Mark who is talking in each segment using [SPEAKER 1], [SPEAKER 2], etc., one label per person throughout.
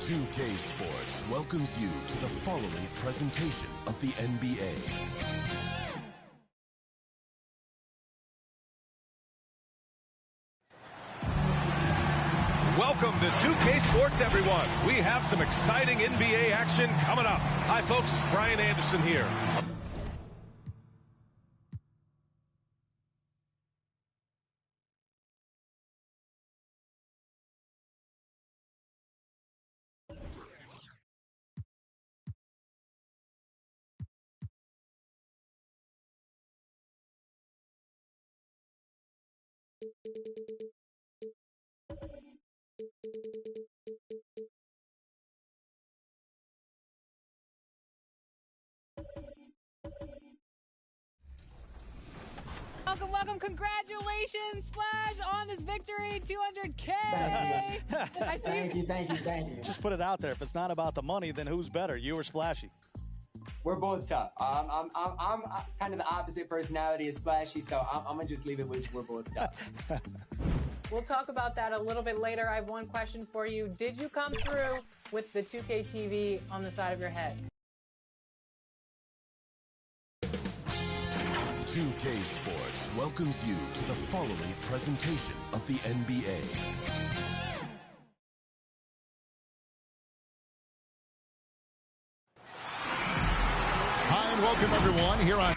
[SPEAKER 1] 2K Sports welcomes you to the following presentation of the NBA.
[SPEAKER 2] Welcome to 2K Sports, everyone. We have some exciting NBA action coming up. Hi, folks. Brian Anderson here.
[SPEAKER 3] Welcome. Congratulations, Splash, on this victory, 200K.
[SPEAKER 4] Thank you.
[SPEAKER 5] Just put it out there. If it's not about the money, then who's better, you or Splashy?
[SPEAKER 4] We're both tough. I'm kind of the opposite personality as Splashy, so I'm gonna just leave it with we're both tough.
[SPEAKER 3] We'll talk about that a little bit later. I have one question for you. Did you come through with the 2K TV on the side of your head?
[SPEAKER 1] 2K Sports welcomes you to the following presentation of the NBA.
[SPEAKER 6] Hi, and welcome everyone here on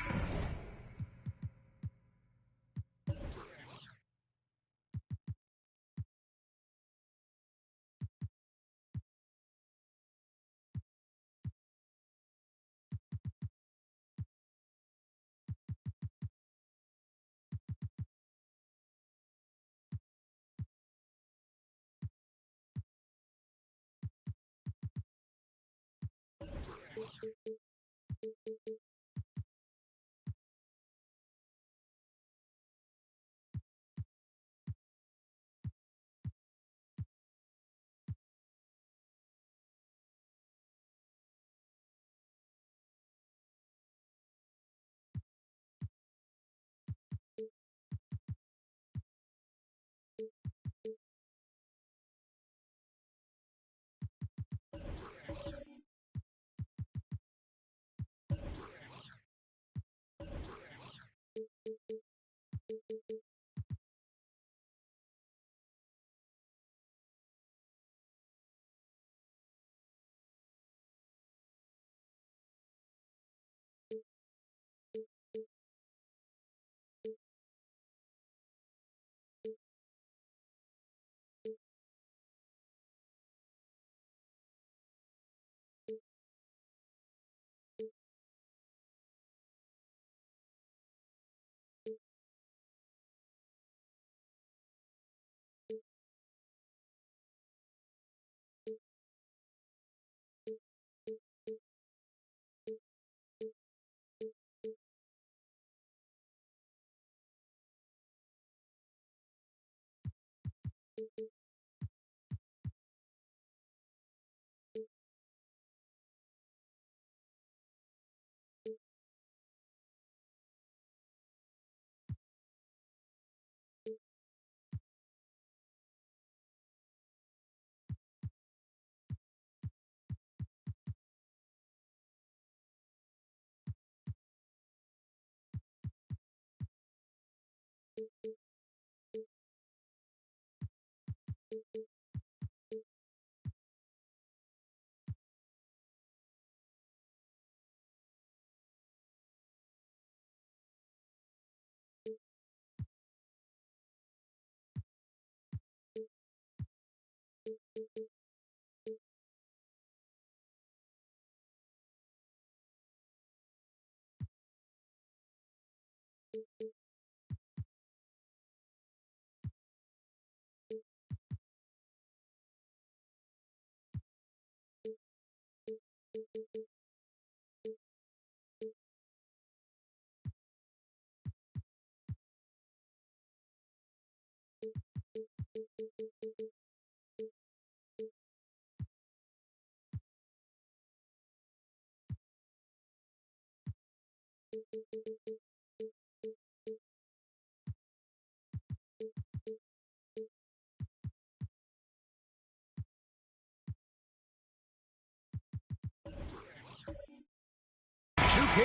[SPEAKER 6] K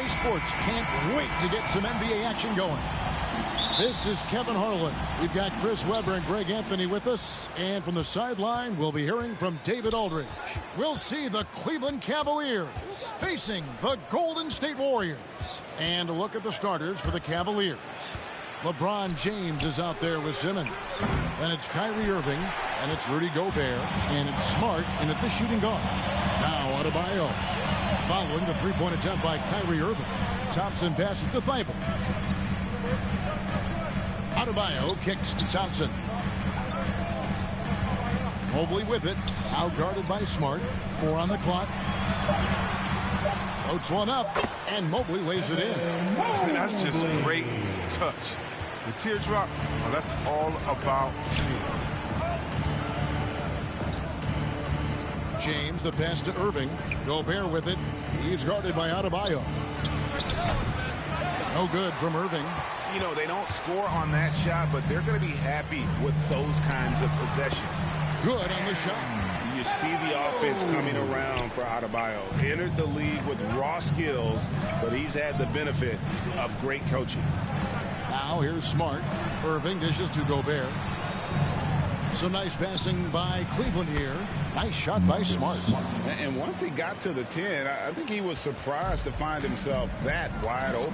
[SPEAKER 6] Sports can't wait to get some NBA action going. This is Kevin Harlan. We've got Chris Webber and Greg Anthony with us. And from the sideline, we'll be hearing from David Aldridge. We'll see the Cleveland Cavaliers facing the Golden State Warriors. And a look at the starters for the Cavaliers. LeBron James is out there with Simmons. And it's Kyrie Irving. And it's Rudy Gobert. And it's Smart in at the shooting guard. Now Adebayo. Following the three-point attempt by Kyrie Irving. Thompson passes to Thibault. Adebayo kicks to Thompson. Mobley with it. Out guarded by Smart. 4 on the clock. Floats one up. And Mobley lays it in.
[SPEAKER 7] That's just great touch. The teardrop, well, that's all about feel.
[SPEAKER 6] James, the pass to Irving. Gobert with it. He's guarded by Adebayo. No good from Irving.
[SPEAKER 8] You know, they don't score on that shot, but they're going to be happy with those kinds of possessions.
[SPEAKER 6] Good on the shot.
[SPEAKER 8] You see the offense coming around for Adebayo. Entered the league with raw skills, but he's had the benefit of great coaching.
[SPEAKER 6] Now here's Smart. Irving dishes to Gobert. Some nice passing by Cleveland here. Nice shot by Smart.
[SPEAKER 8] And once he got to the 10, I think he was surprised to find himself that wide open.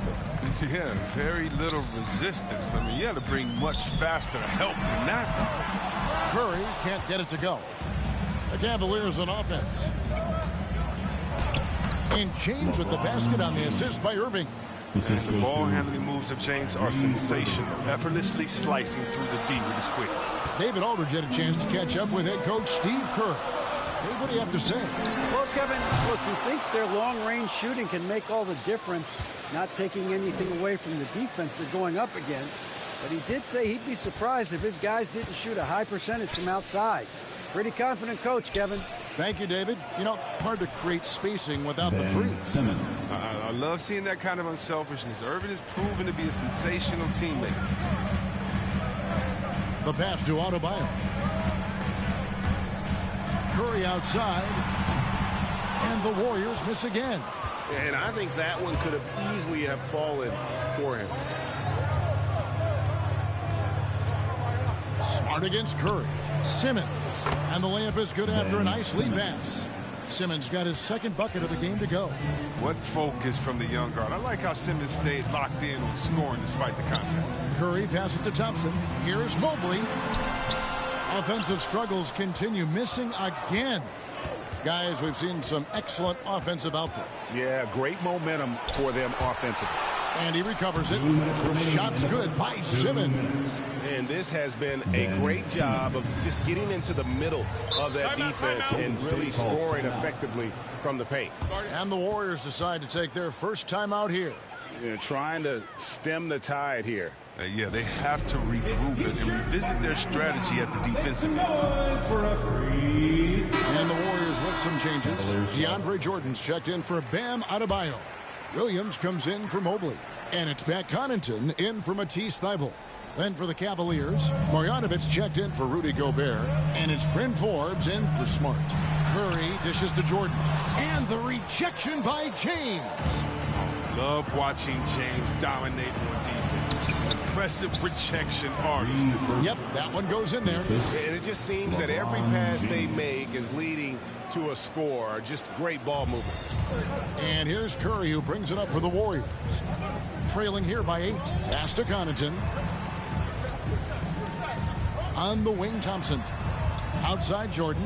[SPEAKER 7] Yeah, very little resistance. I mean, you had to bring much faster help than that.
[SPEAKER 6] Curry can't get it to go. The Cavaliers on offense. And James with the basket on the assist by Irving.
[SPEAKER 7] The ball handling moves of James are sensational, effortlessly slicing through the D with his quickness.
[SPEAKER 6] David Aldridge had a chance to catch up with head coach Steve Kerr. Dave, what do you have to say?
[SPEAKER 9] Well, Kevin, look, he thinks their long-range shooting can make all the difference, not taking anything away from the defense they're going up against. But he did say he'd be surprised if his guys didn't shoot a high percentage from outside. Pretty confident coach, Kevin.
[SPEAKER 6] Thank you, David. You know, hard to create spacing without the three.
[SPEAKER 7] I love seeing that kind of unselfishness. Irving is proven to be a sensational teammate.
[SPEAKER 6] The pass to Adebayo. Curry outside. And the Warriors miss again.
[SPEAKER 8] And I think that one could have easily have fallen for him.
[SPEAKER 6] Smart against Curry. Simmons. And the layup is good after a nice lead pass. Simmons got his second bucket of the game to go.
[SPEAKER 7] What focus from the young guard. I like how Simmons stayed locked in on scoring despite the contact.
[SPEAKER 6] Curry passes to Thompson. Here's Mobley. Offensive struggles continue, missing again. Guys, we've seen some excellent offensive output.
[SPEAKER 8] Yeah, great momentum for them offensively.
[SPEAKER 6] And he recovers it. Shot's good by Simmons.
[SPEAKER 8] And this has been a great job of just getting into the middle of that defense and really scoring effectively from the paint.
[SPEAKER 6] And the Warriors decide to take their first time out here.
[SPEAKER 8] Trying to stem the tide here.
[SPEAKER 7] Yeah, they have to regroup it and revisit their strategy at the defensive end.
[SPEAKER 6] And the Warriors with some changes. DeAndre Jordan's checked in for Bam Adebayo. Williams comes in for Mobley. And it's Pat Connaughton in for Matisse Thybulle. Then for the Cavaliers, Marjanovic checked in for Rudy Gobert. And it's Bryn Forbes in for Smart. Curry dishes to Jordan. And the rejection by James.
[SPEAKER 7] Love watching James dominate on defense. Impressive rejection artist.
[SPEAKER 6] Yep, that one goes in there.
[SPEAKER 8] And it just seems that every pass they make is leading to a score. Just great ball movement.
[SPEAKER 6] And here's Curry, who brings it up for the Warriors. Trailing here by 8. Pass to Connaughton. On the wing, Thompson. Outside, Jordan.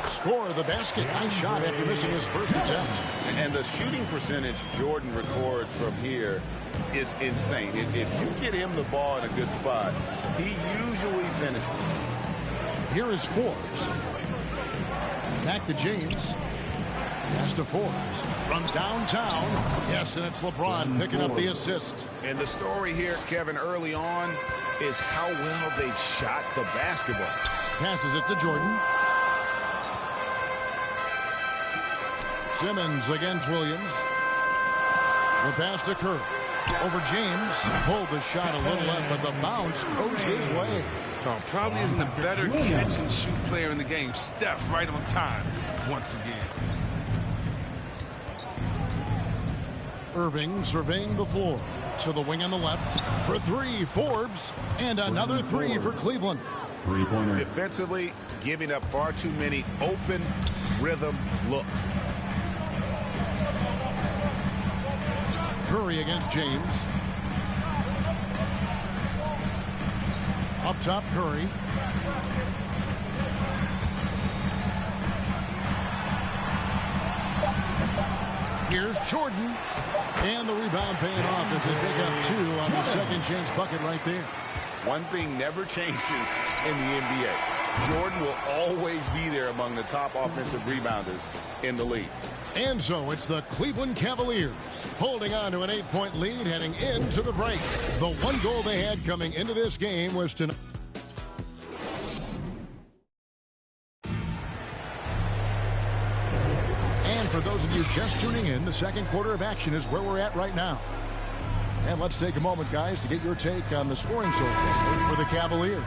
[SPEAKER 6] Score the basket. Nice shot after missing his first attempt.
[SPEAKER 8] And the shooting percentage Jordan records from here is insane. If you get him the ball in a good spot, he usually finishes.
[SPEAKER 6] Here is Forbes. Back to James. Pass to Forbes. From downtown. Yes, and it's LeBron picking up the assist.
[SPEAKER 8] And the story here, Kevin, early on is how well they've shot the basketball.
[SPEAKER 6] Passes it to Jordan. Simmons against Williams. The pass to Curry. Over James. Pulled the shot a little left, but the bounce goes his way.
[SPEAKER 7] Oh, probably isn't a better catch-and-shoot player in the game. Steph right on time once again.
[SPEAKER 6] Irving surveying the floor. To the wing on the left. For three, Forbes. And another three for Cleveland.
[SPEAKER 8] Three-pointer. Defensively, giving up far too many open rhythm looks.
[SPEAKER 6] Curry against James. Up top, Curry. Here's Jordan. And the rebound paying off as they pick up two on the second chance bucket right there.
[SPEAKER 8] One thing never changes in the NBA. Jordan will always be there among the top offensive rebounders in the league.
[SPEAKER 6] And so it's the Cleveland Cavaliers holding on to an 8-point lead heading into the break. The one goal they had coming into this game was to... And for those of you just tuning in, the second quarter of action is where we're at right now. And let's take a moment, guys, to get your take on the scoring so far for the Cavaliers.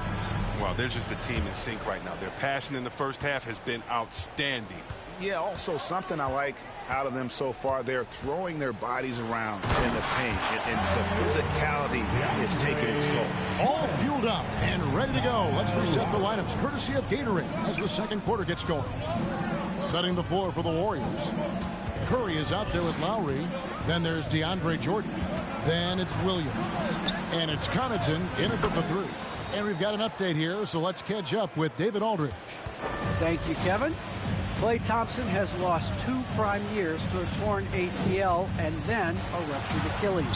[SPEAKER 7] Well, they're just a team in sync right now. Their passing in the first half has been outstanding.
[SPEAKER 8] Yeah, also something I like out of them so far, they're throwing their bodies around in the paint, and the physicality is taking its toll.
[SPEAKER 6] All fueled up and ready to go. Let's reset the lineups courtesy of Gatorade as the second quarter gets going. Setting the floor for the Warriors. Curry is out there with Lowry. Then there's DeAndre Jordan. Then it's Williams. And it's Connaughton in at the three. And we've got an update here, so let's catch up with David Aldridge.
[SPEAKER 9] Thank you, Kevin. Klay Thompson has lost 2 prime years to a torn ACL and then a ruptured Achilles.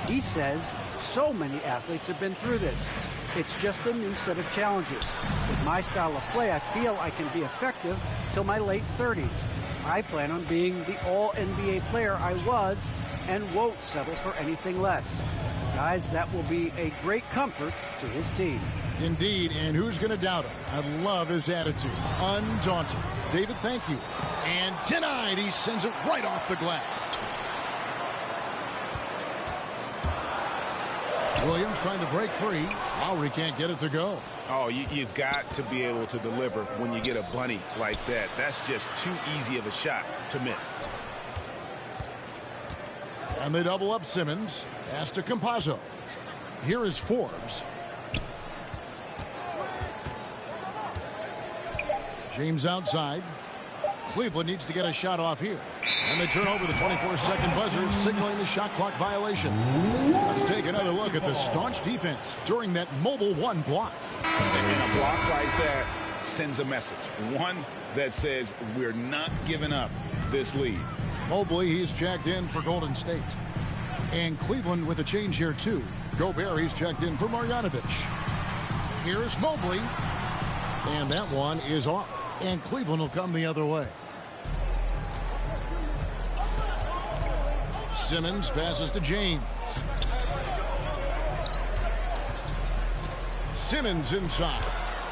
[SPEAKER 9] He says so many athletes have been through this. It's just a new set of challenges. With my style of play, I feel I can be effective till my late 30s. I plan on being the all-NBA player I was and won't settle for anything less. Guys, that will be a great comfort to his team.
[SPEAKER 6] Indeed, and who's going to doubt him? I love his attitude. Undaunted. David, thank you. And denied. He sends it right off the glass. Williams trying to break free. Lowry can't get it to go.
[SPEAKER 8] Oh, you've got to be able to deliver when you get a bunny like that. That's just too easy of a shot to miss.
[SPEAKER 6] And they double up Simmons. Pass to Campazzo. Here is Forbes. James outside. Cleveland needs to get a shot off here. And they turn over the 24-second buzzer, signaling the shot clock violation. Let's take another look at the staunch defense during that mobile one block.
[SPEAKER 8] And a block like that sends a message. One that says we're not giving up this lead.
[SPEAKER 6] Mobley, he's checked in for Golden State. And Cleveland with a change here, too. Gobert, he's checked in for Marjanovic. Here's Mobley. And that one is off. And Cleveland will come the other way. Simmons passes to James. Simmons inside.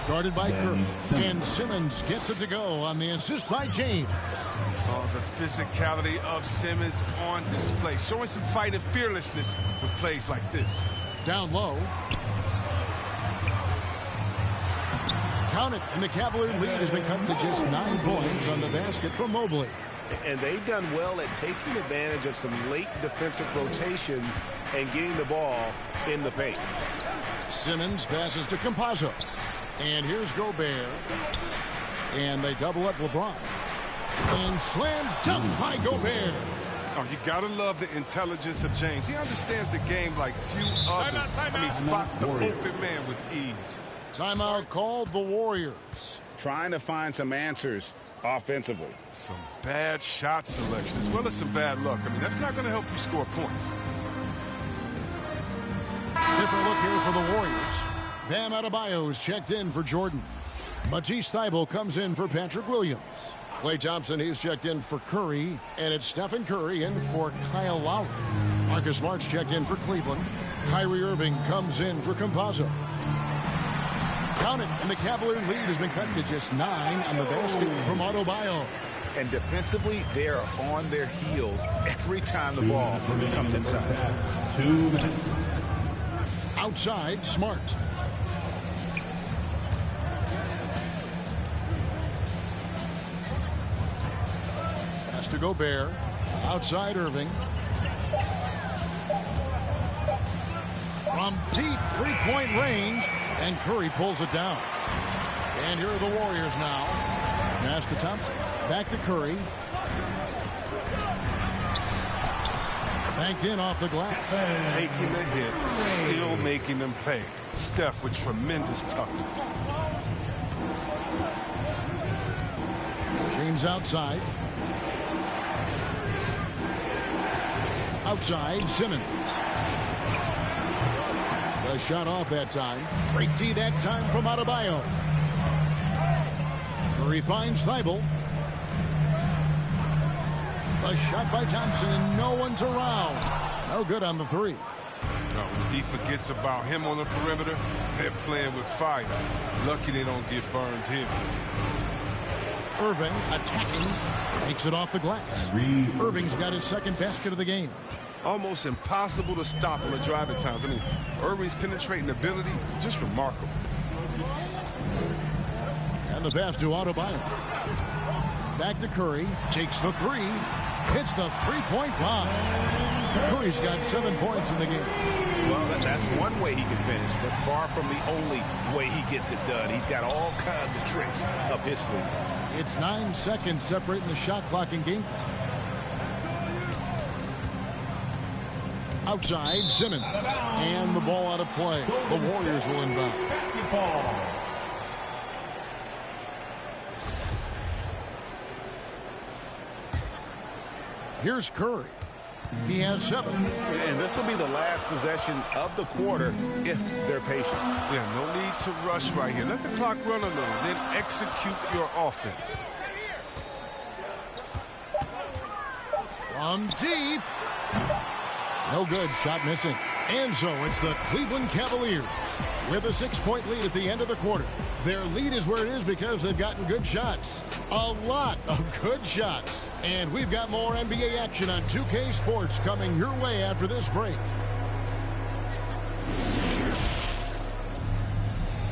[SPEAKER 6] Guarded by Curry. And Simmons gets it to go on the assist by James.
[SPEAKER 7] Oh, the physicality of Simmons on display. Showing some fight and fearlessness with plays like this.
[SPEAKER 6] Down low. Count it, and the Cavalier lead has been cut to just 9 points on the basket from Mobley.
[SPEAKER 8] And they've done well at taking advantage of some late defensive rotations and getting the ball in the paint.
[SPEAKER 6] Simmons passes to Campazzo. And here's Gobert. And they double up LeBron. And slam dunk by Gobert.
[SPEAKER 7] Oh, you gotta love the intelligence of James. He understands the game like few others. I mean, spots the open man with ease.
[SPEAKER 6] Timeout called the Warriors.
[SPEAKER 8] Trying to find some answers offensively.
[SPEAKER 7] Some bad shot selection as well as some bad luck. I mean, that's not going to help you score points.
[SPEAKER 6] Different look here for the Warriors. Bam Adebayo's checked in for Jordan. Matisse Thybulle comes in for Patrick Williams. Klay Thompson, he's checked in for Curry. And it's Stephen Curry in for Kyle Lowry. Marcus Smart's checked in for Cleveland. Kyrie Irving comes in for Campazzo. Count it, and the Cavalier lead has been cut to just 9 on the basket from Adebayo.
[SPEAKER 8] And defensively, they are on their heels every time the ball comes inside.
[SPEAKER 1] 2 minutes.
[SPEAKER 6] Outside, Smart. Has to go Bear. Outside, Irving. From deep three-point range, and Curry pulls it down. And here are the Warriors now. Pass to Thompson. Back to Curry. Banked in off the glass.
[SPEAKER 7] Taking the hit, still making them pay. Steph with tremendous toughness.
[SPEAKER 6] James outside. Outside, Simmons. The shot off that time. Great D that time from Adebayo. Curry finds Thibault. The shot by Thompson, and no one's around. No good on the three.
[SPEAKER 7] When D forgets about him on the perimeter, they're playing with fire. Lucky they don't get burned here.
[SPEAKER 6] Irving attacking. Takes it off the glass. Irving's got his second basket of the game.
[SPEAKER 7] Almost impossible to stop him at driving times. I mean, Irving's penetrating ability, just remarkable.
[SPEAKER 6] And the pass to Adebayo. Back to Curry. Takes the three. Hits the three-point bomb. Curry's got 7 points in the game.
[SPEAKER 8] Well, that's one way he can finish, but far from the only way he gets it done. He's got all kinds of tricks up his sleeve.
[SPEAKER 6] It's 9 seconds separating the shot clock and game clock. Outside, Simmons. And the ball out of play. The Warriors will inbound. Here's Curry. He has 7.
[SPEAKER 8] And this will be the last possession of the quarter if they're patient.
[SPEAKER 7] Yeah, no need to rush right here. Let the clock run a little, then execute your offense.
[SPEAKER 6] From deep. No good. Shot missing. And so it's the Cleveland Cavaliers with a 6-point lead at the end of the quarter. Their lead is where it is because they've gotten good shots. A lot of good shots. And we've got more NBA action on 2K Sports coming your way after this break.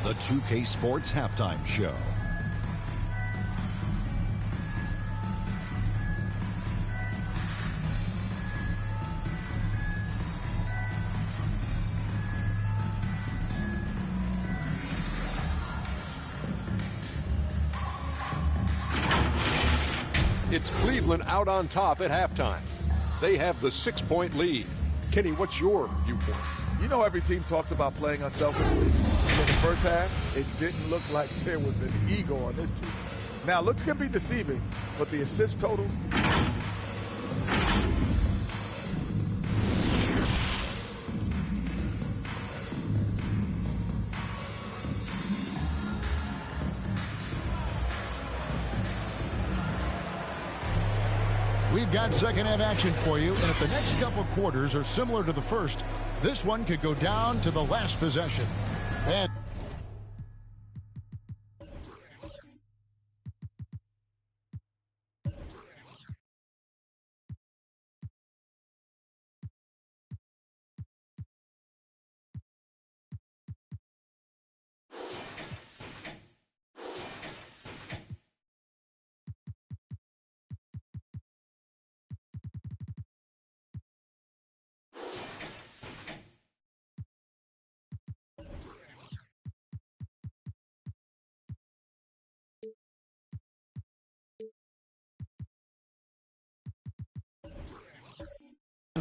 [SPEAKER 10] The 2K Sports Halftime Show.
[SPEAKER 11] It's Cleveland out on top at halftime. They have the 6-point lead. Kenny, what's your viewpoint?
[SPEAKER 12] You know, every team talks about playing unselfishly. In the first half, it didn't look like there was an ego on this team. Now, looks can be deceiving, but the assist total.
[SPEAKER 6] We've got second half action for you, and if the next couple quarters are similar to the first, this one could go down to the last possession. And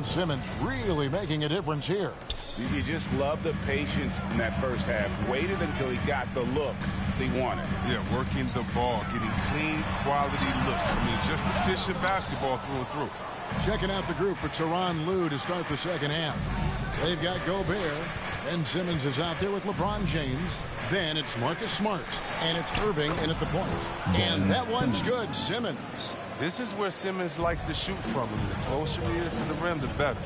[SPEAKER 6] Simmons really making a difference here.
[SPEAKER 8] You just love the patience in that first half. Waited until he got the look he wanted.
[SPEAKER 7] Yeah, working the ball, getting clean, quality looks. I mean, just efficient basketball through and through.
[SPEAKER 6] Checking out the group for Tyronn Lue to start the second half. They've got Gobert. Ben Simmons is out there with LeBron James. Then it's Marcus Smart. And it's Irving in at the point. And that one's good. Simmons.
[SPEAKER 7] This is where Simmons likes to shoot from. And the closer he is to the rim, the better.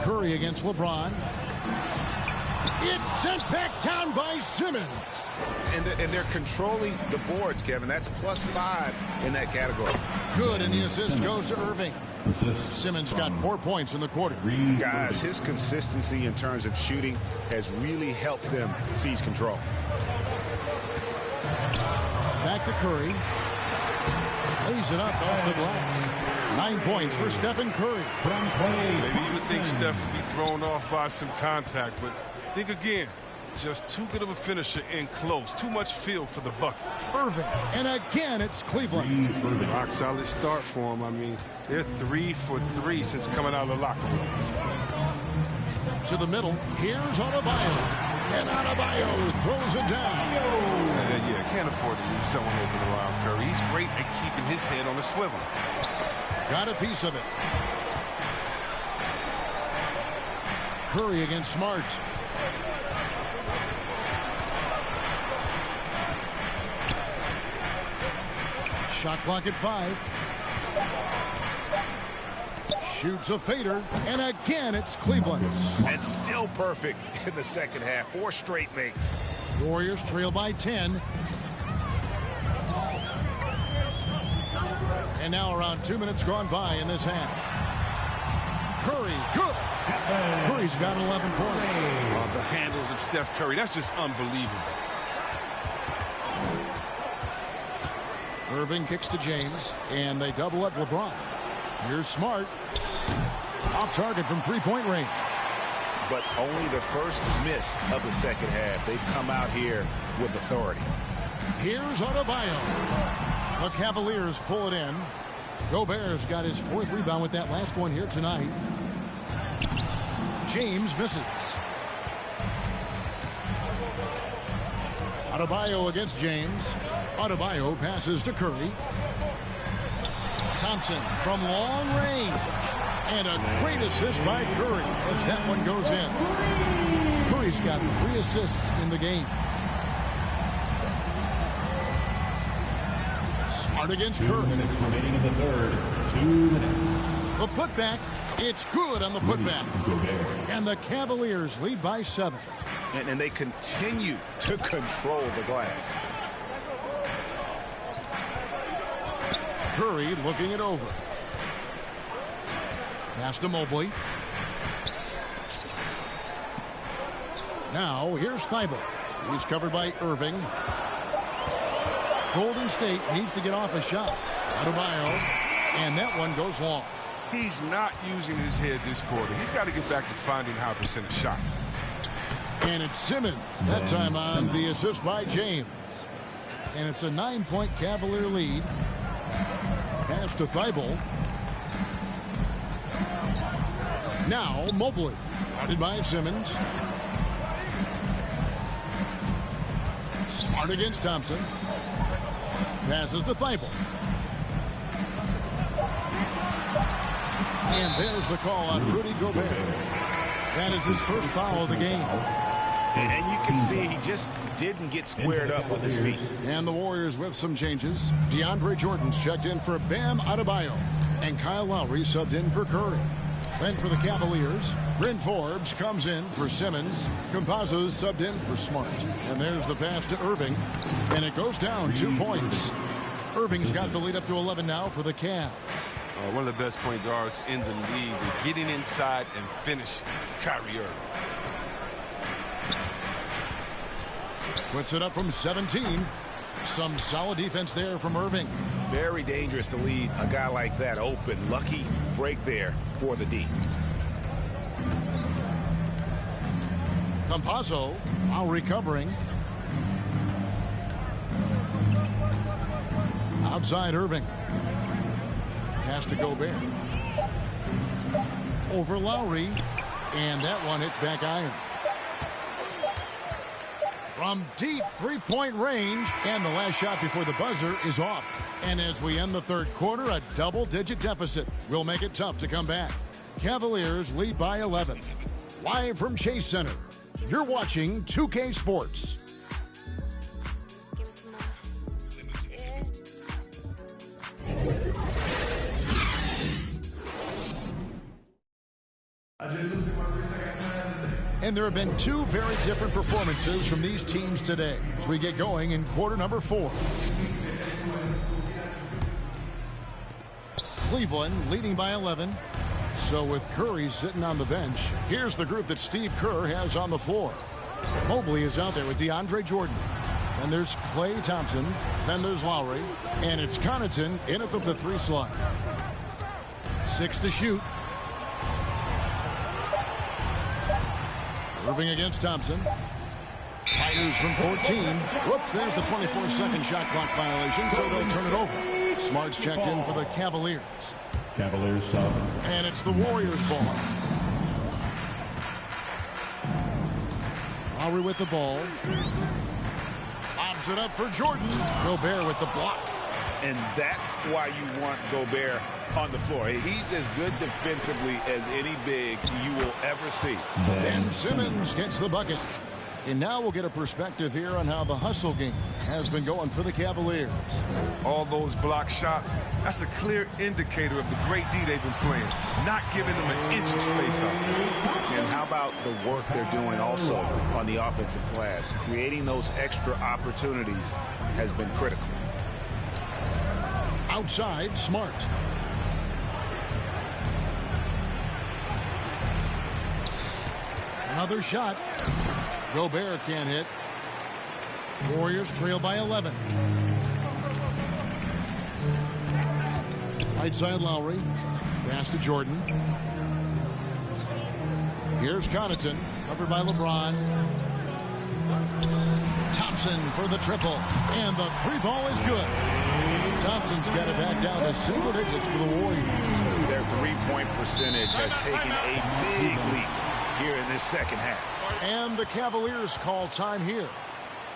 [SPEAKER 6] Curry against LeBron. It's sent back down by Simmons.
[SPEAKER 8] And they're controlling the boards, Kevin. That's +5 in that category.
[SPEAKER 6] Good, and the assist goes to Irving. Simmons got 4 points in the quarter.
[SPEAKER 8] Guys, his consistency in terms of shooting has really helped them seize control.
[SPEAKER 6] Back to Curry. Lays it up off the glass. 9 points for Stephen Curry.
[SPEAKER 7] Maybe you would think Steph would be thrown off by some contact, but think again. Just too good of a finisher in close. Too much feel for the bucket.
[SPEAKER 6] Irving. And again, it's Cleveland.
[SPEAKER 7] Rock solid start for them. I mean, they're 3 for 3 since coming out of the locker room.
[SPEAKER 6] To the middle. Here's Adebayo. And Adebayo throws it down.
[SPEAKER 7] Yeah, can't afford to leave someone open around Curry. He's great at keeping his head on a swivel.
[SPEAKER 6] Got a piece of it. Curry against Smart. Shot clock at 5. Shoots a fader, and again it's Cleveland.
[SPEAKER 8] And still perfect in the second half. 4 straight makes.
[SPEAKER 6] Warriors trail by 10. And now around 2 minutes gone by in this half. Curry, good. Curry's got 11 points.
[SPEAKER 7] Oh, the handles of Steph Curry, that's just unbelievable.
[SPEAKER 6] Irving kicks to James, and they double up LeBron. Here's Smart. Off target from three-point range.
[SPEAKER 8] But only the first miss of the second half. They've come out here with authority.
[SPEAKER 6] Here's Adebayo. The Cavaliers pull it in. Gobert's got his 4th rebound with that last one here tonight. James misses. Adebayo against James. Adebayo passes to Curry. Thompson from long range. And a great assist by Curry as that one goes in. Curry's got 3 assists in the game. Smart against Curry.
[SPEAKER 13] 2 minutes remaining in the third. 2 minutes.
[SPEAKER 6] The putback. It's good on the putback. And the Cavaliers lead by 7.
[SPEAKER 8] And they continue to control the glass.
[SPEAKER 6] Curry looking it over. Pass to Mobley. Now here's Thibault. He's covered by Irving. Golden State needs to get off a shot. Adebayo. And that one goes long.
[SPEAKER 7] He's not using his head this quarter. He's got to get back to finding high percentage shots.
[SPEAKER 6] And it's Simmons. That time on the assist by James. And it's a 9-point Cavalier lead. Pass to Thibault. Now Mobley. Guarded by Simmons. Smart against Thompson. Passes to Thibault. And there's the call on Rudy Gobert. That is his first foul of the game.
[SPEAKER 8] And you can see he just didn't get squared up with his feet.
[SPEAKER 6] And the Warriors with some changes. DeAndre Jordan's checked in for Bam Adebayo. And Kyle Lowry subbed in for Curry. Then for the Cavaliers, Bryn Forbes comes in for Simmons. Campazzo's subbed in for Smart. And there's the pass to Irving. And it goes down 2 points. Irving's got the lead up to 11 now for the Cavs.
[SPEAKER 7] One of the best point guards in the league. They're getting inside and finishing. Kyrie Irving.
[SPEAKER 6] Puts it up from 17. Some solid defense there from Irving.
[SPEAKER 8] Very dangerous to lead a guy like that open. Lucky break there for the D.
[SPEAKER 6] Campazzo while recovering. Outside Irving. Pass to Gobert. Over Lowry. And that one hits back iron. From deep three-point range, and the last shot before the buzzer is off. And as we end the third quarter, a double-digit deficit will make it tough to come back. Cavaliers lead by 11. Live from Chase Center, you're watching 2K Sports. And there have been two very different performances from these teams today as we get going in quarter number 4. Cleveland leading by 11. So with Curry sitting on the bench, here's the group that Steve Kerr has on the floor. Mobley is out there with DeAndre Jordan. Then there's Klay Thompson. Then there's Lowry. And it's Connaughton in at the 3 slot. 6 to shoot. Irving against Thompson. Fighters from 14. Whoops, there's the 24-second shot clock violation, so they'll turn it over. Smart's checked in for the Cavaliers.
[SPEAKER 13] Cavaliers sub.
[SPEAKER 6] And it's the Warriors ball. Lowry with the ball. Lobs it up for Jordan. Gobert with the block.
[SPEAKER 8] And that's why you want Gobert on the floor. He's as good defensively as any big you will ever see.
[SPEAKER 6] Ben Simmons gets the bucket. And now we'll get a perspective here on how the hustle game has been going for the Cavaliers.
[SPEAKER 7] All those block shots, that's a clear indicator of the great D they've been playing, not giving them an inch of space out there.
[SPEAKER 8] And how about the work they're doing also on the offensive glass? Creating those extra opportunities has been critical.
[SPEAKER 6] Outside, Smart. Another shot. Gobert can't hit. Warriors trail by 11. Right side, Lowry. Pass to Jordan. Here's Connaughton, covered by LeBron. Thompson for the triple. And the 3-ball is good. Thompson's got it back down to single digits for the Warriors.
[SPEAKER 8] Their 3-point percentage has taken a big leap here in this second half.
[SPEAKER 6] And the Cavaliers call time here.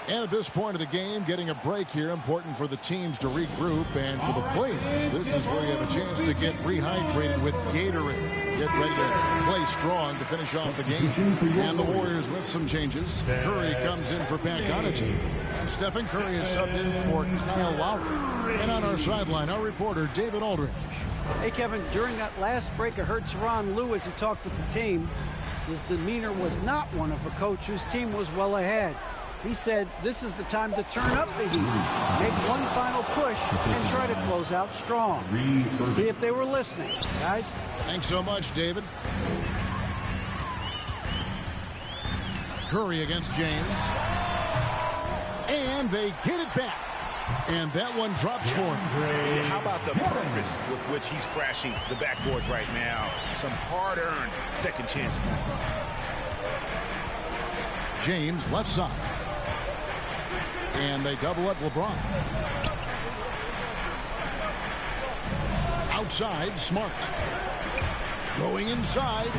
[SPEAKER 6] And at this point of the game, getting a break here, important for the teams to regroup. And for the players, this is where you have a chance to get rehydrated with Gatorade. Get ready to play strong to finish off the game. And the Warriors with some changes. Curry comes in for Pat Connaughton. And Stephen Curry is subbed in for Kyle Lowry. And on our sideline, our reporter, David Aldridge.
[SPEAKER 9] Hey, Kevin, during that last break, I heard Tyronn Lue as he talked with the team. His demeanor was not one of a coach whose team was well ahead. He said this is the time to turn up the heat, make one final push, and try to close out strong. See if they were listening, guys.
[SPEAKER 6] Thanks so much, David. Curry against James. And they get it back. And that one drops for him.
[SPEAKER 8] And how about the purpose with which he's crashing the backboards right now? Some hard-earned second chance points.
[SPEAKER 6] James left side. And they double up LeBron. Outside, Smart. Going inside.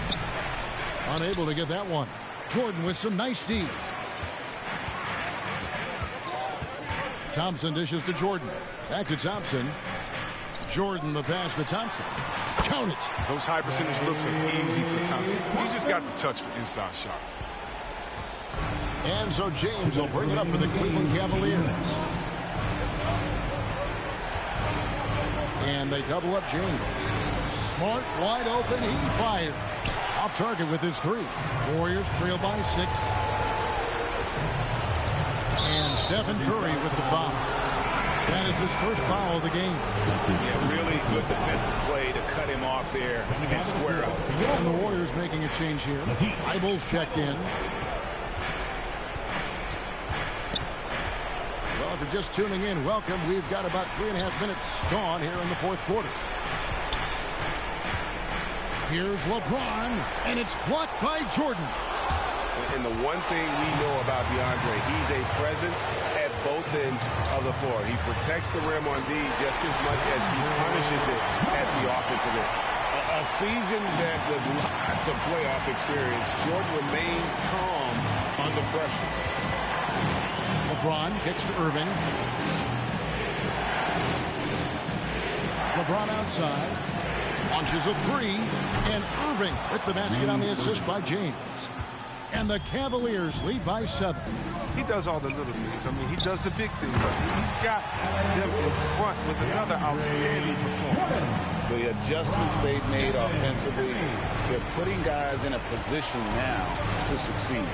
[SPEAKER 6] Unable to get that one. Jordan with some nice D. Thompson dishes to Jordan. Back to Thompson. Jordan the pass to Thompson. Count it.
[SPEAKER 7] Those high percentage looks are easy for Thompson. He's just got the touch for inside shots.
[SPEAKER 6] And so James will bring it up for the Cleveland Cavaliers. And they double up James. Smart wide open. He fires. Off target with his 3. Warriors trail by 6. And Stephen Curry with the foul. That is his first foul of the game.
[SPEAKER 8] Yeah, really good defensive play to cut him off there and square up.
[SPEAKER 6] And the Warriors making a change here. Eibel's checked in. Well, if you're just tuning in, welcome. We've got about 3.5 minutes gone here in the fourth quarter. Here's LeBron, and it's blocked by Jordan.
[SPEAKER 8] And the one thing we know about DeAndre, he's a presence at both ends of the floor. He protects the rim on D just as much as he punishes it at the offensive end. A season that with lots of playoff experience, Jordan remains calm under pressure.
[SPEAKER 6] LeBron kicks to Irving. LeBron outside. Launches a 3. And Irving with the basket on the assist by James. And the Cavaliers lead by 7.
[SPEAKER 7] He does all the little things. I mean, he does the big things. But he's got them in front with another outstanding performance.
[SPEAKER 8] The adjustments they've made offensively, they're putting guys in a position now to succeed.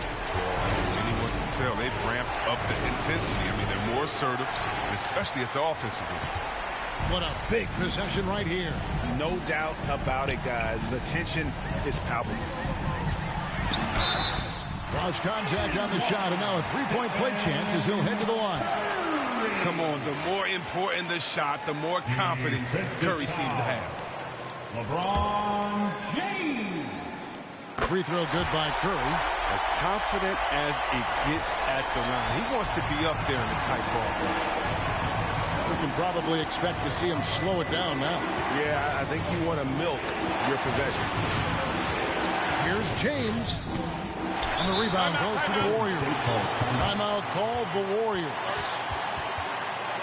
[SPEAKER 7] Anyone can tell they've ramped up the intensity. I mean, they're more assertive, especially at the offensive end.
[SPEAKER 6] What a big possession right here.
[SPEAKER 8] No doubt about it, guys. The tension is palpable.
[SPEAKER 6] Cross contact on the shot, and now a three-point play chance as he'll head to the line.
[SPEAKER 7] Come on, the more important the shot, the more confidence Curry seems to have.
[SPEAKER 13] LeBron James.
[SPEAKER 6] Free throw good by Curry.
[SPEAKER 7] As confident as it gets at the line. He wants to be up there in the tight ball game.
[SPEAKER 6] We can probably expect to see him slow it down now.
[SPEAKER 8] Yeah, I think you want to milk your possession.
[SPEAKER 6] Here's James. And the rebound goes to the Warriors. Timeout called the Warriors.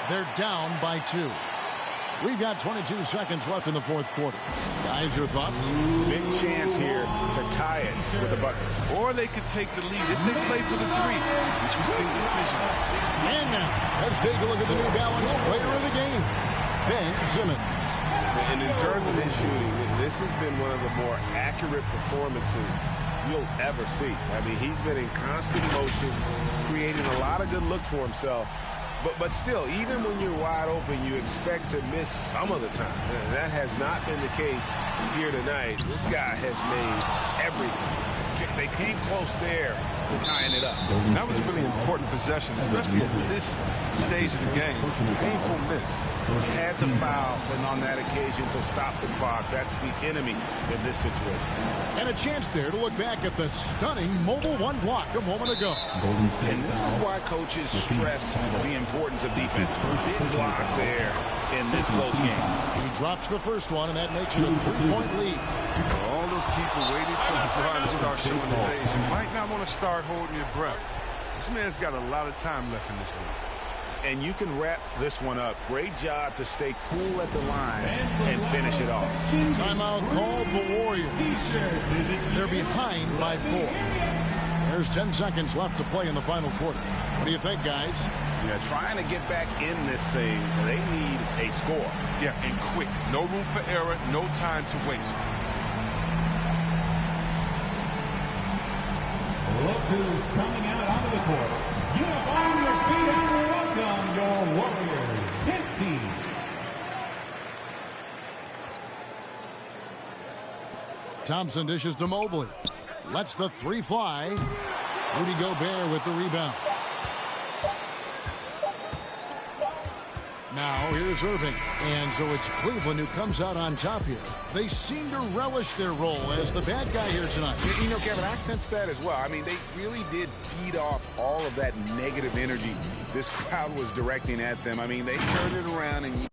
[SPEAKER 6] They're down by 2. We've got 22 seconds left in the fourth quarter. Guys, your thoughts?
[SPEAKER 8] Big chance here to tie it with a bucket.
[SPEAKER 7] Or they could take the lead if they play for the 3. Interesting decision.
[SPEAKER 6] And now, let's take a look at the New Balance player of the game, Ben Simmons.
[SPEAKER 8] And in terms of his shooting, this has been one of the more accurate performances you'll ever see. I mean, he's been in constant motion, creating a lot of good looks for himself. But still, even when you're wide open, you expect to miss some of the time. And that has not been the case here tonight. This guy has made everything. They came close there to tying it up.
[SPEAKER 7] That was a really important possession, especially at this stage of the game. Painful miss.
[SPEAKER 8] He had to foul, and on that occasion to stop the clock. That's the enemy in this situation.
[SPEAKER 6] And a chance there to look back at the stunning mobile one block a moment ago.
[SPEAKER 8] And this is why coaches stress the importance of defense. Big block there in this close game.
[SPEAKER 6] He drops the first one, and that makes it a 3-point lead.
[SPEAKER 7] All those people waiting for LeBron to start showing his age. You might not want to start holding your breath. This man's got a lot of time left in this league.
[SPEAKER 8] And you can wrap this one up. Great job to stay cool at the line and finish it off.
[SPEAKER 6] Timeout called the Warriors. They're behind by 4. There's 10 seconds left to play in the final quarter. What do you think, guys?
[SPEAKER 8] Yeah, trying to get back in this thing, they need a score.
[SPEAKER 7] Yeah, and quick. No room for error, no time to waste.
[SPEAKER 13] Look who's coming out onto the court. Get up on your feet and welcome your Warriors, his team.
[SPEAKER 6] Thompson dishes to Mobley. Lets the 3 fly. Rudy Gobert with the rebound. Now here's Irving. And so it's Cleveland who comes out on top here. They seem to relish their role as the bad guy here tonight.
[SPEAKER 8] You know, Kevin, I sense that as well. I mean, they really did feed off all of that negative energy this crowd was directing at them. I mean, they turned it around and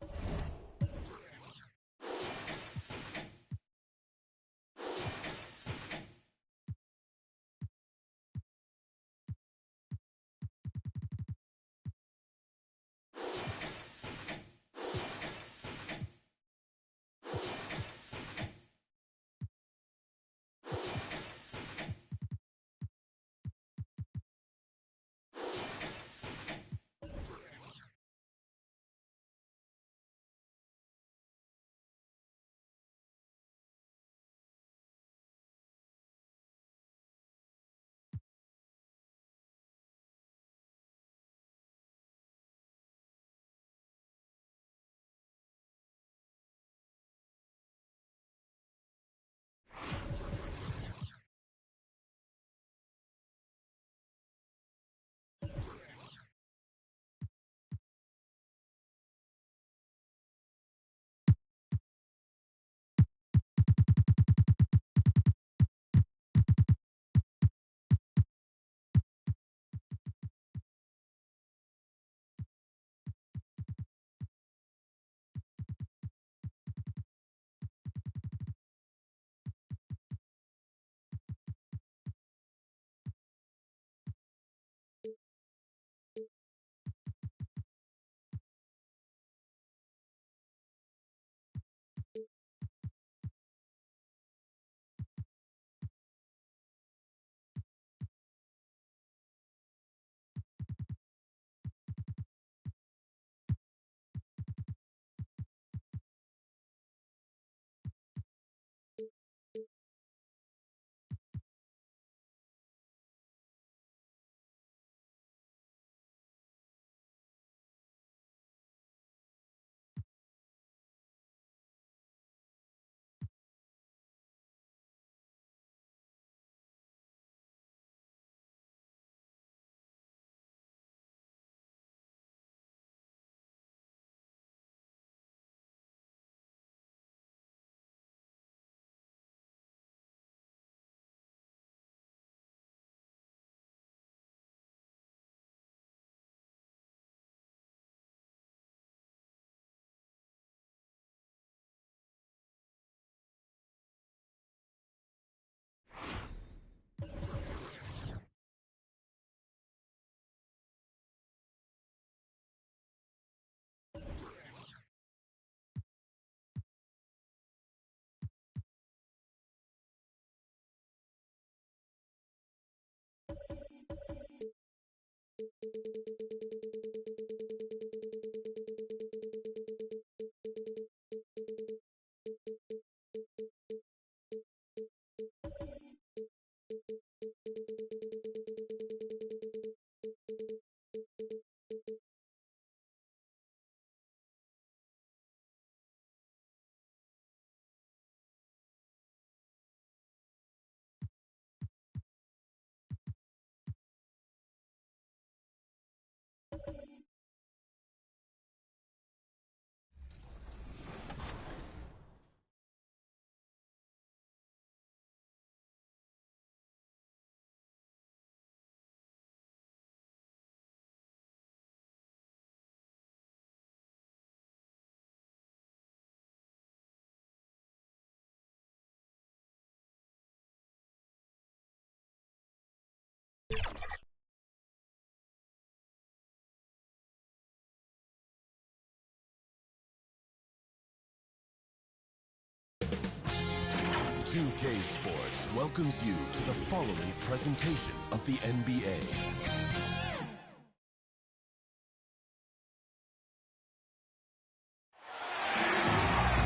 [SPEAKER 1] 2K Sports welcomes you to the following presentation of the NBA.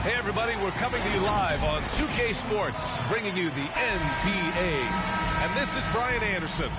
[SPEAKER 2] Hey everybody, we're coming to you live on 2K Sports, bringing you the NBA. And this is Brian Anderson.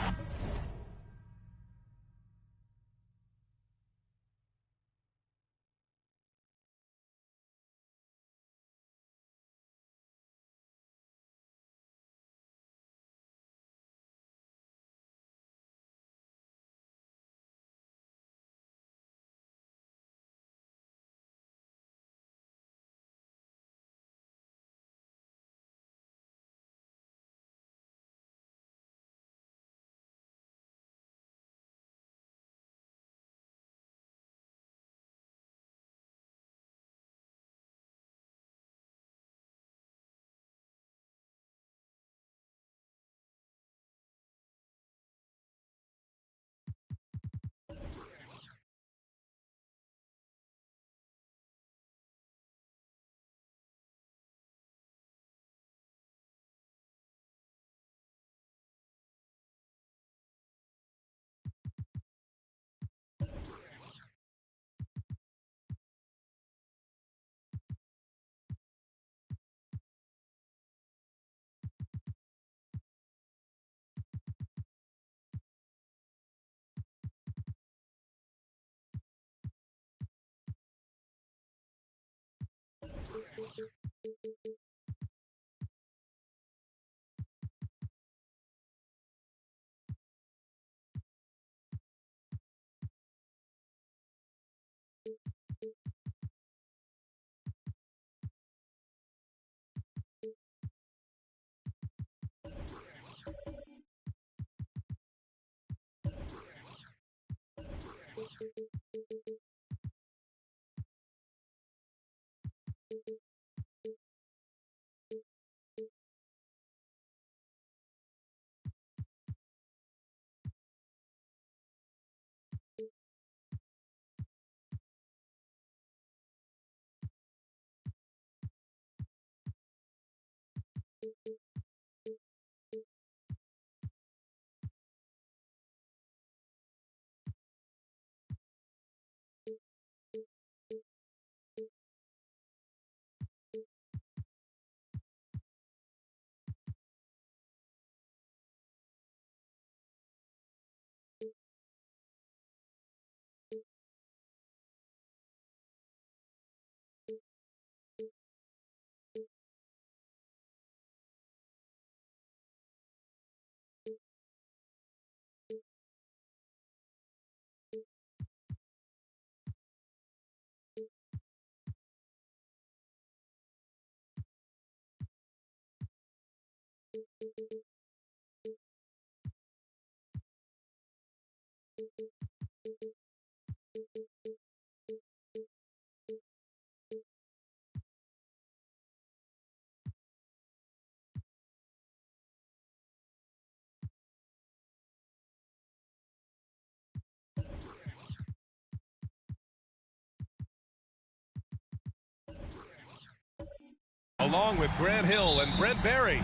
[SPEAKER 2] Along with Grant Hill and Brent Barry,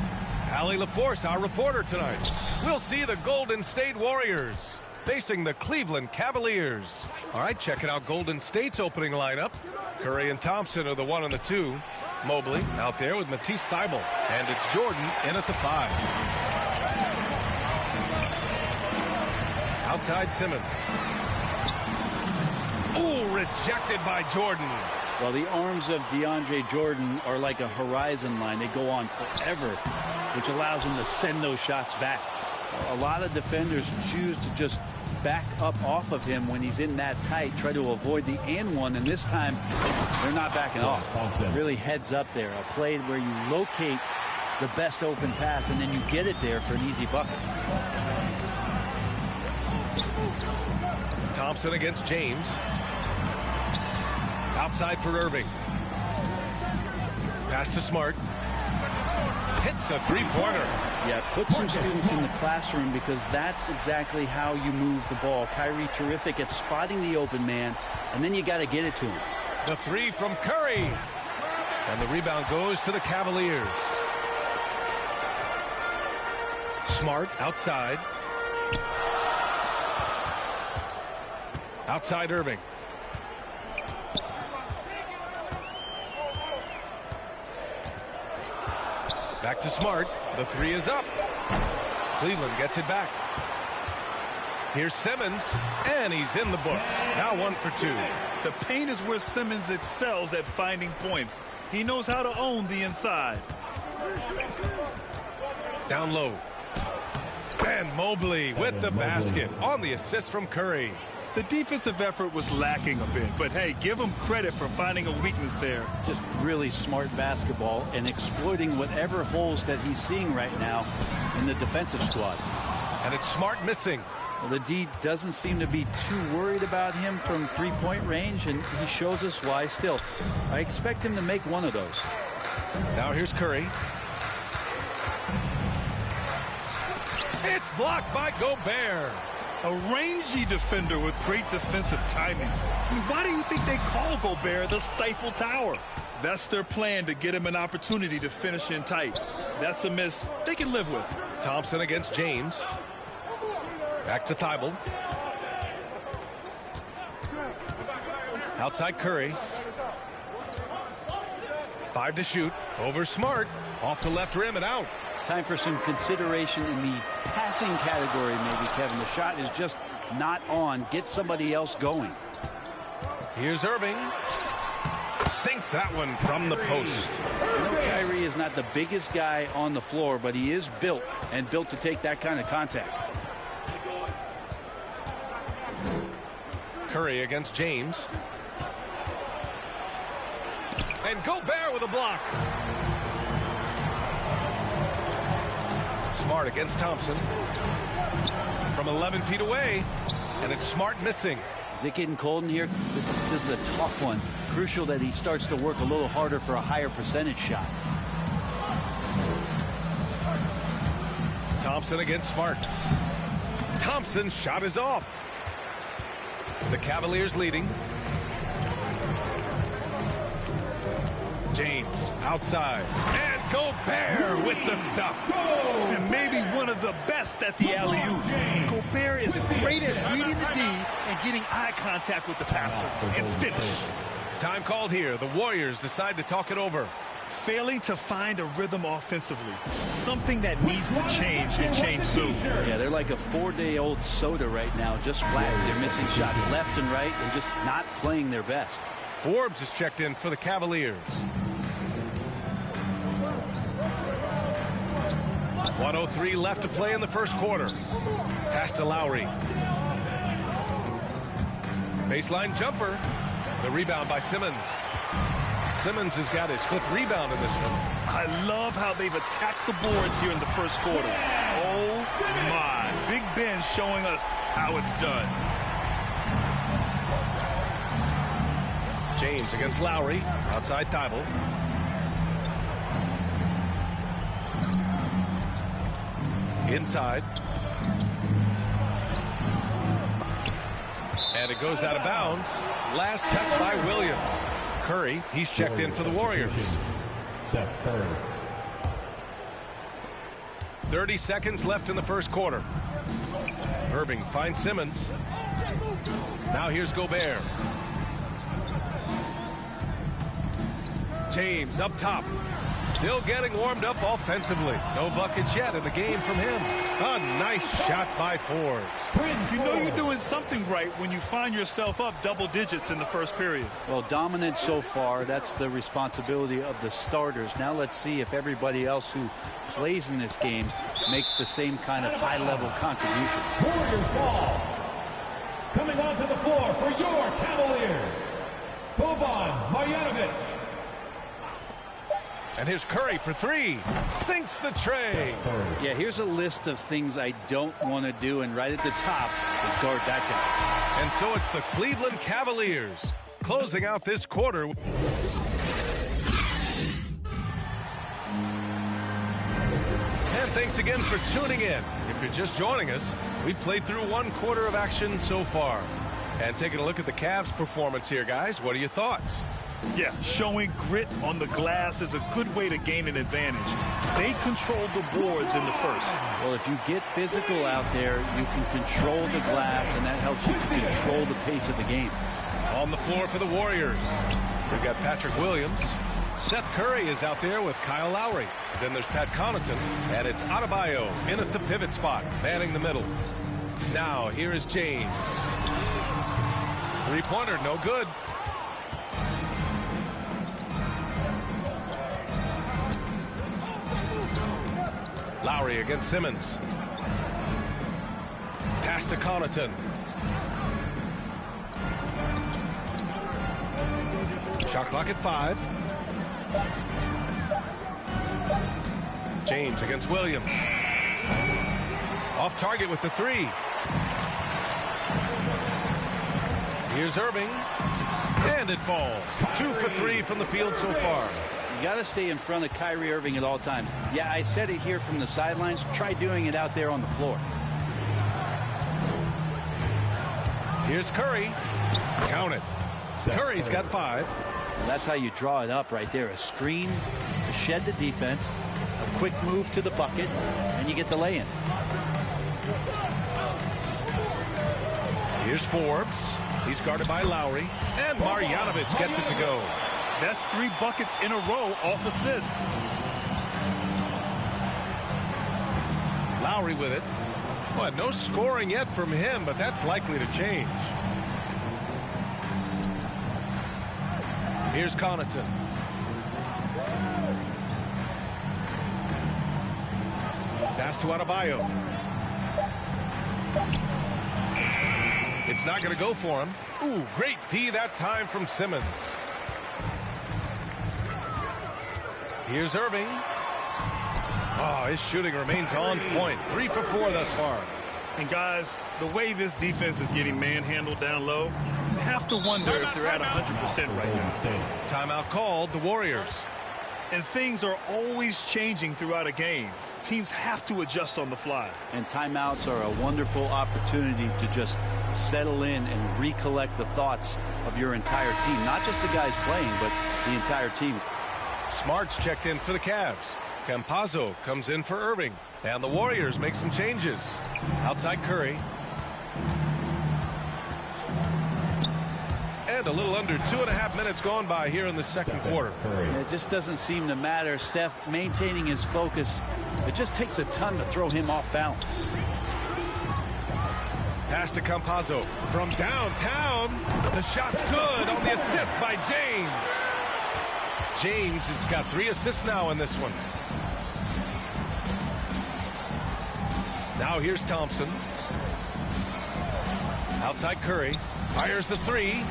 [SPEAKER 2] Allie LaForce, our reporter tonight. We'll see the Golden State Warriors facing the Cleveland Cavaliers. All right, checking out Golden State's opening lineup. Curry and Thompson are the 1 and the 2. Mobley out there with Matisse Thybulle. And it's Jordan in at the 5. Outside Simmons. Ooh, rejected by Jordan.
[SPEAKER 14] Well, the arms of DeAndre Jordan are like a horizon line. They go on forever, which allows him to send those shots back. A lot of defenders choose to just back up off of him when he's in that tight, try to avoid the and one, and this time they're not backing off. Really heads up there. A play where you locate the best open pass and then you get it there for an easy bucket.
[SPEAKER 2] Thompson against James. Outside for Irving. Pass to Smart. Hits a three-pointer.
[SPEAKER 14] Yeah, put some students in the classroom because that's exactly how you move the ball. Kyrie terrific at spotting the open man, and then you got to get it to him.
[SPEAKER 2] The 3 from Curry. And the rebound goes to the Cavaliers. Smart outside. Outside Irving. Back to Smart. The 3 is up. Cleveland gets it back. Here's Simmons, and he's in the books. Now 1 for 2.
[SPEAKER 15] The paint is where Simmons excels at finding points. He knows how to own the inside.
[SPEAKER 2] Down low. And Mobley with the basket on the assist from Curry.
[SPEAKER 15] The defensive effort was lacking a bit, but hey, give him credit for finding a weakness there.
[SPEAKER 14] Just really smart basketball and exploiting whatever holes that he's seeing right now in the defensive squad.
[SPEAKER 2] And it's Smart missing.
[SPEAKER 14] Well, the D doesn't seem to be too worried about him from three-point range, and he shows us why still. I expect him to make one of those.
[SPEAKER 2] Now here's Curry. It's blocked by Gobert.
[SPEAKER 15] A rangy defender with great defensive timing. I mean, why do you think they call Gobert the Stifle Tower? That's their plan to get him an opportunity to finish in tight. That's a miss they can live with.
[SPEAKER 2] Thompson against James. Back to Thybulle. Outside Curry. 5 to shoot. Over Smart. Off to left rim and out.
[SPEAKER 14] Time for some consideration in the passing category, maybe, Kevin. The shot is just not on. Get somebody else going.
[SPEAKER 2] Here's Irving. Sinks that one from the post.
[SPEAKER 14] I know Kyrie is not the biggest guy on the floor, but he is built and built to take that kind of contact.
[SPEAKER 2] Curry against James. And Gobert with a block. Smart against Thompson. From 11 feet away. And it's Smart missing.
[SPEAKER 14] Is it getting cold in here? This is a tough one. Crucial that he starts to work a little harder for a higher percentage shot.
[SPEAKER 2] Thompson against Smart. Thompson's shot is off. The Cavaliers leading. James outside. And Gobert with the stuff.
[SPEAKER 15] And maybe one of the best at the alley-oop. Gobert is great at reading the D and getting eye contact with the passer and finish.
[SPEAKER 2] Time called here. The Warriors decide to talk it over.
[SPEAKER 15] Failing to find a rhythm offensively. Something that needs to change and change soon.
[SPEAKER 14] Yeah, they're like a 4-day-old soda right now, just flat. They're missing shots left and right and just not playing their best.
[SPEAKER 2] Forbes is checked in for the Cavaliers. 1:03 left to play in the first quarter. Pass to Lowry. Baseline jumper. The rebound by Simmons. Simmons has got his 5th rebound in this one.
[SPEAKER 15] I love how they've attacked the boards here in the first quarter. Oh, my. Big Ben showing us how it's done.
[SPEAKER 2] James against Lowry. Outside Thybulle. Inside. And it goes out of bounds. Last touch by Williams. Curry, he's checked in for the Warriors.
[SPEAKER 13] Seth Curry.
[SPEAKER 2] 30 seconds left in the first quarter. Irving finds Simmons. Now here's Gobert. James up top. Still getting warmed up offensively. No buckets yet in the game from him. A nice shot by Forbes.
[SPEAKER 15] You know you're doing something right when you find yourself up double digits in the first period.
[SPEAKER 14] Well, dominant so far. That's the responsibility of the starters. Now let's see if everybody else who plays in this game makes the same kind of high-level contributions.
[SPEAKER 13] Warriors ball. Coming onto the floor for your Cavaliers, Boban Marjanovic.
[SPEAKER 2] And here's Curry for three. Sinks the tray.
[SPEAKER 14] Yeah, here's a list of things I don't want to do, and right at the top is guard that guy.
[SPEAKER 2] And so it's the Cleveland Cavaliers closing out this quarter. And thanks again for tuning in. If you're just joining us, we've played through one quarter of action so far. And taking a look at the Cavs' performance here, guys, what are your thoughts?
[SPEAKER 15] Yeah, showing grit on the glass is a good way to gain an advantage. They controlled the boards in the first.
[SPEAKER 14] Well, if you get physical out there, you can control the glass, and that helps you to control the pace of the game.
[SPEAKER 2] On the floor for the Warriors, we've got Patrick Williams. Seth Curry is out there with Kyle Lowry. Then there's Pat Connaughton, and it's Adebayo in at the pivot spot, manning the middle. Now, here is James. Three-pointer, no good. Lowry against Simmons. Pass to Connaughton. Shot clock at 5. James against Williams. Off target with the 3. Here's Irving. And it falls. 2 for 3 from the field so far.
[SPEAKER 14] You got to stay in front of Kyrie Irving at all times. Yeah, I said it here from the sidelines. Try doing it out there on the floor.
[SPEAKER 2] Here's Curry. Count it. Curry's got 5.
[SPEAKER 14] Well, that's how you draw it up right there. A screen to shed the defense, a quick move to the bucket, and you get the lay-in.
[SPEAKER 2] Here's Forbes. He's guarded by Lowry. And Marjanovic gets it to go.
[SPEAKER 15] That's 3 buckets in a row off assist.
[SPEAKER 2] Lowry with it. Well, no scoring yet from him, but that's likely to change. Here's Connaughton. Pass to Adebayo. It's not going to go for him. Ooh, great D that time from Simmons. Here's Irving. Oh, his shooting remains on point. 3 for 4 thus far.
[SPEAKER 15] And guys, the way this defense is getting manhandled down low, you have to wonder if they're at 100% right now.
[SPEAKER 2] Timeout called, the Warriors.
[SPEAKER 15] And things are always changing throughout a game. Teams have to adjust on the fly.
[SPEAKER 14] And timeouts are a wonderful opportunity to just settle in and recollect the thoughts of your entire team. Not just the guys playing, but the entire team.
[SPEAKER 2] Smart's checked in for the Cavs. Campazzo comes in for Irving. And the Warriors make some changes. Outside Curry. And a little under 2.5 minutes gone by here in the second quarter.
[SPEAKER 14] It just doesn't seem to matter. Steph maintaining his focus. It just takes a ton to throw him off balance.
[SPEAKER 2] Pass to Campazzo from downtown. The shot's good on the assist by James. James has got 3 assists now in this one. Now here's Thompson. Outside Curry. Fires the 3.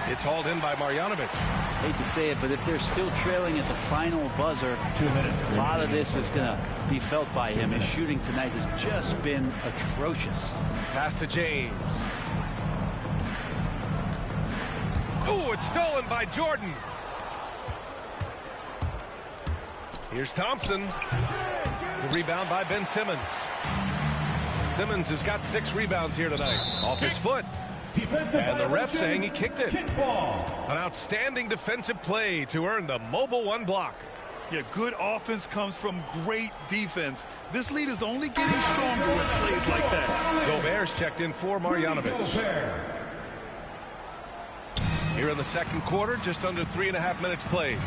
[SPEAKER 2] It's hauled in by Marjanovic.
[SPEAKER 14] Hate to say it, but if they're still trailing at the final buzzer,
[SPEAKER 13] 2 minutes.
[SPEAKER 14] A lot of this is going to be felt by him. His shooting tonight has just been atrocious.
[SPEAKER 2] Pass to James. Oh, it's stolen by Jordan. Here's Thompson. The rebound by Ben Simmons. Simmons has got 6 rebounds here tonight. Off his foot. And the ref saying he kicked it. An outstanding defensive play to earn the mobile 1 block.
[SPEAKER 15] Yeah, good offense comes from great defense. This lead is only getting stronger with plays like that.
[SPEAKER 2] Gobert's checked in for Marjanovic. Here in the second quarter, just under 3.5 minutes played.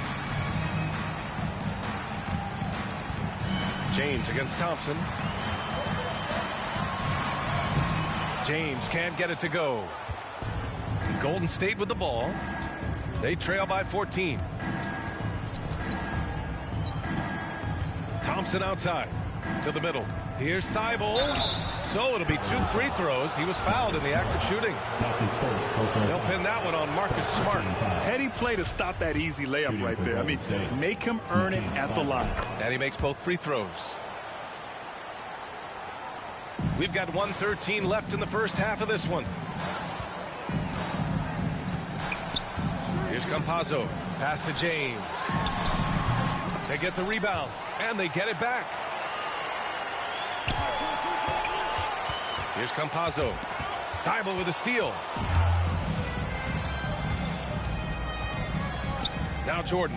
[SPEAKER 2] James against Thompson. James can't get it to go. Golden State with the ball. They trail by 14. Thompson outside to the middle. Here's Thibault. So it'll be 2 free throws. He was fouled in the act of shooting. They'll pin that one on Marcus Smart.
[SPEAKER 15] Heady play to stop that easy layup right there. I mean, make him earn it at the line.
[SPEAKER 2] And he makes both free throws. We've got 1:13 left in the first half of this one. Here's Campazzo. Pass to James. They get the rebound, and they get it back. Here's Campazzo. Thibault with a steal. Now Jordan.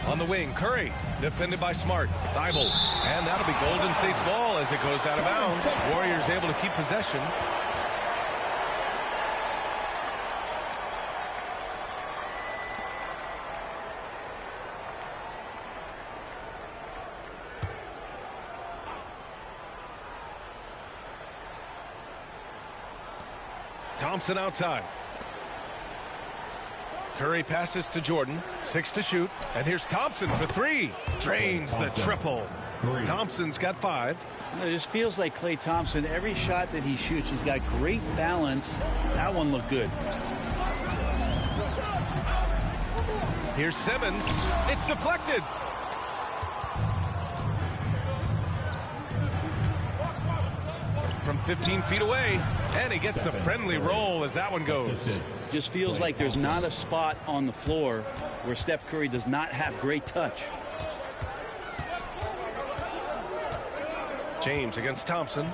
[SPEAKER 2] On the wing, Curry. Defended by Smart. Thibault. And that'll be Golden State's ball as it goes out of bounds. Warriors able to keep possession. Thompson outside. Curry passes to Jordan. 6 to shoot. And here's Thompson for 3. Drains the triple. Thompson's got 5.
[SPEAKER 14] It just feels like Klay Thompson. Every shot that he shoots, he's got great balance. That one looked good.
[SPEAKER 2] Here's Simmons. It's deflected. From 15 feet away. And he gets the friendly roll as that one goes.
[SPEAKER 14] Just feels like there's not a spot on the floor where Steph Curry does not have great touch.
[SPEAKER 2] James against Thompson.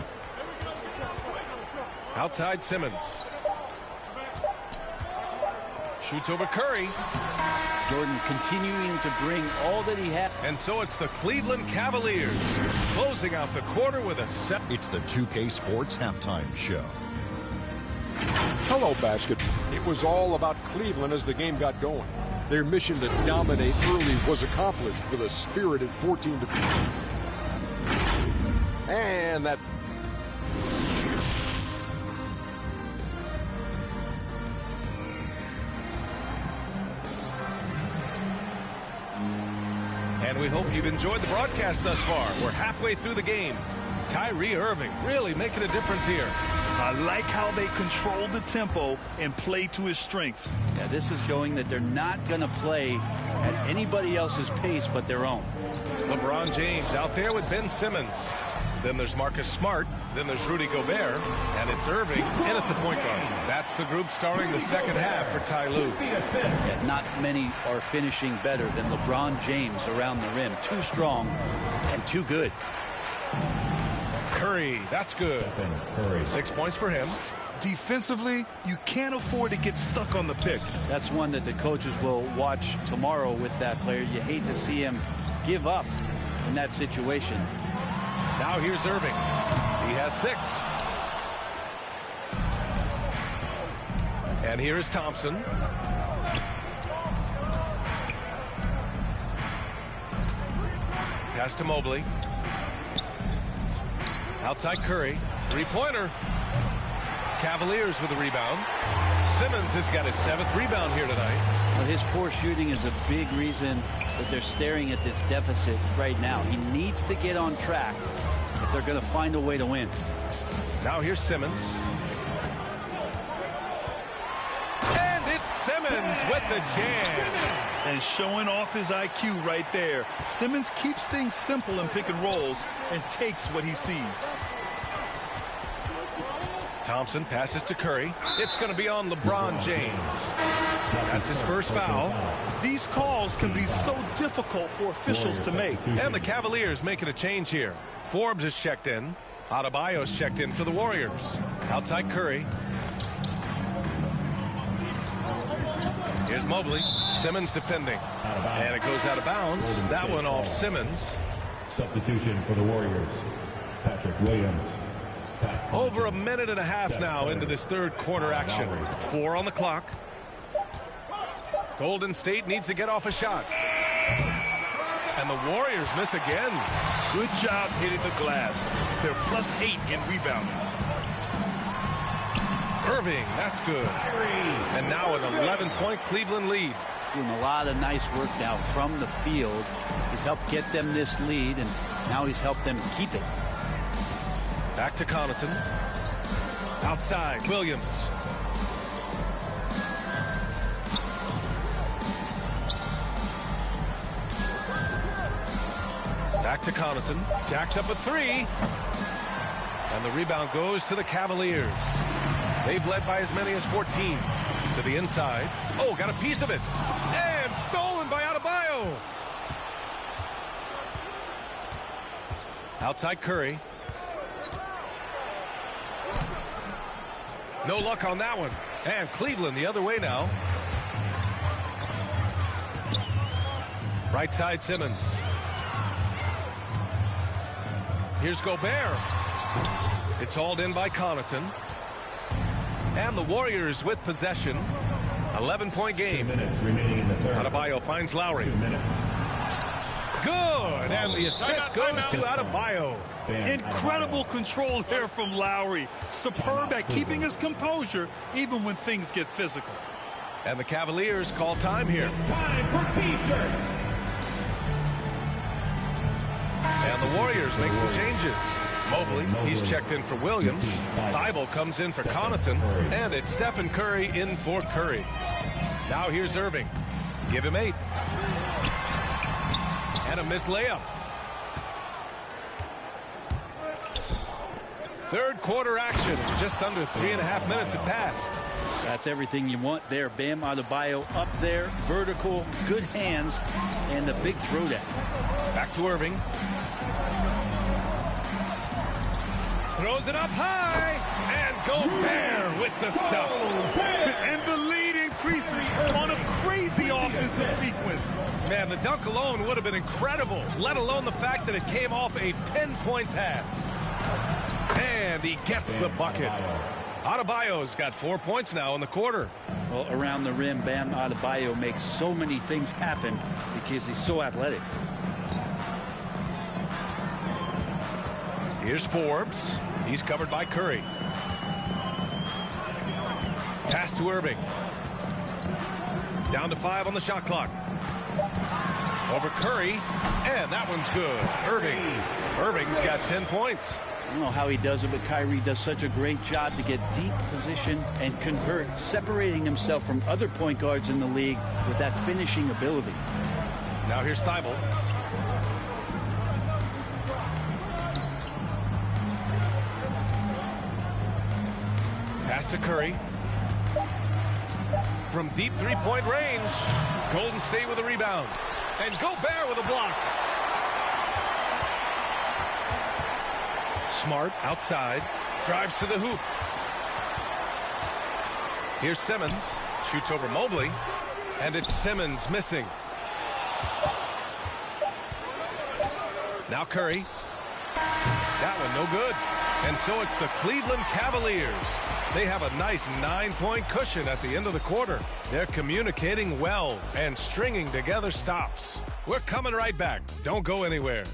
[SPEAKER 2] Outside Simmons. Shoots over Curry.
[SPEAKER 14] Jordan continuing to bring all that he has.
[SPEAKER 2] And so it's the Cleveland Cavaliers closing out the quarter with a set.
[SPEAKER 10] It's the 2K Sports Halftime Show.
[SPEAKER 11] Hello, basketball. It was all about Cleveland as the game got going. Their mission to dominate early was accomplished with a spirited 14 to 15. And that.
[SPEAKER 2] And we hope you've enjoyed the broadcast thus far. We're halfway through the game. Kyrie Irving really making a difference here.
[SPEAKER 15] I like how they control the tempo and play to his strengths.
[SPEAKER 14] Yeah, this is showing that they're not going to play at anybody else's pace but their own.
[SPEAKER 2] LeBron James out there with Ben Simmons. Then there's Marcus Smart. Then there's Rudy Gobert. And it's Irving in at the point guard. That's the group starting the second half for Ty Lue.
[SPEAKER 14] Yeah, not many are finishing better than LeBron James around the rim. Too strong and too good.
[SPEAKER 2] Curry, that's good. 6 points for him.
[SPEAKER 15] Defensively, you can't afford to get stuck on the pick.
[SPEAKER 14] That's one that the coaches will watch tomorrow with that player. You hate to see him give up in that situation.
[SPEAKER 2] Now here's Irving. He has 6. And here is Thompson. Pass to Mobley. Outside Curry. 3-pointer. Cavaliers with the rebound. Simmons has got his 7th rebound here tonight.
[SPEAKER 14] Well, his poor shooting is a big reason that they're staring at this deficit right now. He needs to get on track if they're going to find a way to win.
[SPEAKER 2] Now here's Simmons. And it's Simmons with the jam.
[SPEAKER 15] And showing off his IQ right there. Simmons keeps things simple in pick and rolls and takes what he sees.
[SPEAKER 2] Thompson passes to Curry. It's going to be on LeBron James. That's his first foul.
[SPEAKER 15] These calls can be so difficult for officials to make.
[SPEAKER 2] And the Cavaliers making a change here. Forbes is checked in. Adebayo's checked in for the Warriors. Outside Curry. Here's Here's Mobley. Simmons defending. And it goes out of bounds. That one off Simmons.
[SPEAKER 13] Substitution for the Warriors, Patrick Williams.
[SPEAKER 2] Over a minute and a half now into this third quarter action. 4 on the clock. Golden State needs to get off a shot. And the Warriors miss again.
[SPEAKER 15] Good job hitting the glass. They're +8 in rebounding.
[SPEAKER 2] Irving, that's good. And now an 11-point Cleveland lead.
[SPEAKER 14] Doing a lot of nice work now from the field. He's helped get them this lead, and now he's helped them keep it.
[SPEAKER 2] Back to Connaughton. Outside, Williams. Back to Connaughton. Jacks up a 3. And the rebound goes to the Cavaliers. They've led by as many as 14. To the inside. Oh, got a piece of it. And stolen by Adebayo. Outside Curry. No luck on that one. And Cleveland the other way now. Right side Simmons. Here's Gobert. It's hauled in by Connaughton. And the Warriors with possession. 11-point game.
[SPEAKER 13] 2 minutes remaining in the third.
[SPEAKER 2] Adebayo finds Lowry.
[SPEAKER 13] 2 minutes.
[SPEAKER 2] Good. And the assist goes to Adebayo.
[SPEAKER 15] Incredible control there from Lowry. Superb at keeping his composure even when things get physical.
[SPEAKER 2] And the Cavaliers call time here.
[SPEAKER 13] It's time for T-shirts.
[SPEAKER 2] And the Warriors make some changes. Mobley, he's checked in for Williams. Thibault comes in for Connaughton. And it's Stephen Curry in for Curry. Now here's Irving. Give him 8. And a missed layup. Third quarter action. Just under 3.5 minutes have passed.
[SPEAKER 14] That's everything you want there. Bam Adebayo up there. Vertical, good hands, and the big throwdown.
[SPEAKER 2] Back to Irving. Throws it up high. And Gobert with the stuff.
[SPEAKER 15] And the lead increases on a crazy offensive sequence.
[SPEAKER 2] Man, the dunk alone would have been incredible, let alone the fact that it came off a pinpoint pass. And he gets the bucket. Adebayo's got 4 points now in the quarter.
[SPEAKER 14] Well, around the rim, Bam Adebayo makes so many things happen because he's so athletic.
[SPEAKER 2] Here's Forbes. He's covered by Curry. Pass to Irving. Down to 5 on the shot clock. Over Curry. And that one's good. Irving's got 10 points.
[SPEAKER 14] I don't know how he does it, but Kyrie does such a great job to get deep position and convert, separating himself from other point guards in the league with that finishing ability.
[SPEAKER 2] Now here's Thibault. Pass to Curry. From deep three-point range. Golden State with a rebound. And Gobert with a block. Smart outside. Drives to the hoop. Here's Simmons. Shoots over Mobley. And it's Simmons missing. Now Curry. That one no good. And so it's the Cleveland Cavaliers. They have a nice 9-point cushion at the end of the quarter. They're communicating well and stringing together stops. We're coming right back. Don't go anywhere.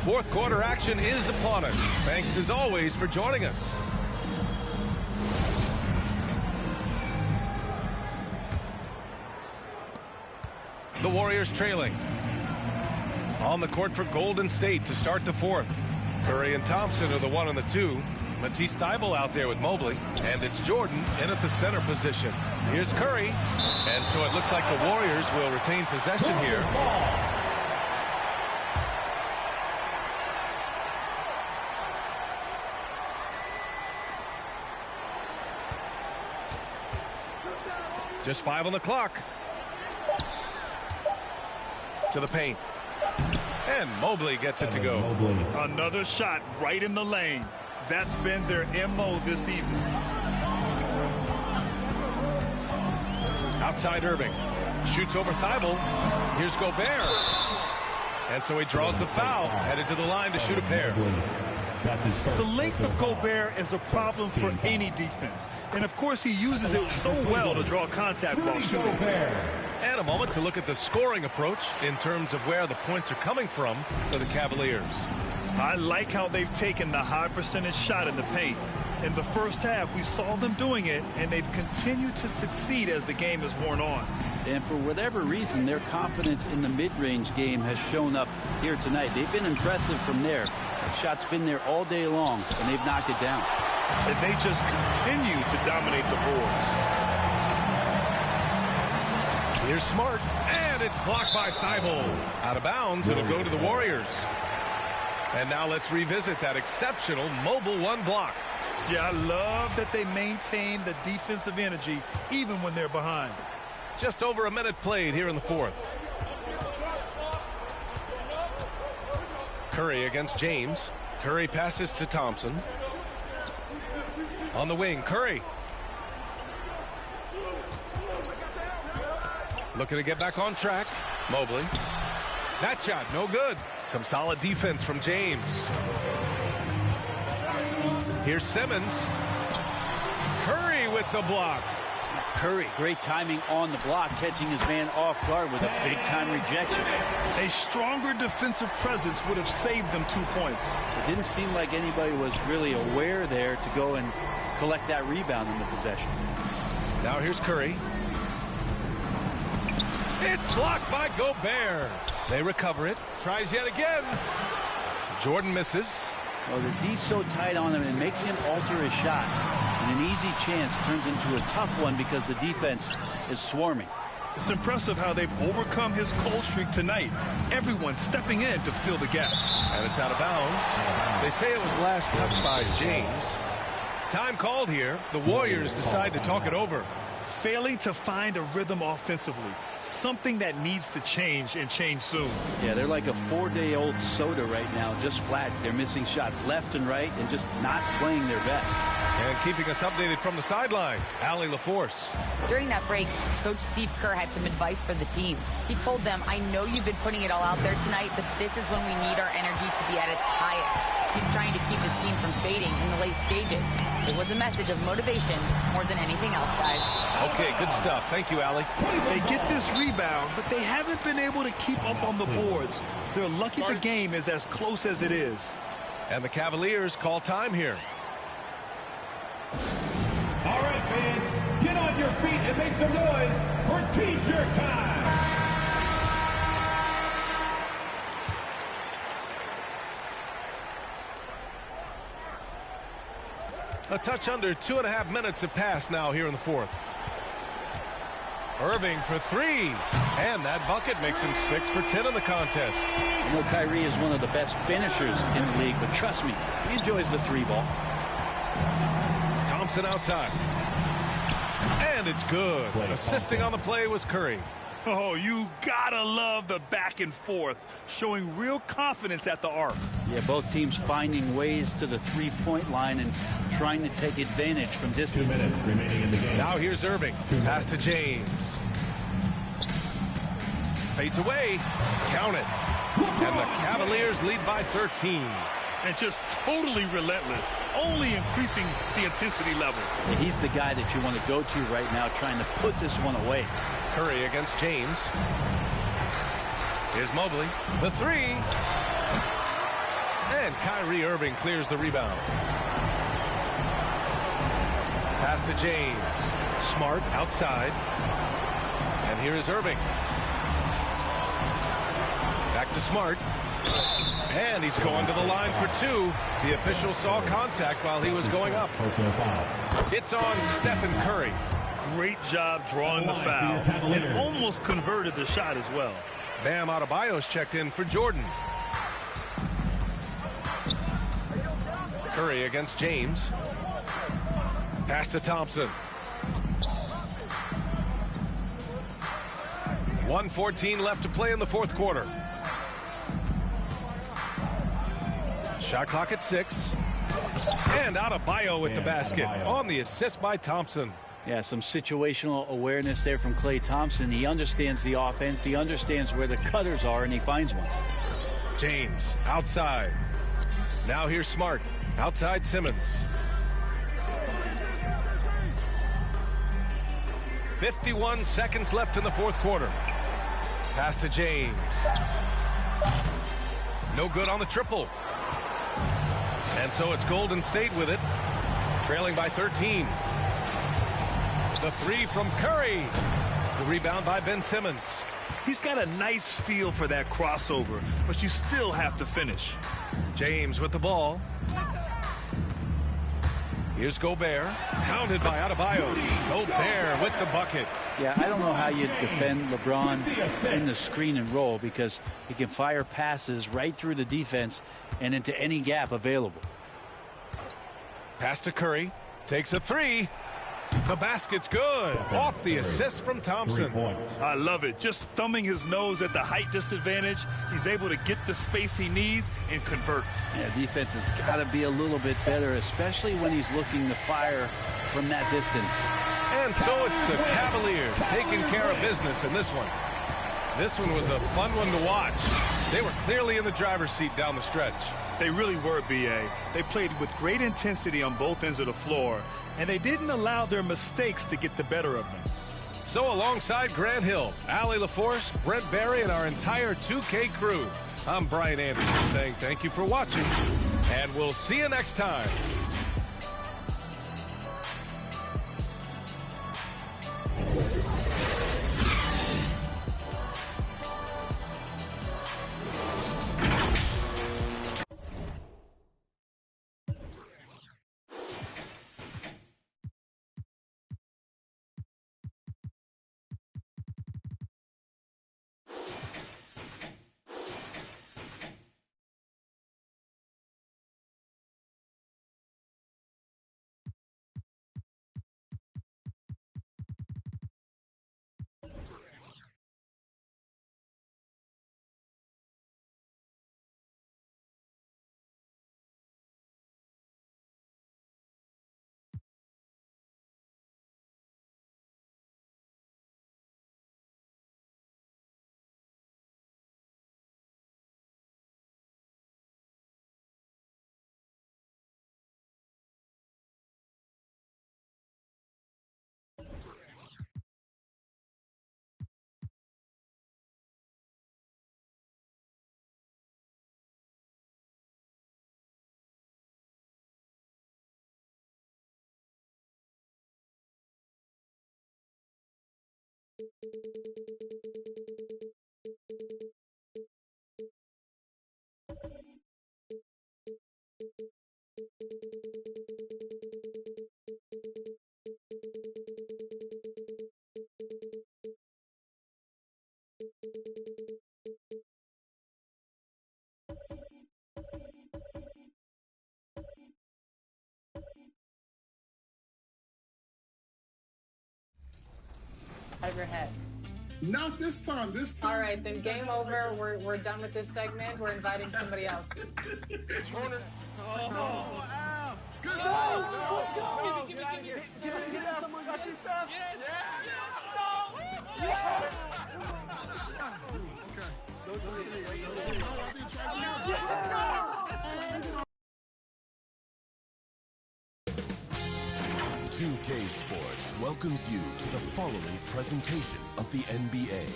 [SPEAKER 2] Fourth quarter action is upon us. Thanks as always for joining us. The Warriors trailing. On the court for Golden State to start the fourth. Curry and Thompson are the 1 and the 2. Matisse Thybulle out there with Mobley. And it's Jordan in at the center position. Here's Curry. And so it looks like the Warriors will retain possession here. Just 5 on the clock. To the paint. And Mobley gets it to go.
[SPEAKER 15] Another shot right in the lane. That's been their MO this evening.
[SPEAKER 2] Outside Irving. Shoots over Thibault. Here's Gobert. And so he draws the foul. Headed to the line to shoot a pair.
[SPEAKER 15] The length of Gobert is a problem for any defense. And, of course, he uses it so well to draw contact while shooting.
[SPEAKER 2] And a moment to look at the scoring approach in terms of where the points are coming from for the Cavaliers.
[SPEAKER 15] I like how they've taken the high percentage shot in the paint. In the first half, we saw them doing it, and they've continued to succeed as the game has worn on.
[SPEAKER 14] And for whatever reason, their confidence in the mid-range game has shown up here tonight. They've been impressive from there. The shot's been there all day long, and they've knocked it down.
[SPEAKER 15] And they just continue to dominate the boards.
[SPEAKER 2] Here's Smart, and it's blocked by Thibault. Out of bounds, it'll go to the Warriors. And now let's revisit that exceptional mobile one block.
[SPEAKER 15] Yeah, I love that they maintain the defensive energy even when they're behind.
[SPEAKER 2] Just over a minute played here in the fourth. Curry against James. Curry passes to Thompson. On the wing, Curry. Looking to get back on track. Mobley. That shot, no good. Some solid defense from James. Here's Simmons. Curry with the block.
[SPEAKER 14] Curry, great timing on the block, catching his man off guard with a big-time rejection.
[SPEAKER 15] A stronger defensive presence would have saved them 2 points.
[SPEAKER 14] It didn't seem like anybody was really aware there to go and collect that rebound in the possession.
[SPEAKER 2] Now here's Curry. It's blocked by Gobert. They recover it. Tries yet again. Jordan misses.
[SPEAKER 14] Well, the D's so tight on him, it makes him alter his shot. And an easy chance turns into a tough one because the defense is swarming.
[SPEAKER 15] It's impressive how they've overcome his cold streak tonight. Everyone stepping in to fill the gap.
[SPEAKER 2] And it's out of bounds. They say it was last touched by James. Time called here. The Warriors decide to talk it over.
[SPEAKER 15] Failing to find a rhythm offensively. Something that needs to change and change soon.
[SPEAKER 14] Yeah, they're like a 4-day-old soda right now, just flat. They're missing shots left and right and just not playing their best.
[SPEAKER 2] And keeping us updated from the sideline, Allie LaForce.
[SPEAKER 16] During that break, Coach Steve Kerr had some advice for the team. He told them, I know you've been putting it all out there tonight, but this is when we need our energy to be at its highest. He's trying to keep his team from fading in the late stages. It was a message of motivation more than anything else, guys.
[SPEAKER 2] Okay, good stuff. Thank you, Allie.
[SPEAKER 15] They get this rebound, but they haven't been able to keep up on the boards. They're lucky the game is as close as it is.
[SPEAKER 2] And the Cavaliers call time here.
[SPEAKER 13] All right, fans, get on your feet and make some noise for T-shirt time.
[SPEAKER 2] A touch under 2.5 minutes have passed now here in the fourth. Irving for three. And that bucket makes him 6 for 10 in the contest.
[SPEAKER 14] I know Kyrie is one of the best finishers in the league, but trust me, he enjoys the 3-ball.
[SPEAKER 2] Thompson outside. And it's good. Assisting on the play was Curry.
[SPEAKER 15] Oh, you gotta love the back and forth, showing real confidence at the arc.
[SPEAKER 14] Yeah, both teams finding ways to the 3-point line and trying to take advantage from distance.
[SPEAKER 13] 2 minutes remaining in the game.
[SPEAKER 2] Now here's Irving. Pass to James. Fades away. Count it. And the Cavaliers lead by 13.
[SPEAKER 15] And just totally relentless, only increasing the intensity level.
[SPEAKER 14] Yeah, he's the guy that you want to go to right now, trying to put this one away.
[SPEAKER 2] Curry against James. Here's Mobley. The three. And Kyrie Irving clears the rebound. Pass to James. Smart outside. And here is Irving. Back to Smart. And he's going to the line for 2. The official saw contact while he was going up. It's on Stephen Curry.
[SPEAKER 15] Great job drawing the foul. And almost converted the shot as well.
[SPEAKER 2] Bam Adebayo's checked in for Jordan. Curry against James. Pass to Thompson. 1:14 left to play in the fourth quarter. Shot clock at 6. And Adebayo with the basket on the assist by Thompson.
[SPEAKER 14] Yeah, some situational awareness there from Klay Thompson. He understands the offense. He understands where the cutters are, and he finds one.
[SPEAKER 2] James outside. Now here's Smart. Outside Simmons. 51 seconds left in the fourth quarter. Pass to James. No good on the triple. And so it's Golden State with it, trailing by 13. The three from Curry. The rebound by Ben Simmons.
[SPEAKER 15] He's got a nice feel for that crossover, but you still have to finish.
[SPEAKER 2] James with the ball. Here's Gobert, pounded by Adebayo. Gobert with the bucket.
[SPEAKER 14] Yeah, I don't know how you defend LeBron in the screen and roll, because he can fire passes right through the defense and into any gap available.
[SPEAKER 2] Pass to Curry, takes a three. The basket's good. Off the assist from Thompson.
[SPEAKER 15] I love it. Just thumbing his nose at the height disadvantage. He's able to get the space he needs and convert.
[SPEAKER 14] Yeah, defense has got to be a little bit better, especially when he's looking to fire from that distance.
[SPEAKER 2] And so it's the Cavaliers taking care of business in this one. This one was a fun one to watch. They were clearly in the driver's seat down the stretch.
[SPEAKER 15] They really were, B.A. They played with great intensity on both ends of the floor, and they didn't allow their mistakes to get the better of them.
[SPEAKER 2] So alongside Grant Hill, Allie LaForce, Brent Barry, and our entire 2K crew, I'm Brian Anderson saying thank you for watching, and we'll see you next time.
[SPEAKER 3] Out of your head.
[SPEAKER 17] Not this time. This time.
[SPEAKER 3] All right, then game over. We're done with this segment. We're inviting somebody else.
[SPEAKER 17] Turner. Oh, no. Al. Good
[SPEAKER 3] Let's
[SPEAKER 17] go.
[SPEAKER 3] Give me.
[SPEAKER 17] Get someone got this stuff.
[SPEAKER 1] Yeah. 2K Sports welcomes you to the following presentation of the NBA.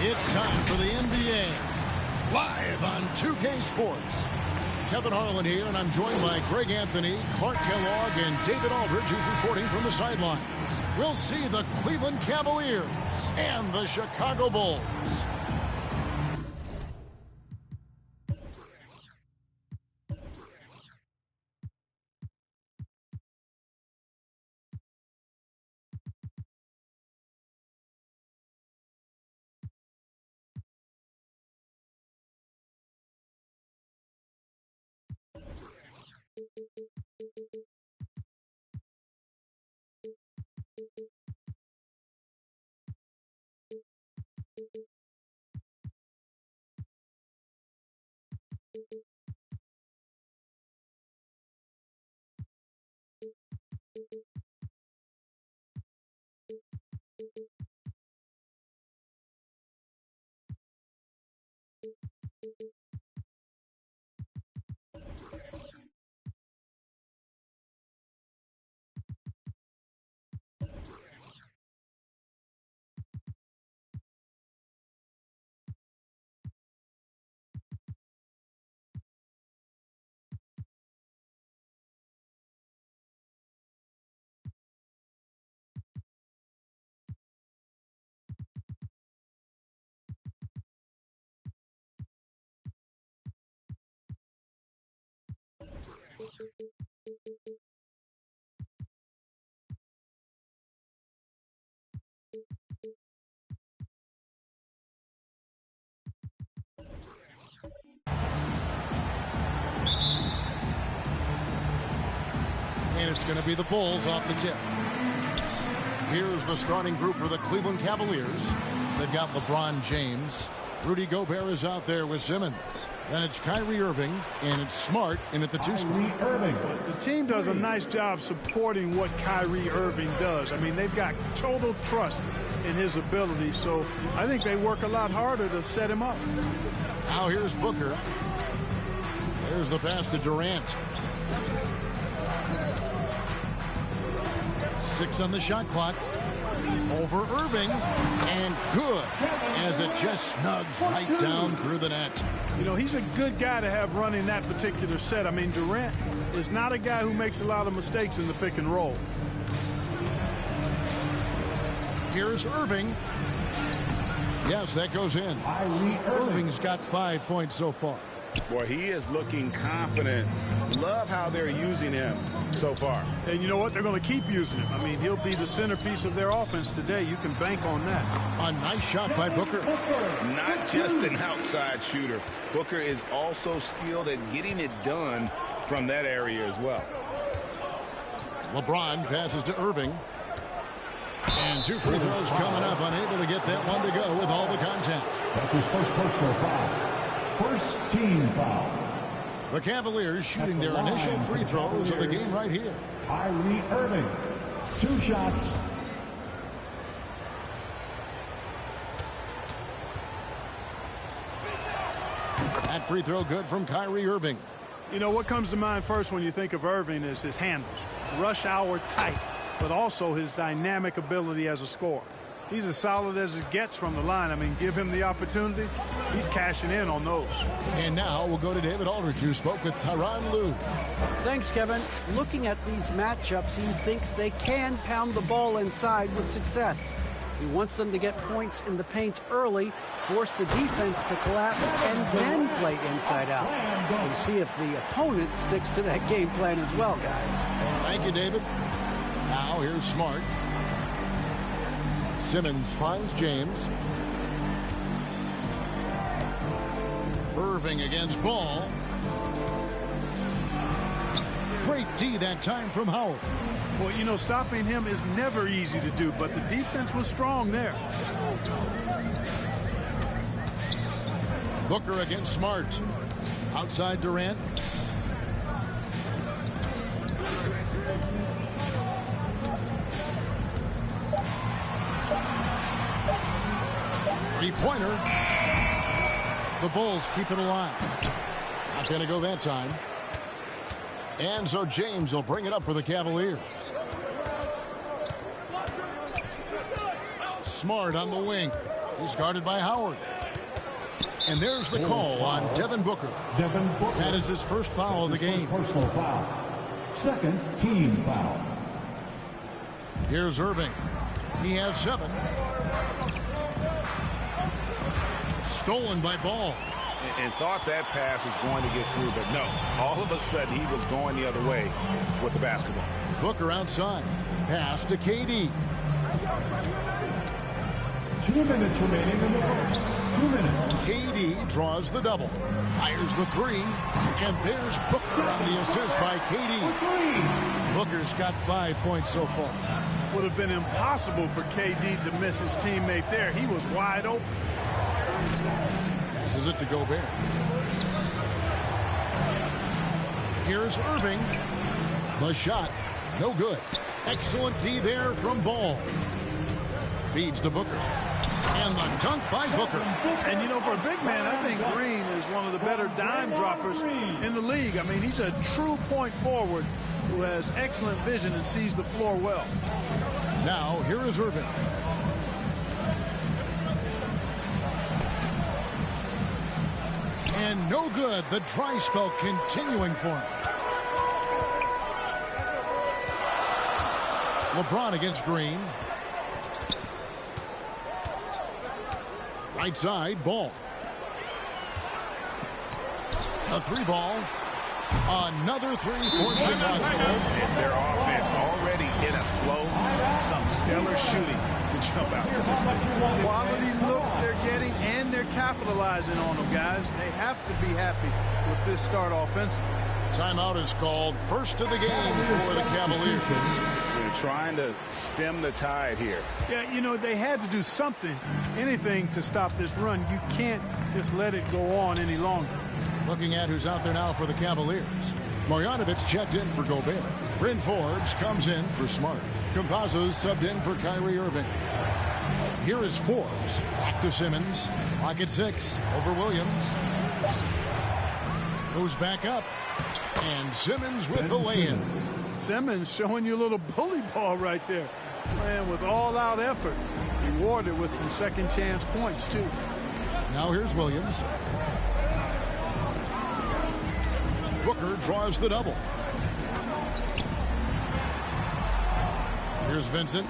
[SPEAKER 6] It's time for the NBA, live on 2K Sports. Kevin Harlan here, and I'm joined by Greg Anthony, Clark Kellogg, and David Aldridge, who's reporting from the sidelines. We'll see the Cleveland Cavaliers and the Chicago Bulls. And it's going to be the Bulls off the tip. Here's the starting group for the Cleveland Cavaliers. They've got LeBron James. Rudy Gobert is out there with Simmons. Then it's Kyrie Irving, and it's Smart in at the 2 spot.
[SPEAKER 18] The team does a nice job supporting what Kyrie Irving does. I mean, they've got total trust in his ability, so I think they work a lot harder to set him up.
[SPEAKER 6] Now here's Booker. There's the pass to Durant. 6 on the shot clock. Over Irving, and good, as it just snugs right down through the net.
[SPEAKER 18] You know, he's a good guy to have running that particular set. I mean, Durant is not a guy who makes a lot of mistakes in the pick and roll.
[SPEAKER 6] Here's Irving. Yes, that goes in. Irving's got 5 points so far.
[SPEAKER 8] Boy, he is looking confident. Love how they're using him so far.
[SPEAKER 18] And you know what? They're going to keep using him. I mean, he'll be the centerpiece of their offense today. You can bank on that.
[SPEAKER 6] A nice shot by Booker.
[SPEAKER 8] Not just an outside shooter. Booker is also skilled at getting it done from that area as well.
[SPEAKER 6] LeBron passes to Irving. And 2 free throws coming up. Unable to get that one to go with all the contact.
[SPEAKER 13] That's his first personal foul. First team foul.
[SPEAKER 6] The Cavaliers shooting their initial free throws of the game right here.
[SPEAKER 13] Kyrie Irving. 2 shots.
[SPEAKER 6] That free throw good from Kyrie Irving.
[SPEAKER 18] You know, what comes to mind first when you think of Irving is his handles. Rush hour tight, but also his dynamic ability as a scorer. He's as solid as it gets from the line. I mean, give him the opportunity, he's cashing in on those.
[SPEAKER 6] And now we'll go to David Aldridge, who spoke with Tyronn Lue.
[SPEAKER 9] Thanks, Kevin. Looking at these matchups, he thinks they can pound the ball inside with success. He wants them to get points in the paint early, force the defense to collapse, and then play inside out. We'll see if the opponent sticks to that game plan as well, guys.
[SPEAKER 6] Thank you, David. Now here's Smart. Simmons finds James. Irving against Ball. Great D that time from Howard.
[SPEAKER 18] Well, you know, stopping him is never easy to do, but the defense was strong there.
[SPEAKER 6] Booker against Smart. Outside Durant. Three-pointer. The Bulls keep it alive. Not going to go that time. And so James will bring it up for the Cavaliers. Smart on the wing. He's guarded by Howard. And there's the call on Devin Booker. That is his first foul of the game.
[SPEAKER 13] Personal foul. Second team foul.
[SPEAKER 6] Here's Irving. He has 7. Stolen by Ball.
[SPEAKER 8] And thought that pass was going to get through, but no. All of a sudden, he was going the other way with the basketball.
[SPEAKER 6] Booker outside. Pass to KD.
[SPEAKER 13] 2 minutes remaining in the first. 2 minutes.
[SPEAKER 6] KD draws the double. Fires the 3. And there's Booker on the assist by KD. Booker's got 5 points so far.
[SPEAKER 18] Would have been impossible for KD to miss his teammate there. He was wide open.
[SPEAKER 6] Passes it to Gobert. Here's Irving. The shot, no good. Excellent D there from Ball. Feeds to Booker. And the dunk by Booker.
[SPEAKER 18] And, you know, for a big man, I think Green is one of the better dime droppers in the league. I mean, he's a true point forward who has excellent vision and sees the floor well.
[SPEAKER 6] Now, here is Irving. And no good. The dry spell continuing for him. LeBron against Green. Right side, Ball. A 3 ball. Another three for Chicago.
[SPEAKER 8] And their offense already in a flow. Some stellar shooting to jump out to this league.
[SPEAKER 18] Quality looks they're getting, and they're capitalizing on them, guys. They have to be happy with this start offensively.
[SPEAKER 6] Timeout is called. First of the game for the Cavaliers.
[SPEAKER 8] They're trying to stem the tide here.
[SPEAKER 18] Yeah, you know, they had to do something, anything to stop this run. You can't just let it go on any longer.
[SPEAKER 6] Looking at who's out there now for the Cavaliers. Marjanovic checked in for Gobert. Bryn Forbes comes in for Smart. Campazzo's subbed in for Kyrie Irving. Here is Forbes. Back to Simmons. Clock at 6 over Williams. Goes back up. And Simmons with the lay-in.
[SPEAKER 18] Simmons showing you a little bully ball right there. Playing with all-out effort. Rewarded with some second-chance points, too.
[SPEAKER 6] Now here's Williams. Booker draws the double. Here's Vincent.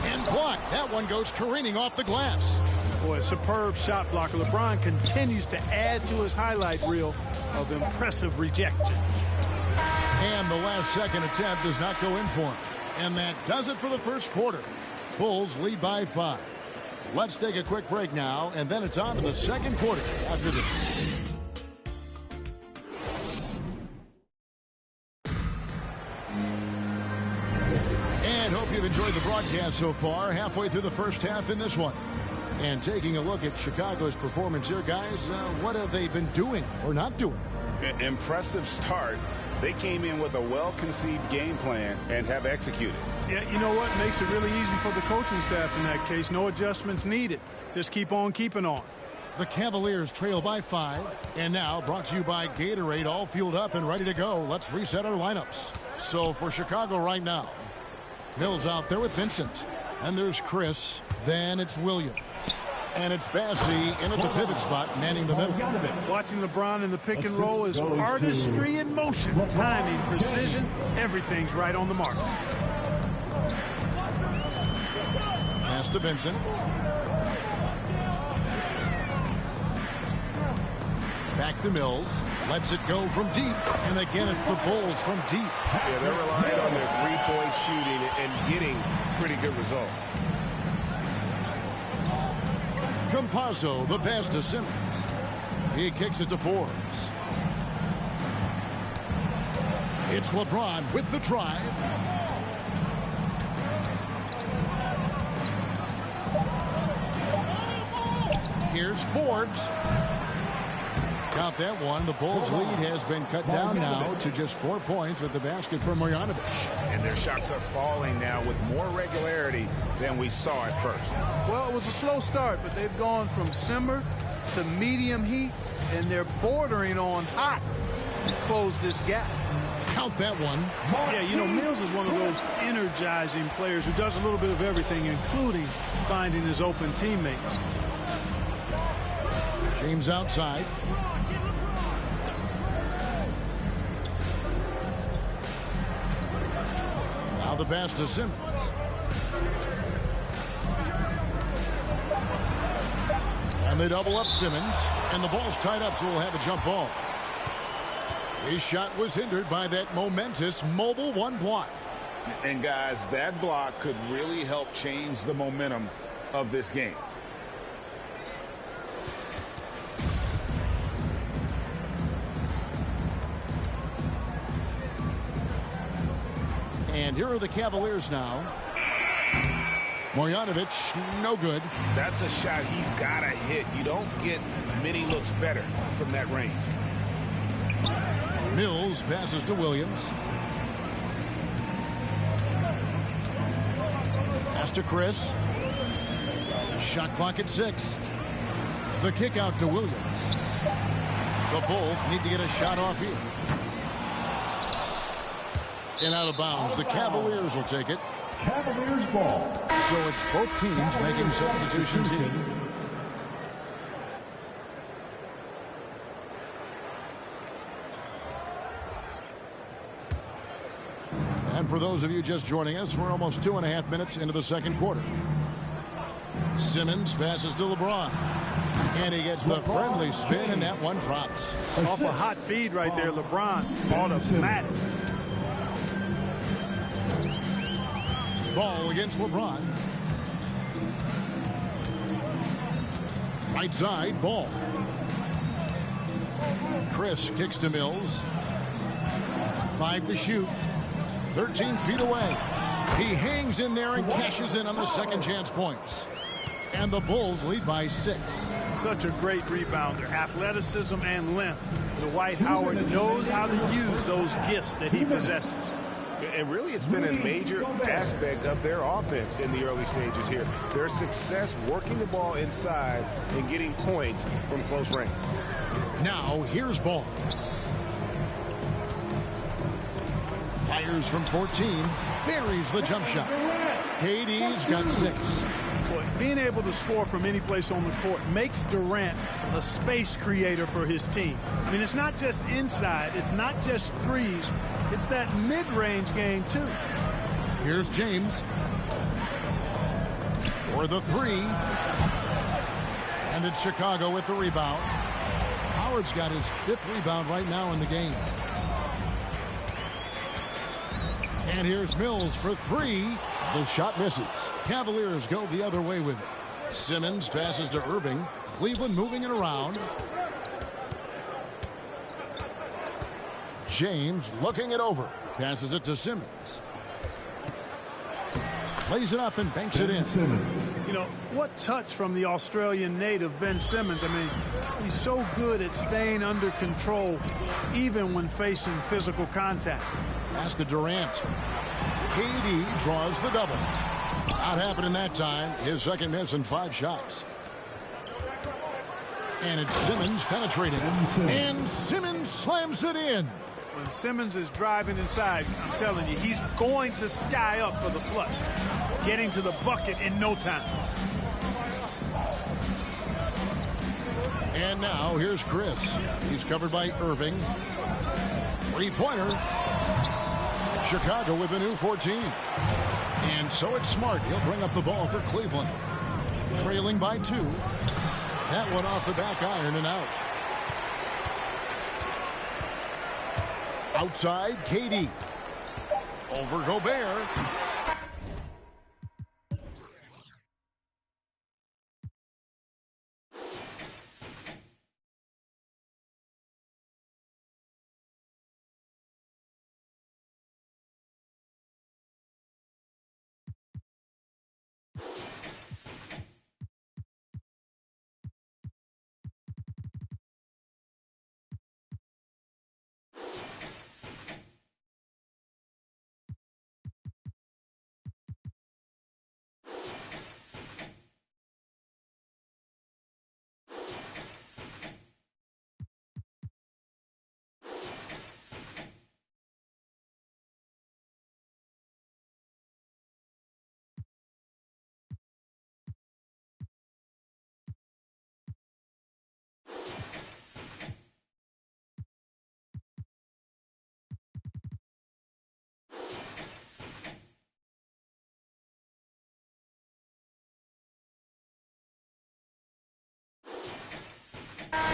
[SPEAKER 6] And blocked. That one goes careening off the glass.
[SPEAKER 18] Boy, a superb shot blocker. LeBron continues to add to his highlight reel of impressive rejection.
[SPEAKER 6] And the last second attempt does not go in for him. And that does it for the first quarter. Bulls lead by 5. Let's take a quick break now, and then it's on to the second quarter after this. And hope you've enjoyed the broadcast so far. Halfway through the first half in this one. And taking a look at Chicago's performance here, guys, what have they been doing or not doing?
[SPEAKER 8] Impressive start. They came in with a well-conceived game plan and have executed.
[SPEAKER 18] Yeah, you know what? Makes it really easy for the coaching staff in that case. No adjustments needed. Just keep on keeping on.
[SPEAKER 6] The Cavaliers trail by 5. And now brought to you by Gatorade, all fueled up and ready to go. Let's reset our lineups. So for Chicago right now, Mills out there with Vincent. And there's Chris. Then it's Williams. And it's Bassey in at the pivot spot, manning the middle.
[SPEAKER 18] Watching LeBron in the pick and roll is artistry in motion. Timing, precision, everything's right on the mark.
[SPEAKER 6] Pass to Vincent. Back to Mills. Lets it go from deep. And again, it's the Bulls from deep.
[SPEAKER 8] Yeah, they're relying on their three-point shooting and getting pretty good results.
[SPEAKER 6] Campazzo, the pass to Simmons. He kicks it to Forbes. It's LeBron with the drive. Here's Forbes. Count that one. The Bulls' lead has been cut down now to just 4 points with the basket from Marjanovic.
[SPEAKER 8] And their shots are falling now with more regularity than we saw at first.
[SPEAKER 18] Well, it was a slow start, but they've gone from simmer to medium heat, and they're bordering on hot to close this gap.
[SPEAKER 6] Count that one.
[SPEAKER 18] Yeah, you know, Mills is one of those energizing players who does a little bit of everything, including finding his open teammates.
[SPEAKER 6] James outside. Now the pass to Simmons. And they double up Simmons. And the ball's tied up, so we'll have a jump ball. His shot was hindered by that momentous mobile one block.
[SPEAKER 8] And guys, that block could really help change the momentum of this game.
[SPEAKER 6] And here are the Cavaliers now. Marjanovic, no good.
[SPEAKER 8] That's a shot he's got to hit. You don't get many looks better from that range.
[SPEAKER 6] Mills passes to Williams. Pass to Chris. Shot clock at 6. The kick out to Williams. The Bulls need to get a shot off here. And out of bounds. The Cavaliers will take it.
[SPEAKER 13] Cavaliers ball.
[SPEAKER 6] So it's both teams making substitutions here. And for those of you just joining us, we're almost 2.5 minutes into the second quarter. Simmons passes to LeBron. And he gets the friendly spin, and that one drops.
[SPEAKER 18] Off a hot feed right there, LeBron. Automatic.
[SPEAKER 6] Ball against LeBron. Right side, ball. Chris kicks to Mills. 5 to shoot. 13 feet away. He hangs in there and cashes in on the second chance points. And the Bulls lead by 6.
[SPEAKER 18] Such a great rebounder. Athleticism and length. Dwight Howard knows how to use those gifts that he possesses.
[SPEAKER 8] And really, it's been a major aspect of their offense in the early stages here. Their success working the ball inside and getting points from close range.
[SPEAKER 6] Now, here's Ball. Fires from 14. Buries the jump shot. KD's got 6.
[SPEAKER 18] Boy, being able to score from any place on the court makes Durant a space creator for his team. I mean, it's not just inside. It's not just threes. It's that mid-range game, too.
[SPEAKER 6] Here's James. For the 3. And it's Chicago with the rebound. Howard's got his 5th rebound right now in the game. And here's Mills for 3. The shot misses. Cavaliers go the other way with it. Simmons passes to Irving. Cleveland moving it around. James looking it over. Passes it to Simmons. Plays it up and banks it in.
[SPEAKER 18] You know, what touch from the Australian native, Ben Simmons. I mean, he's so good at staying under control, even when facing physical contact.
[SPEAKER 6] Pass to Durant. KD draws the double. Not happening that time. His second miss in 5 shots. And it's Simmons penetrating. And Simmons slams it in.
[SPEAKER 18] When Simmons is driving inside, I'm telling you, he's going to sky up for the flush. Getting to the bucket in no time.
[SPEAKER 6] And now here's Chris. He's covered by Irving. 3-pointer. Chicago with a new 14. And so it's Smart. He'll bring up the ball for Cleveland. Trailing by 2. That one off the back iron and out. Outside, KD. Over Gobert.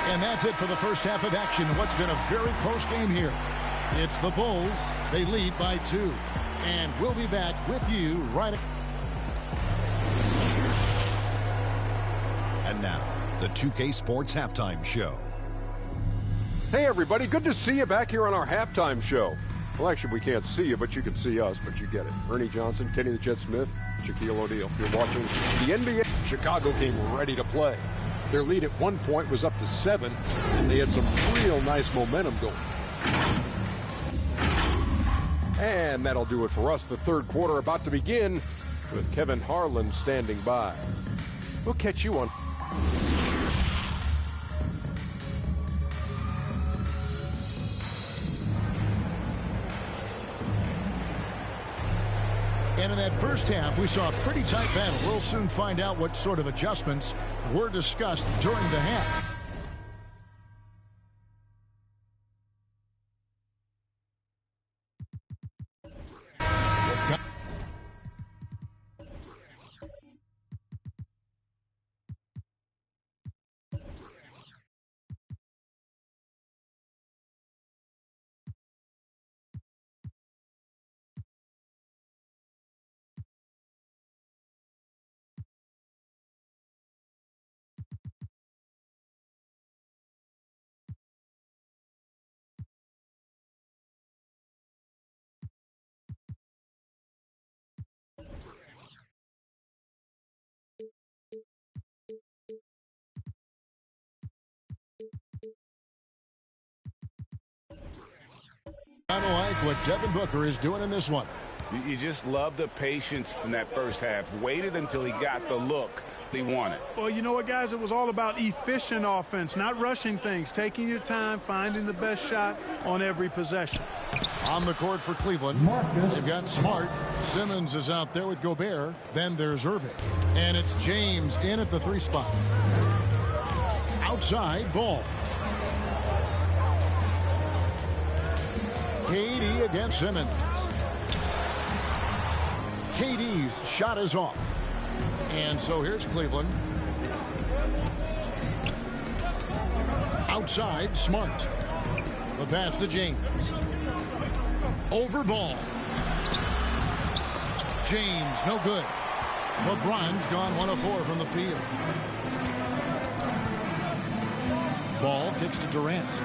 [SPEAKER 6] And that's it for the first half of action. What's been a very close game here. It's the Bulls. They lead by 2. And we'll be back with you right.
[SPEAKER 10] And now, the 2K Sports Halftime Show.
[SPEAKER 11] Hey, everybody. Good to see you back here on our halftime show. Well, actually, we can't see you, but you can see us, but you get it. Ernie Johnson, Kenny the Jet Smith, Shaquille O'Neal. You're watching the NBA. Chicago came ready to play. Their lead at one point was up to 7, and they had some real nice momentum going. And that'll do it for us. The third quarter about to begin with Kevin Harlan standing by. We'll catch you on.
[SPEAKER 6] And in that first half, we saw a pretty tight battle. We'll soon find out what sort of adjustments were discussed during the half. Kind of like what Devin Booker is doing in this one.
[SPEAKER 8] You just love the patience in that first half. Waited until he got the look he wanted.
[SPEAKER 18] Well, you know what, guys? It was all about efficient offense, not rushing things, taking your time, finding the best shot on every possession.
[SPEAKER 6] On the court for Cleveland, they've got Smart. Simmons is out there with Gobert. Then there's Irving. And it's James in at the 3 spot. Outside, Ball. KD against Simmons. KD's shot is off. And so here's Cleveland. Outside, Smart. The pass to James. Over Ball. James, no good. LeBron's gone 1 of 4 from the field. Ball kicks to Durant.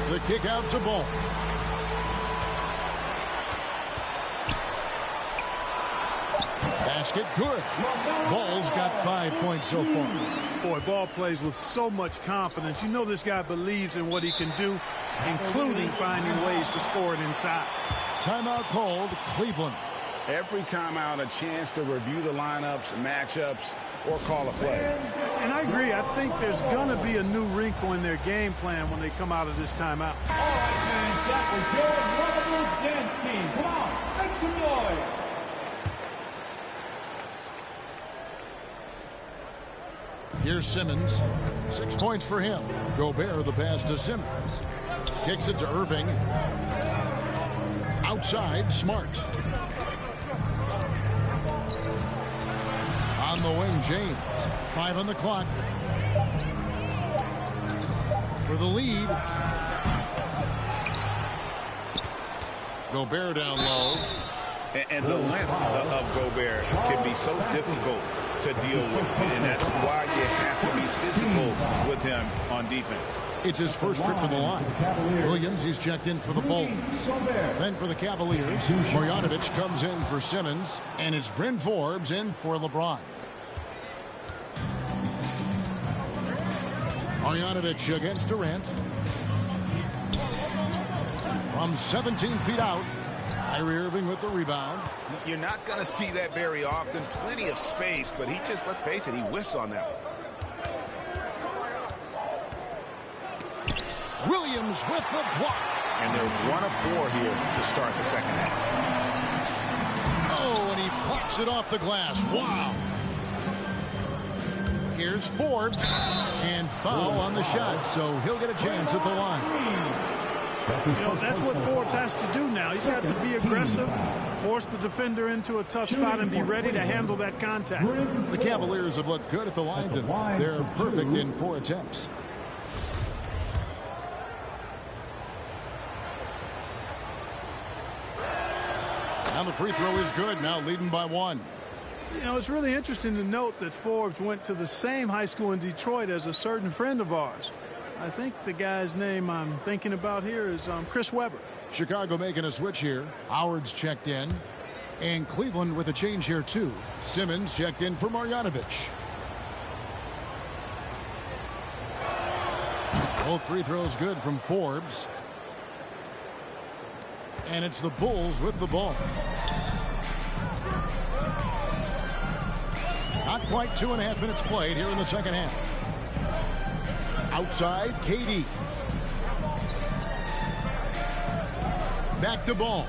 [SPEAKER 6] The kick out to Ball. Basket good. Ball's got 5 points so far.
[SPEAKER 18] Boy, Ball plays with so much confidence. You know this guy believes in what he can do, including finding ways to score it inside.
[SPEAKER 6] Timeout called, Cleveland.
[SPEAKER 8] Every timeout a chance to review the lineups, matchups, or call a play.
[SPEAKER 18] And I agree. I think there's going to be a new wrinkle in their game plan when they come out of this timeout.
[SPEAKER 13] All right, fans, that was your Rebels dance team. Come on, make some noise.
[SPEAKER 6] Here's Simmons. 6 points for him. Gobert the pass to Simmons. Kicks it to Irving. Outside, Smart. On the wing, James. 5 on the clock. For the lead. Gobert down low.
[SPEAKER 8] And the length of Gobert can be so difficult to deal with, and that's why you have to be physical with him on defense.
[SPEAKER 6] It's his first trip to the line. Williams, he's checked in for the Bulls. Then for the Cavaliers, Marjanovic comes in for Simmons, and it's Bryn Forbes in for LeBron. Marjanovic against Durant. From 17 feet out, Kyrie Irving with the rebound.
[SPEAKER 8] You're not going to see that very often. Plenty of space, but he just, let's face it, he whiffs on that one.
[SPEAKER 6] Williams with the block.
[SPEAKER 8] And they're 1 of 4 here to start the second half.
[SPEAKER 6] Oh, and he blocks it off the glass. Wow. Here's Forbes. And foul on the shot, so he'll get a chance at the line.
[SPEAKER 18] You know, that's what Forbes has to do now. He's got to be aggressive, force the defender into a tough spot, and be ready to handle that contact.
[SPEAKER 6] The Cavaliers have looked good at the line tonight. They're perfect in 4 attempts. And the free throw is good, now leading by 1.
[SPEAKER 18] You know, it's really interesting to note that Forbes went to the same high school in Detroit as a certain friend of ours. I think the guy's name I'm thinking about here is Chris Webber.
[SPEAKER 6] Chicago making a switch here. Howard's checked in. And Cleveland with a change here, too. Simmons checked in for Marjanovic. Both free throws good from Forbes. And it's the Bulls with the ball. Not quite 2.5 minutes played here in the second half. Outside, KD. Back to Ball.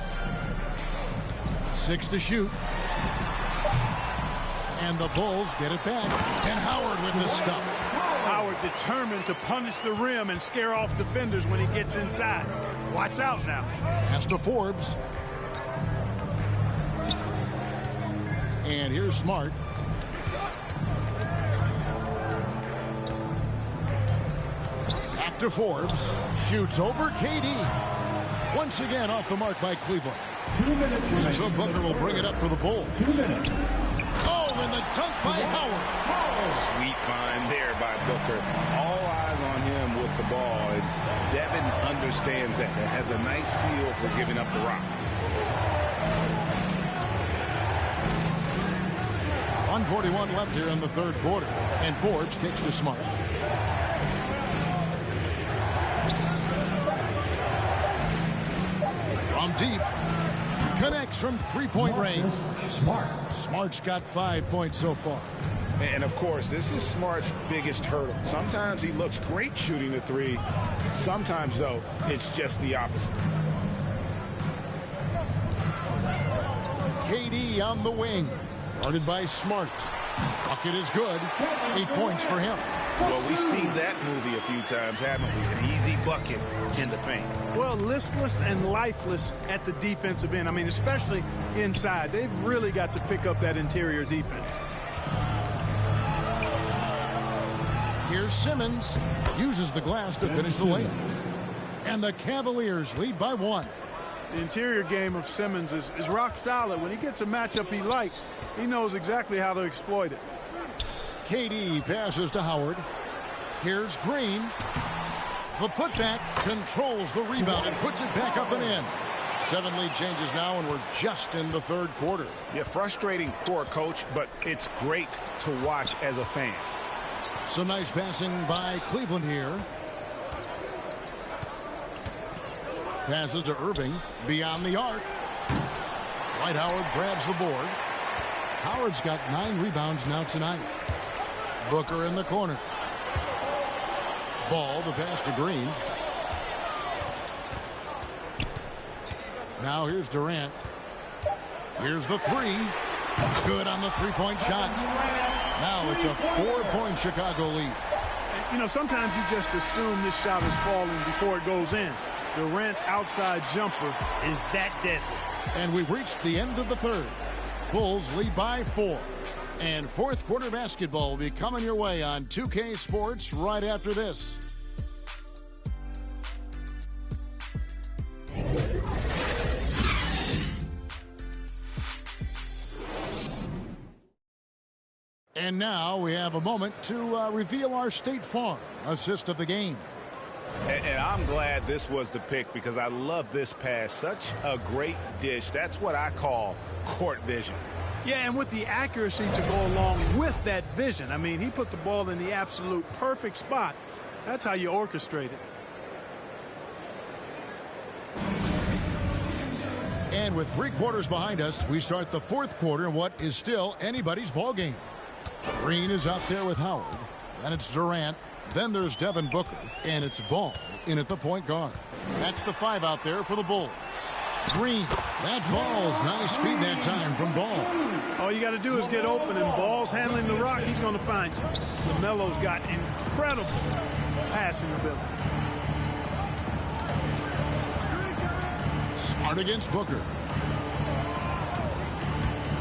[SPEAKER 6] 6 to shoot. And the Bulls get it back. And Howard with the stuff.
[SPEAKER 18] Howard determined to punish the rim and scare off defenders when he gets inside. Watch out now.
[SPEAKER 6] Pass to Forbes. And here's Smart. Back to Forbes. Shoots over KD. Once again off the mark by Cleveland.
[SPEAKER 13] 2 minutes.
[SPEAKER 6] So Booker will bring it up for the Bulls.
[SPEAKER 13] 2 minutes.
[SPEAKER 6] Oh, and the dunk by Howard.
[SPEAKER 8] Sweet find there by Booker. All eyes on him with the ball. And Devin understands that. That has a nice feel for giving up the rock.
[SPEAKER 6] 1:41 left here in the third quarter. And Forbes kicks to Smart. From deep. Connects from three-point range. Smart's got 5 points so far.
[SPEAKER 8] And, of course, this is Smart's biggest hurdle. Sometimes he looks great shooting the three. Sometimes, though, it's just the opposite.
[SPEAKER 6] KD on the wing. Guarded by Smart. Bucket is good. 8 points for him.
[SPEAKER 19] Well, we've seen that movie a few times, haven't we? An easy bucket in the paint.
[SPEAKER 18] Well, listless and lifeless at the defensive end. I mean, especially inside. They've really got to pick up that interior defense.
[SPEAKER 6] Here's Simmons. Uses the glass to finish the layup. And the Cavaliers lead by 1.
[SPEAKER 18] The interior game of Simmons is rock solid. When he gets a matchup he likes, he knows exactly how to exploit it.
[SPEAKER 6] KD passes to Howard. Here's Green. The putback controls the rebound and puts it back up and in. 7 lead changes now, and we're just in the third quarter.
[SPEAKER 19] Yeah, frustrating for a coach, but it's great to watch as a fan.
[SPEAKER 6] Some nice passing by Cleveland here. Passes to Irving. Beyond the arc. Dwight Howard grabs the board. Howard's got 9 rebounds now tonight. Booker in the corner. Ball, the pass to Green. Now here's Durant. Here's the three. Good on the three-point shot. Now it's a 4-point Chicago lead.
[SPEAKER 18] You know, sometimes you just assume this shot is falling before it goes in. Durant's outside jumper is that deadly.
[SPEAKER 6] And we've reached the end of the third. Bulls lead by 4. And fourth quarter basketball will be coming your way on 2K Sports right after this. And now we have a moment to reveal our State Farm assist of the game.
[SPEAKER 19] And I'm glad this was the pick because I love this pass. Such a great dish. That's what I call court vision.
[SPEAKER 18] Yeah, and with the accuracy to go along with that vision. I mean, he put the ball in the absolute perfect spot. That's how you orchestrate it.
[SPEAKER 6] And with 3 quarters behind us, we start the fourth quarter in what is still anybody's ball game. Green is out there with Howard. Then it's Durant. Then there's Devin Booker. And it's Ball in at the point guard. That's the 5 out there for the Bulls. Green. That falls. Nice feed that time from Ball.
[SPEAKER 18] All you got to do is get open, and Ball's handling the rock. He's going to find you. LaMelo's got incredible passing ability.
[SPEAKER 6] Smart against Booker.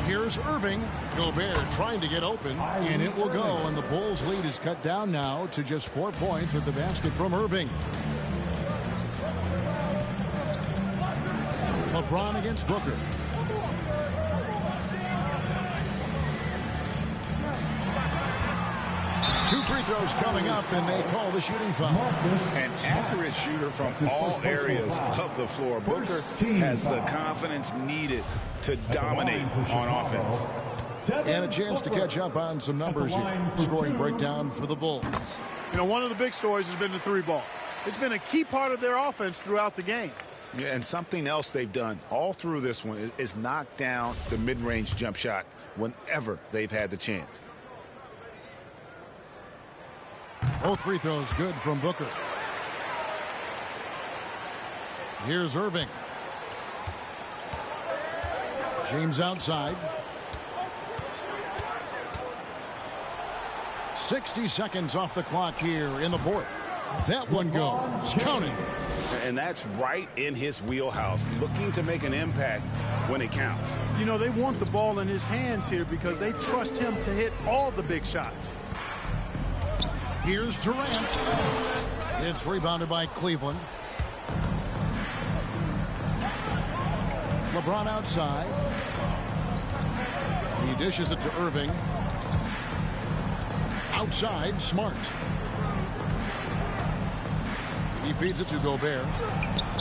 [SPEAKER 6] Here's Irving. Gobert trying to get open, and it will go. And the Bulls' lead is cut down now to just 4 points with the basket from Irving. LeBron against Booker. Two free throws coming up, and they call the shooting foul.
[SPEAKER 19] An accurate shooter from all areas of the floor. Booker has the confidence needed to dominate on offense.
[SPEAKER 6] And a chance to catch up on some numbers here. Scoring breakdown for the Bulls.
[SPEAKER 18] You know, one of the big stories has been the 3-ball. It's been a key part of their offense throughout the game.
[SPEAKER 19] Yeah, and something else they've done all through this one is knock down the mid-range jump shot whenever they've had the chance.
[SPEAKER 6] Both free throws good from Booker. Here's Irving. James outside. 60 seconds off the clock here in the fourth. That one goes. Counting.
[SPEAKER 19] And that's right in his wheelhouse, looking to make an impact when it counts.
[SPEAKER 18] You know, they want the ball in his hands here because they trust him to hit all the big shots.
[SPEAKER 6] Here's Durant. It's rebounded by Cleveland. LeBron outside. He dishes it to Irving. Outside, Smart. He feeds it to Gobert.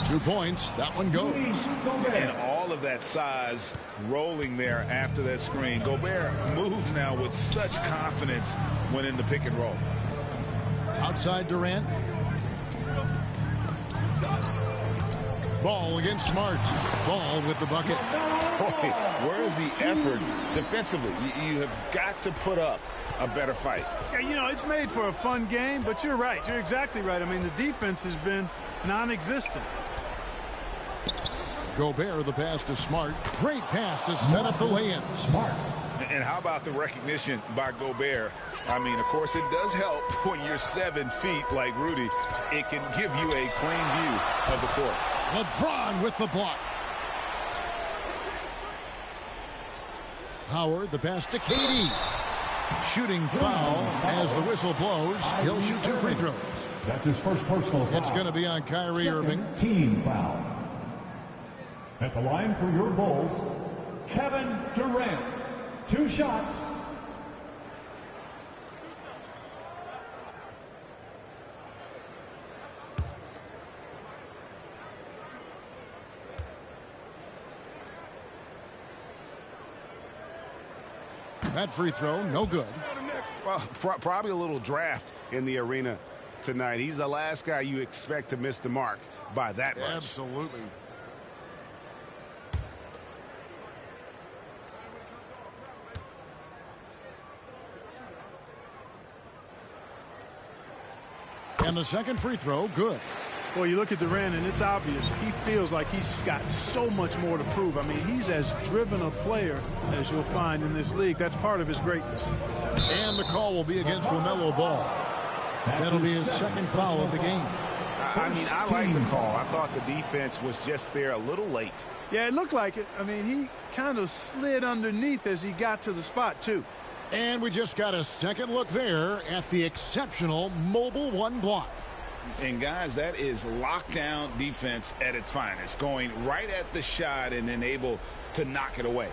[SPEAKER 6] 2 points. That one goes.
[SPEAKER 19] And all of that size rolling there after that screen. Gobert moves now with such confidence when in the pick and roll.
[SPEAKER 6] Outside Durant. Ball against Smart. Ball with the bucket.
[SPEAKER 19] Boy, where's the effort defensively? You have got to put up a better fight.
[SPEAKER 18] Yeah, you know, it's made for a fun game, but you're right. You're exactly right. I mean, the defense has been non-existent.
[SPEAKER 6] Gobert, the pass to Smart. Great pass to set up the lay-in.
[SPEAKER 19] Smart. And how about the recognition by Gobert? I mean, of course, it does help when you're 7 feet like Rudy. It can give you a plain view of the court.
[SPEAKER 6] LeBron with the block. Howard, the pass to KD. Shooting foul as the whistle blows. He'll shoot 2 free throws.
[SPEAKER 13] That's his first personal foul.
[SPEAKER 6] It's going to be on Kyrie Irving.
[SPEAKER 13] Team foul. At the line for your Bulls, Kevin Durant. 2 shots.
[SPEAKER 6] That free throw, no good.
[SPEAKER 8] Well, probably a little draft in the arena tonight. He's the last guy you expect to miss the mark by that much.
[SPEAKER 6] Absolutely. And the second free throw, good.
[SPEAKER 18] Well, you look at Durant, and it's obvious. He feels like he's got so much more to prove. I mean, he's as driven a player as you'll find in this league. That's part of his greatness.
[SPEAKER 6] And the call will be against LaMelo Ball. That'll be his second foul of the game.
[SPEAKER 8] I mean, I like the call. I thought the defense was just there a little late.
[SPEAKER 18] Yeah, it looked like it. I mean, he kind of slid underneath as he got to the spot, too.
[SPEAKER 6] And we just got a second look there at the exceptional mobile 1 block.
[SPEAKER 19] And, guys, that is lockdown defense at its finest, going right at the shot and then able to knock it away.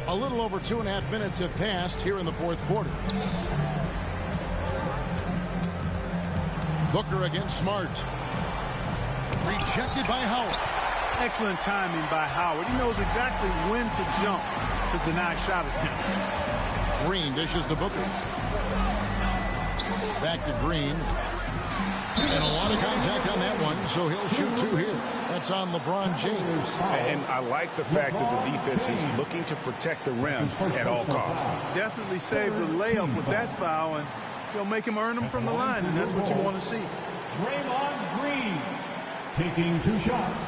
[SPEAKER 6] A little over 2.5 minutes have passed here in the fourth quarter. Booker against Smart. Rejected by Howard.
[SPEAKER 18] Excellent timing by Howard. He knows exactly when to jump to deny shot attempt.
[SPEAKER 6] Green dishes to Booker. Back to Green. And a lot of contact on that one, so he'll shoot 2 here. That's on LeBron James.
[SPEAKER 8] And I like the fact that the defense is looking to protect the rim at all costs.
[SPEAKER 18] Definitely saved the layup with that foul, and he'll make him earn them from the line, and that's what you want to see.
[SPEAKER 13] Draymond Green taking 2 shots.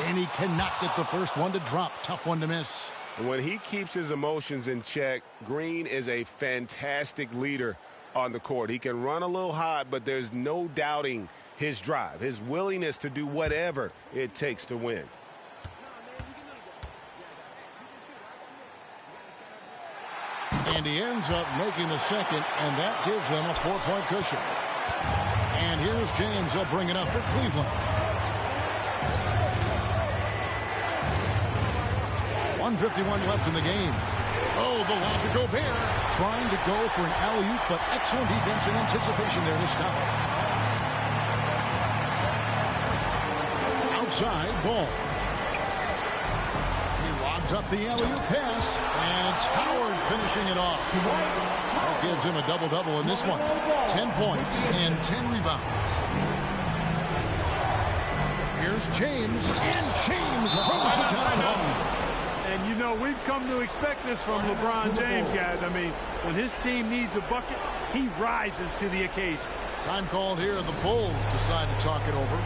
[SPEAKER 6] And he cannot get the first one to drop. Tough one to miss.
[SPEAKER 8] When he keeps his emotions in check, Green is a fantastic leader on the court. He can run a little hot, but there's no doubting his drive, his willingness to do whatever it takes to win.
[SPEAKER 6] And he ends up making the second, and that gives them a 4-point cushion. And here's James. He'll bring it up for Cleveland. 1:51 left in the game. Oh, the lob to Gobert. Trying to go for an alley-oop, but excellent defense and anticipation there to stop. Outside, Ball. He lobs up the alley-oop pass, and it's Howard finishing it off. That gives him a double-double in this one. 10 points and 10 rebounds. Here's James, and James throws it down home.
[SPEAKER 18] And, you know, we've come to expect this from LeBron James, guys. I mean, when his team needs a bucket, he rises to the occasion.
[SPEAKER 6] Time called here. The Bulls decide to talk it over.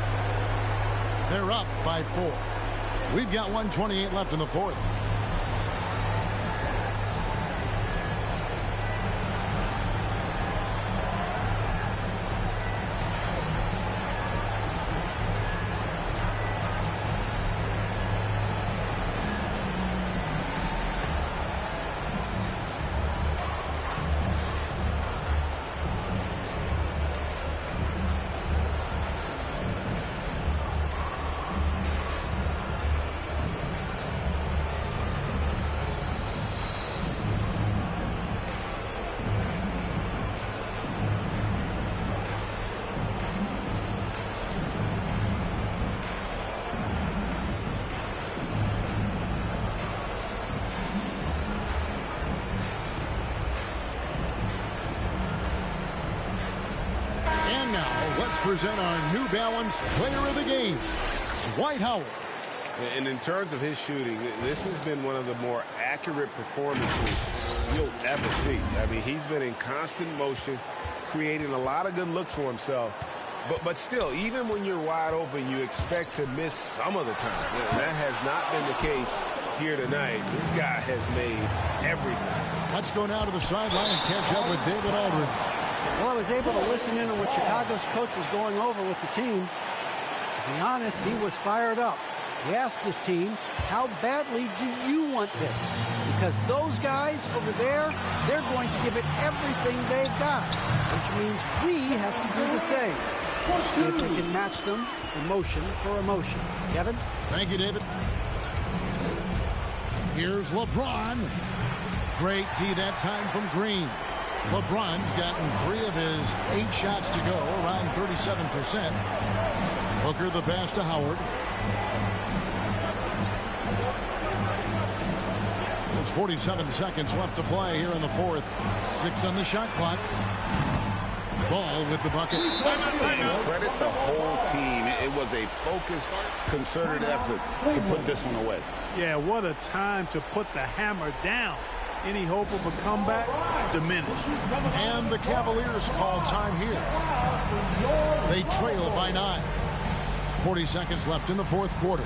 [SPEAKER 6] They're up by 4. We've got 1:28 left in the fourth. present our New Balance Player of the Game, Dwight Howard.
[SPEAKER 8] And in terms of his shooting, this has been one of the more accurate performances you'll ever see. I mean, he's been in constant motion, creating a lot of good looks for himself. But still, even when you're wide open, you expect to miss some of the time. That has not been the case here tonight. This guy has made everything.
[SPEAKER 6] Let's go now to the sideline and catch up with David Aldridge.
[SPEAKER 9] Well, I was able to listen in on what Chicago's coach was going over with the team. To be honest, he was fired up. He asked his team, how badly do you want this? Because those guys over there, they're going to give it everything they've got, which means we have to do the same. See if we can match them emotion for emotion. Kevin?
[SPEAKER 6] Thank you, David. Here's LeBron. Great D that time from Green. LeBron's gotten 3 of his 8 shots to go, around 37%. Hooker the pass to Howard. There's 47 seconds left to play here in the fourth. 6 on the shot clock. Ball with the bucket.
[SPEAKER 8] Credit the whole team. It was a focused, concerted effort to put this one away.
[SPEAKER 18] Yeah, what a time to put the hammer down. Any hope of a comeback diminished.
[SPEAKER 6] And the Cavaliers call time here. They trail by 9. 40 seconds left in the fourth quarter.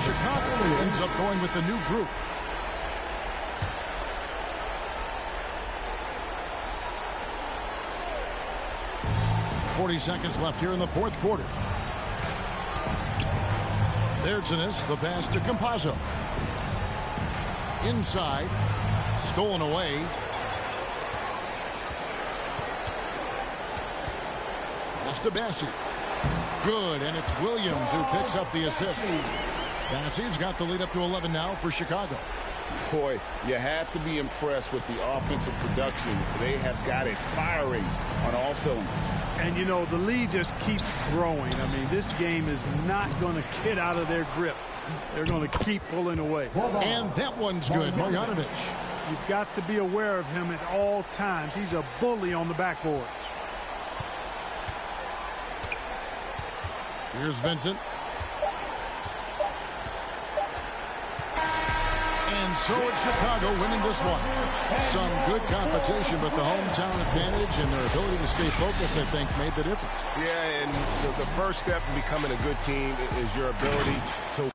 [SPEAKER 6] Chicago ends up going with the new group. .40 seconds left here in the fourth quarter. There's the pass to Campazzo. Inside. Stolen away. Pass to Bassi. Good, and it's Williams who picks up the assist. Bassi's got the lead up to 11 now for Chicago.
[SPEAKER 8] Boy, you have to be impressed with the offensive production. They have got it firing on all cylinders.
[SPEAKER 18] And, you know, the lead just keeps growing. I mean, this game is not going to get out of their grip. They're going to keep pulling away.
[SPEAKER 6] And that one's good, Marjanovic.
[SPEAKER 18] You've got to be aware of him at all times. He's a bully on the backboards.
[SPEAKER 6] Here's Vincent. And so it's Chicago winning this one. Some good competition, but the hometown advantage and their ability to stay focused, I think, made the difference.
[SPEAKER 8] Yeah, and the first step in becoming a good team is your ability to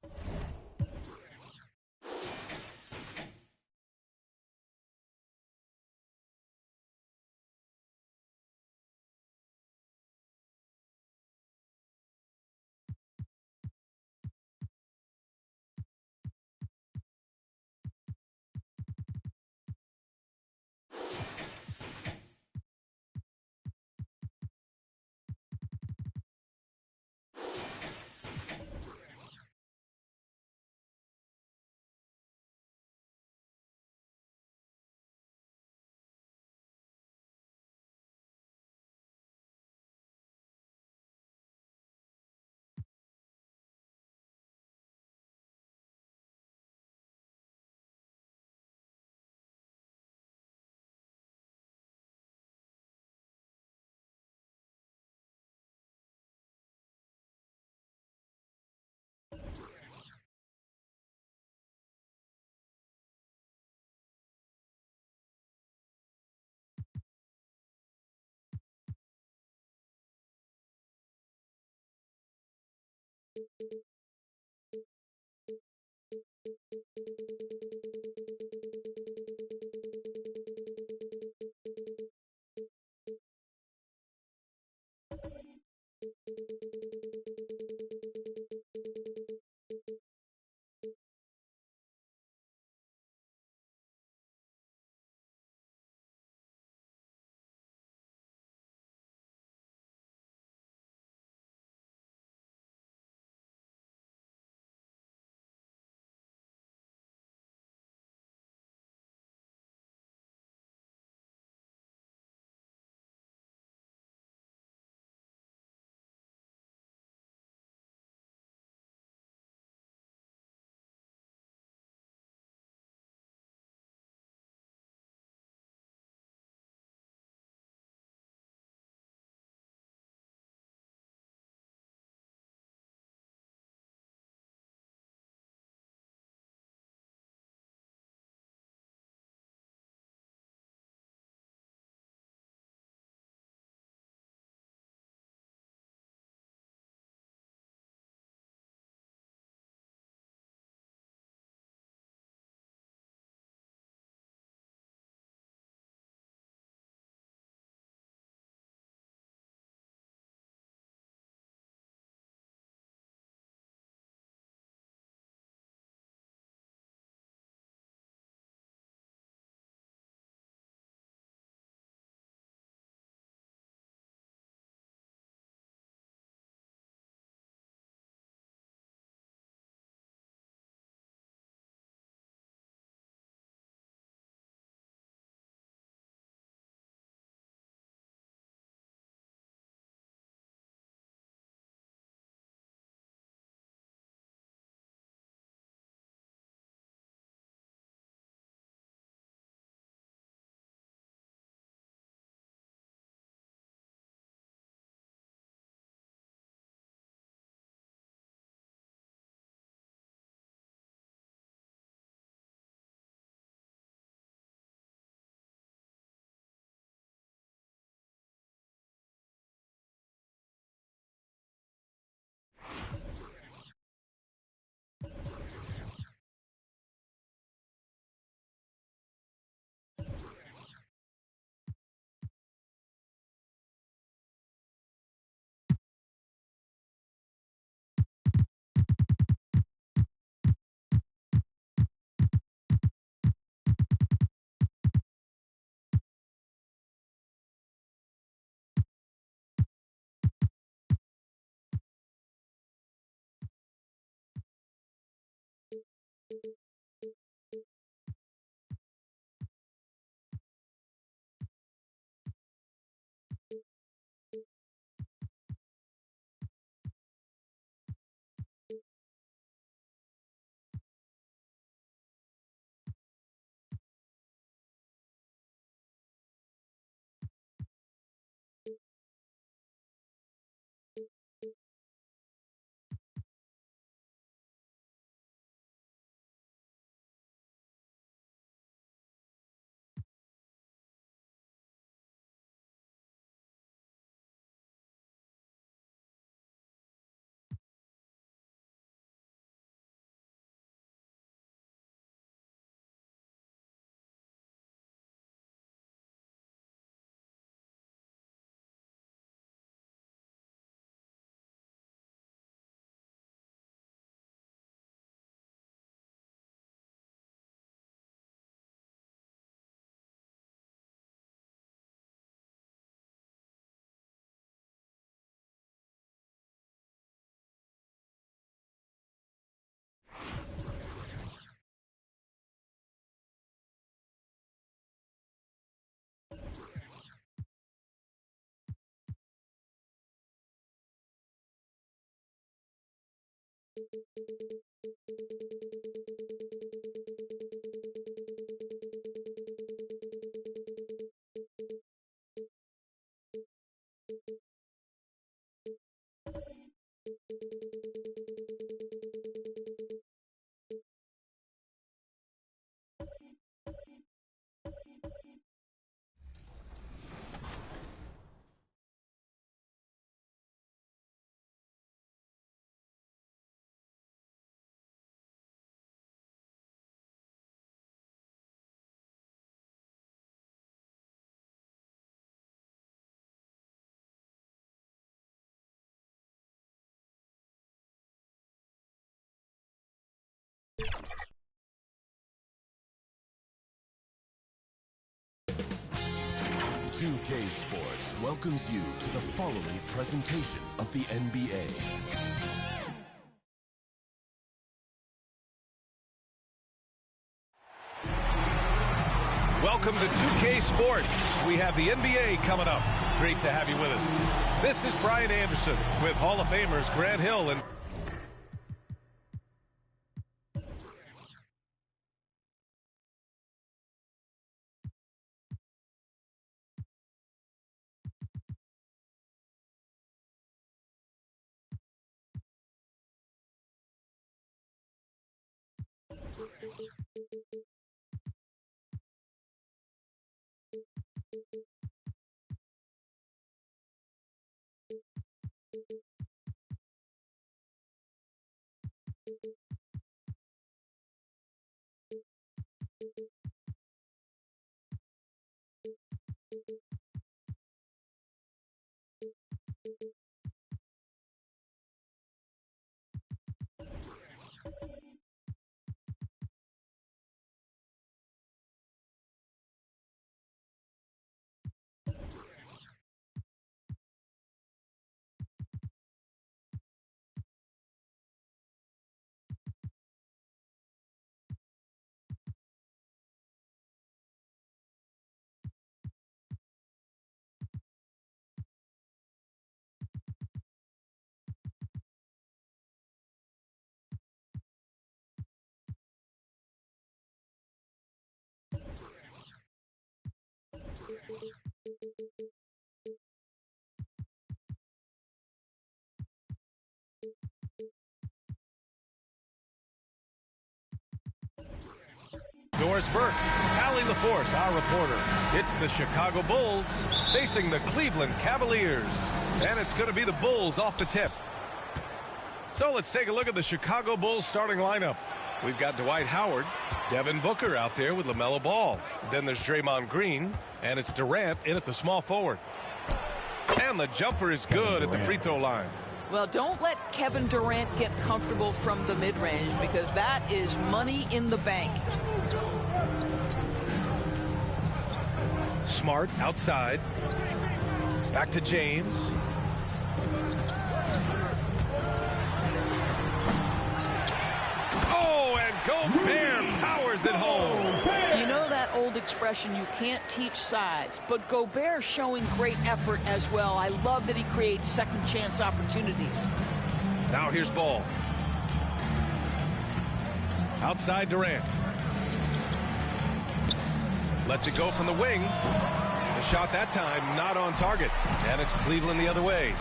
[SPEAKER 1] 2K Sports welcomes you to the following presentation of the NBA.
[SPEAKER 2] Welcome to 2K Sports. We have the NBA coming up. Great to have you with us. This is Brian Anderson with Hall of Famers Grant Hill and Doris Burke, Allie LaForce, our reporter. It's the Chicago Bulls facing the Cleveland Cavaliers. And it's going to be the Bulls off the tip. So let's take a look at the Chicago Bulls starting lineup. We've got Dwight Howard, Devin Booker out there with LaMelo Ball. Then there's Draymond Green, and it's Durant in at the small forward. And the jumper is good at the free throw line.
[SPEAKER 20] Well, don't let Kevin Durant get comfortable from the mid-range because that is money in the bank.
[SPEAKER 2] Smart outside. Back to James. Oh, and Gobert powers it home.
[SPEAKER 20] You know that old expression, you can't teach size, but Gobert showing great effort as well. I love that he creates second chance opportunities.
[SPEAKER 2] Now here's Ball. Outside Durant. Lets it go from the wing. The shot that time not on target. And it's Cleveland the other way.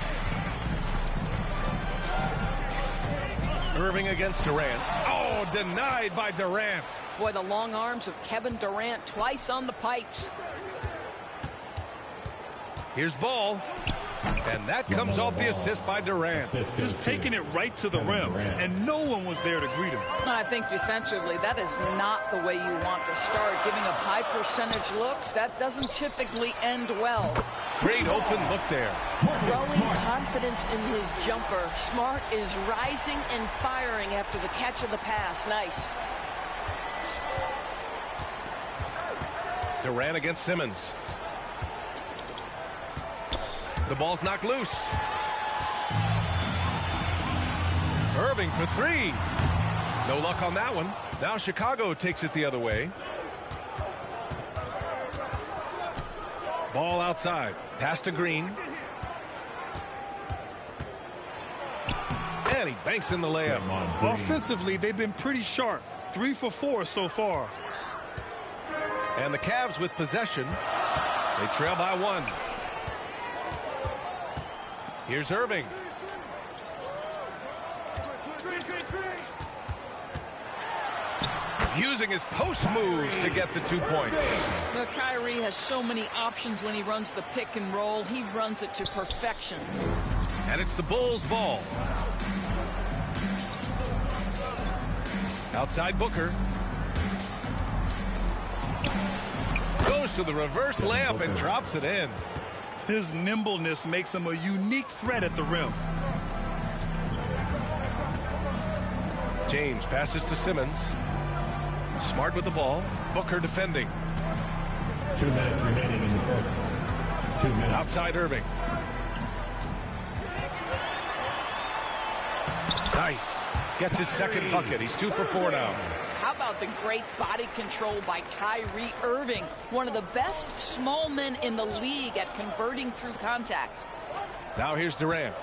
[SPEAKER 2] Irving against Durant. Oh, denied by Durant.
[SPEAKER 20] Boy, the long arms of Kevin Durant twice on the pipes.
[SPEAKER 2] Here's Ball. And that comes off the assist by Durant.
[SPEAKER 15] Just taking it right to the rim, and no one was there to greet him.
[SPEAKER 20] I think defensively, that is not the way you want to start. Giving up high percentage looks, that doesn't typically end well.
[SPEAKER 2] Great open look there.
[SPEAKER 20] Growing confidence in his jumper. Smart is rising and firing after the catch of the pass. Nice.
[SPEAKER 2] Durant against Simmons. The ball's knocked loose. Irving for three. No luck on that one. Now Chicago takes it the other way. Ball outside. Pass to Green. And he banks in the layup.
[SPEAKER 15] Offensively, they've been pretty sharp. 3 for 4 so far.
[SPEAKER 2] And the Cavs with possession. They trail by 1. Here's Irving. Using his post moves to get the 2 points.
[SPEAKER 20] Well, Kyrie has so many options when he runs the pick and roll. He runs it to perfection.
[SPEAKER 2] And it's the Bulls' ball. Outside Booker. Goes to the reverse layup and drops it in.
[SPEAKER 15] His nimbleness makes him a unique threat at the rim.
[SPEAKER 2] James passes to Simmons. Smart with the ball. Booker defending.
[SPEAKER 13] 2 minutes remaining in the first. 2 minutes.
[SPEAKER 2] Outside Irving. Nice. Gets his second bucket. He's 2 for 4 now.
[SPEAKER 20] How about the great body control by Kyrie Irving? One of the best small men in the league at converting through contact.
[SPEAKER 2] Now here's Durant.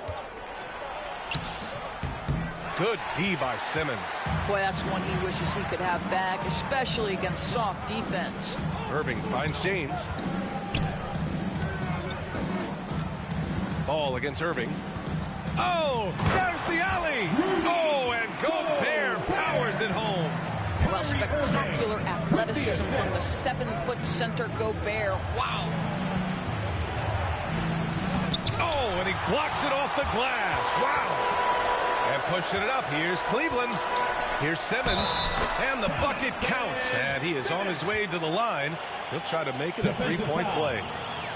[SPEAKER 2] Good D by Simmons.
[SPEAKER 20] Boy, that's one he wishes he could have back, especially against soft defense.
[SPEAKER 2] Irving finds James. Ball against Irving. Oh, there's the alley. Oh, and Gobert powers it home.
[SPEAKER 20] Well, spectacular athleticism from the 7-foot center Gobert. Wow.
[SPEAKER 2] Oh, and he blocks it off the glass. Wow. And pushing it up. Here's Cleveland. Here's Simmons. And the bucket counts. And he is on his way to the line. He'll try to make it a 3-point play.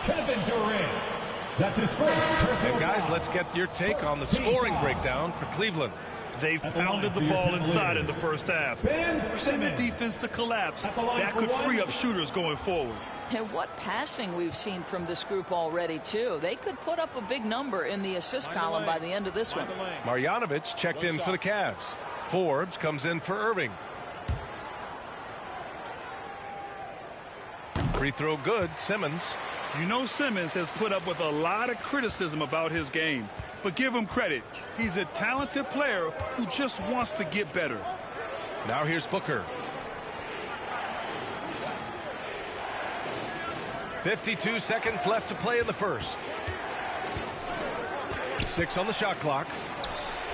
[SPEAKER 13] Kevin Durant. That's his first.
[SPEAKER 2] And guys, let's get your take on the scoring breakdown for Cleveland.
[SPEAKER 15] They've pounded the ball inside in the first half. Forcing the defense to collapse. That could free up shooters going forward.
[SPEAKER 20] And what passing we've seen from this group already, too. They could put up a big number in the assist column by the end of this one.
[SPEAKER 2] Marjanovic checked in for the Cavs. Forbes comes in for Irving. Free throw good. Simmons.
[SPEAKER 15] You know Simmons has put up with a lot of criticism about his game. But give him credit. He's a talented player who just wants to get better.
[SPEAKER 2] Now here's Booker. 52 seconds left to play in the first. 6 on the shot clock.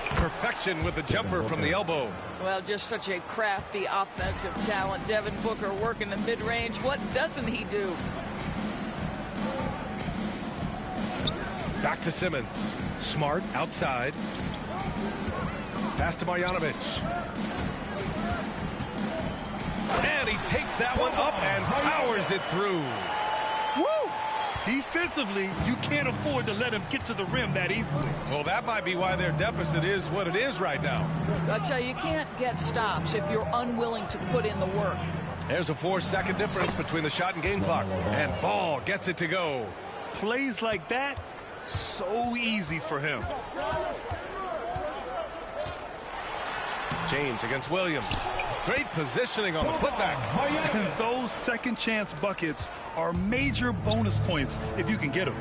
[SPEAKER 2] Perfection with the jumper from the elbow.
[SPEAKER 20] Well, just such a crafty offensive talent. Devin Booker working the mid-range. What doesn't he do?
[SPEAKER 2] Back to Simmons. Smart outside. Pass to Marjanovic. And he takes that one up and powers it through.
[SPEAKER 15] Woo! Defensively, you can't afford to let him get to the rim that easily.
[SPEAKER 2] Well, that might be why their deficit is what it is right now.
[SPEAKER 20] I tell you, you can't get stops if you're unwilling to put in the work.
[SPEAKER 2] There's a 4-second difference between the shot and game clock. And Ball gets it to go.
[SPEAKER 15] Plays like that, so easy for him.
[SPEAKER 2] James against Williams. Great positioning on the putback.
[SPEAKER 15] Those second chance buckets are major bonus points if you can get them.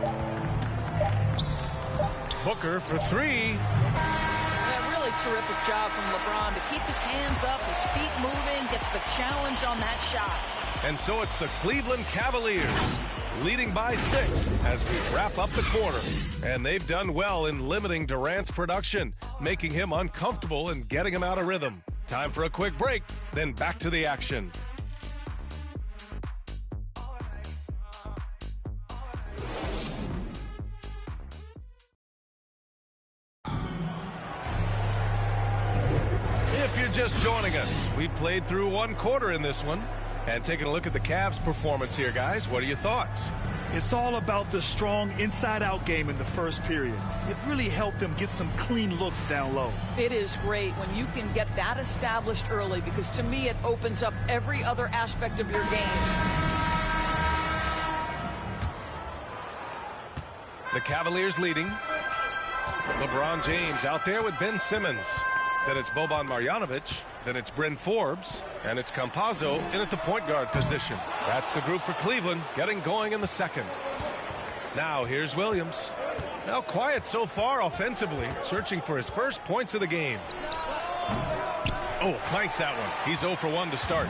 [SPEAKER 2] Booker for three.
[SPEAKER 20] Yeah, really terrific job from LeBron to keep his hands up, his feet moving, gets the challenge on that shot.
[SPEAKER 2] And so it's the Cleveland Cavaliers leading by 6 as we wrap up the quarter. And they've done well in limiting Durant's production, making him uncomfortable and getting him out of rhythm. Time for a quick break, then back to the action. If you're just joining us, we played through one quarter in this one. And taking a look at the Cavs' performance here, guys, what are your thoughts?
[SPEAKER 15] It's all about the strong inside-out game in the first period. It really helped them get some clean looks down low.
[SPEAKER 20] It is great when you can get that established early, because to me it opens up every other aspect of your game.
[SPEAKER 2] The Cavaliers leading. LeBron James out there with Ben Simmons. Then it's Boban Marjanovic. Then it's Bryn Forbes. And it's Campazzo in at the point guard position. That's the group for Cleveland getting going in the second. Now here's Williams. Now quiet so far offensively, searching for his first points of the game. Oh, clanks that one. He's 0 for 1 to start.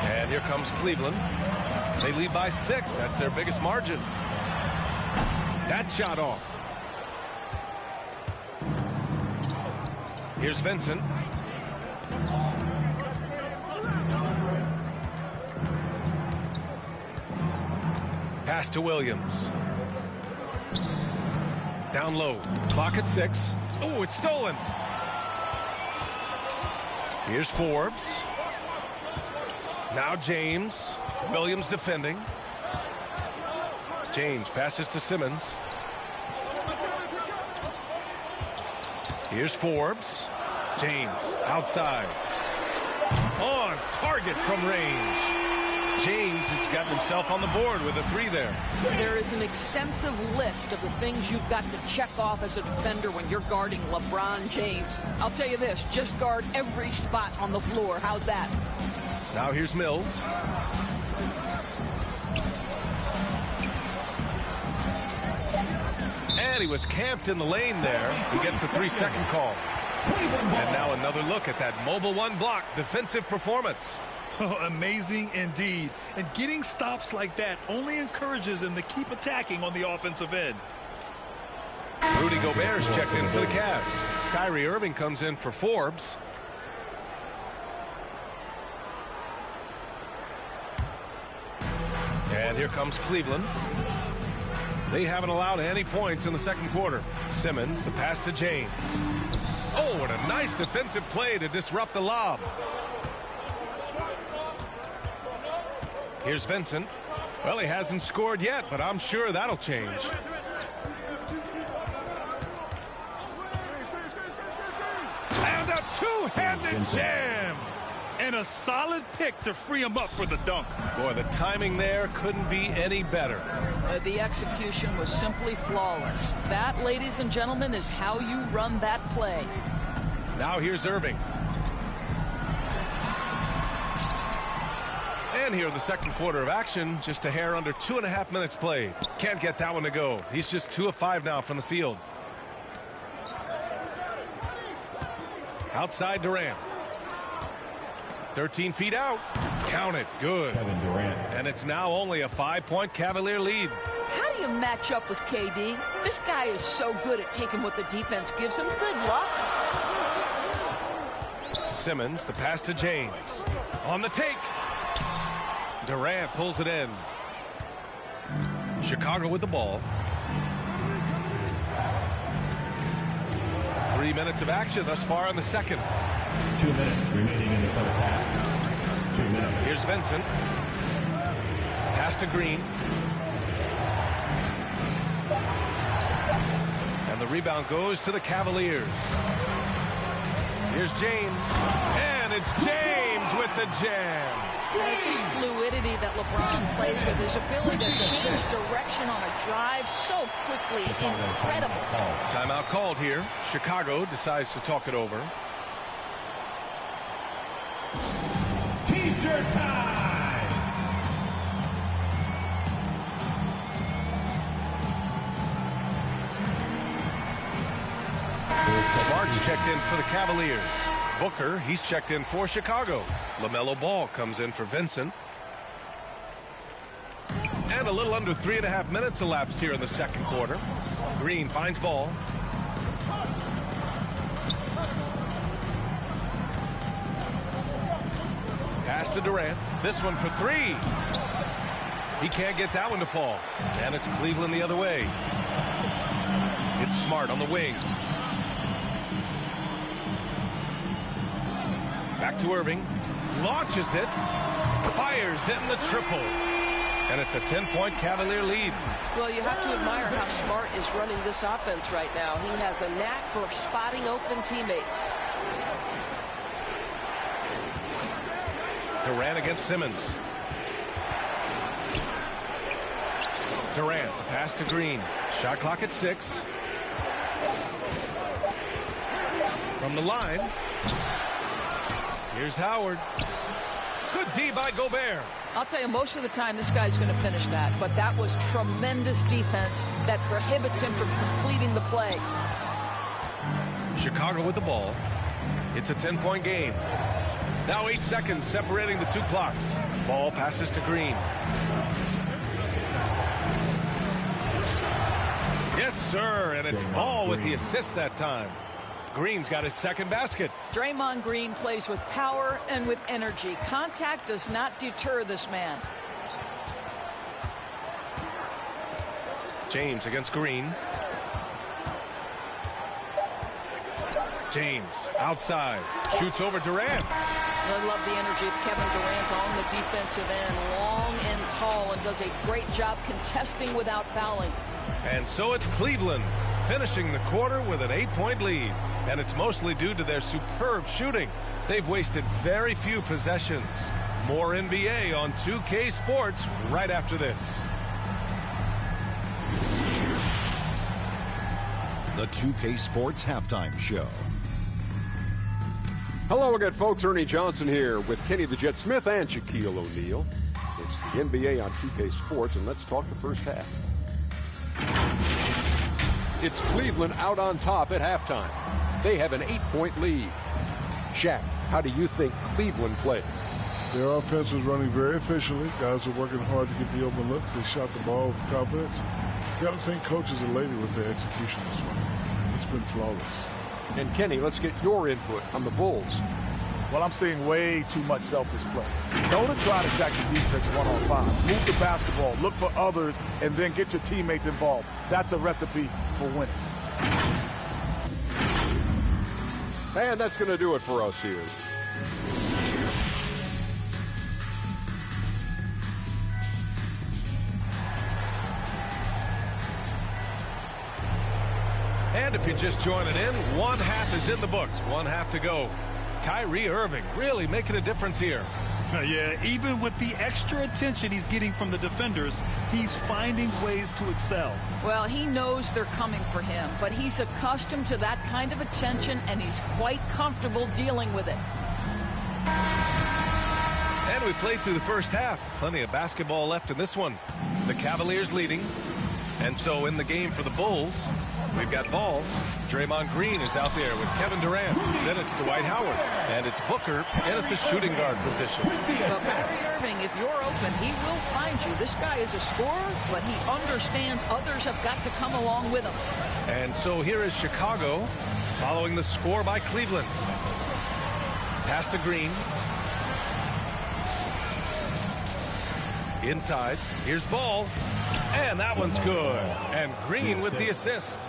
[SPEAKER 2] And here comes Cleveland. They lead by 6. That's their biggest margin. That shot off. Here's Vincent. Pass to Williams. Down low. Clock at 6. Oh, it's stolen. Here's Forbes. Now James. Williams defending. James passes to Simmons. Here's Forbes. James outside. On target from range. James has gotten himself on the board with a 3 there.
[SPEAKER 20] There is an extensive list of the things you've got to check off as a defender when you're guarding LeBron James. I'll tell you this, just guard every spot on the floor. How's that?
[SPEAKER 2] Now here's Mills. And he was camped in the lane there. He gets a 3-second call. And now another look at that mobile 1 block defensive performance.
[SPEAKER 15] Oh, amazing indeed. And getting stops like that only encourages them to keep attacking on the offensive end.
[SPEAKER 2] Rudy Gobert's checked in for the Cavs. Kyrie Irving comes in for Forbes. And here comes Cleveland. They haven't allowed any points in the second quarter. Simmons, the pass to James. Oh, what a nice defensive play to disrupt the lob. Here's Vincent. Well, he hasn't scored yet, but I'm sure that'll change. And a two-handed jam.
[SPEAKER 15] And a solid pick to free him up for the dunk.
[SPEAKER 2] Boy, the timing there couldn't be any better.
[SPEAKER 20] The execution was simply flawless. That, ladies and gentlemen, is how you run that play.
[SPEAKER 2] Now here's Irving. And here in the second quarter of action, just a hair under 2.5 minutes played. Can't get that one to go. He's just 2 of 5 now from the field. Outside Durant. 13 feet out. Count it. Good.
[SPEAKER 13] Kevin Durant.
[SPEAKER 2] And it's now only a 5-point Cavalier lead.
[SPEAKER 20] How do you match up with KD? This guy is so good at taking what the defense gives him. Good luck.
[SPEAKER 2] Simmons, the pass to James. On the take. Durant pulls it in. Chicago with the ball. 3 minutes of action thus far in the second.
[SPEAKER 13] 2 minutes remaining in the first half. 2 minutes.
[SPEAKER 2] Here's Vincent. Pass to Green. And the rebound goes to the Cavaliers. Here's James. And it's James with the jam.
[SPEAKER 20] Just fluidity that LeBron plays with, his ability to change direction on a drive so quickly, incredible.
[SPEAKER 2] Timeout called here. Chicago decides to talk it over.
[SPEAKER 13] Leisure time.
[SPEAKER 2] Smart's checked in for the Cavaliers. Booker, he's checked in for Chicago. LaMelo Ball comes in for Vincent. And a little under 3.5 minutes elapsed here in the second quarter. Green finds Ball. Pass to Durant. This one for three. He can't get that one to fall. And it's Cleveland the other way. It's Smart on the wing. Back to Irving. Launches it. Fires in the triple. And it's a 10-point Cavalier lead.
[SPEAKER 20] Well, you have to admire how Smart is running this offense right now. He has a knack for spotting open teammates.
[SPEAKER 2] Durant against Simmons. Durant, the pass to Green. Shot clock at 6. From the line. Here's Howard. Good D by Gobert.
[SPEAKER 20] I'll tell you, most of the time this guy's going to finish that, but that was tremendous defense that prohibits him from completing the play.
[SPEAKER 2] Chicago with the ball. It's a 10-point game. Now 8 seconds separating the two clocks. Ball passes to Green. Yes, sir, and it's Ball with the assist that time. Green's got his second basket.
[SPEAKER 20] Draymond Green plays with power and with energy. Contact does not deter this man.
[SPEAKER 2] James against Green. James outside. Shoots over Durant.
[SPEAKER 20] I love the energy of Kevin Durant on the defensive end. Long and tall, and does a great job contesting without fouling.
[SPEAKER 2] And so it's Cleveland finishing the quarter with an 8-point lead. And it's mostly due to their superb shooting. They've wasted very few possessions. More NBA on 2K Sports right after this.
[SPEAKER 10] The 2K Sports Halftime Show.
[SPEAKER 11] Hello again, folks. Ernie Johnson here with Kenny the Jet Smith and Shaquille O'Neal. It's the NBA on 2K Sports, and let's talk the first half. It's Cleveland out on top at halftime. They have an 8-point lead. Shaq, how do you think Cleveland played?
[SPEAKER 21] Their offense was running very efficiently. Guys were working hard to get the open looks. They shot the ball with confidence. You got to think coaches are elated with their execution this one. It's been flawless.
[SPEAKER 11] And Kenny, let's get your input on the Bulls.
[SPEAKER 12] Well, I'm seeing way too much selfish play. Don't try to attack the defense 1-on-5. Move the basketball, look for others, and then get your teammates involved. That's a recipe for winning.
[SPEAKER 11] And that's going to do it for us here.
[SPEAKER 2] And if you're just joining in, one half is in the books. One half to go. Kyrie Irving really making a difference here.
[SPEAKER 15] Yeah, even with the extra attention he's getting from the defenders, he's finding ways to excel.
[SPEAKER 20] Well, he knows they're coming for him, but he's accustomed to that kind of attention, and he's quite comfortable dealing with it.
[SPEAKER 2] And we played through the first half. Plenty of basketball left in this one. The Cavaliers leading. And so in the game for the Bulls, we've got Ball. Draymond Green is out there with Kevin Durant. Then it's Dwight Howard. And it's Booker in at the shooting guard position.
[SPEAKER 20] Well, Kyrie Irving, if you're open, he will find you. This guy is a scorer, but he understands others have got to come along with him.
[SPEAKER 2] And so here is Chicago following the score by Cleveland. Pass to Green. Inside. Here's Ball. And that one's good. And Green with the assist.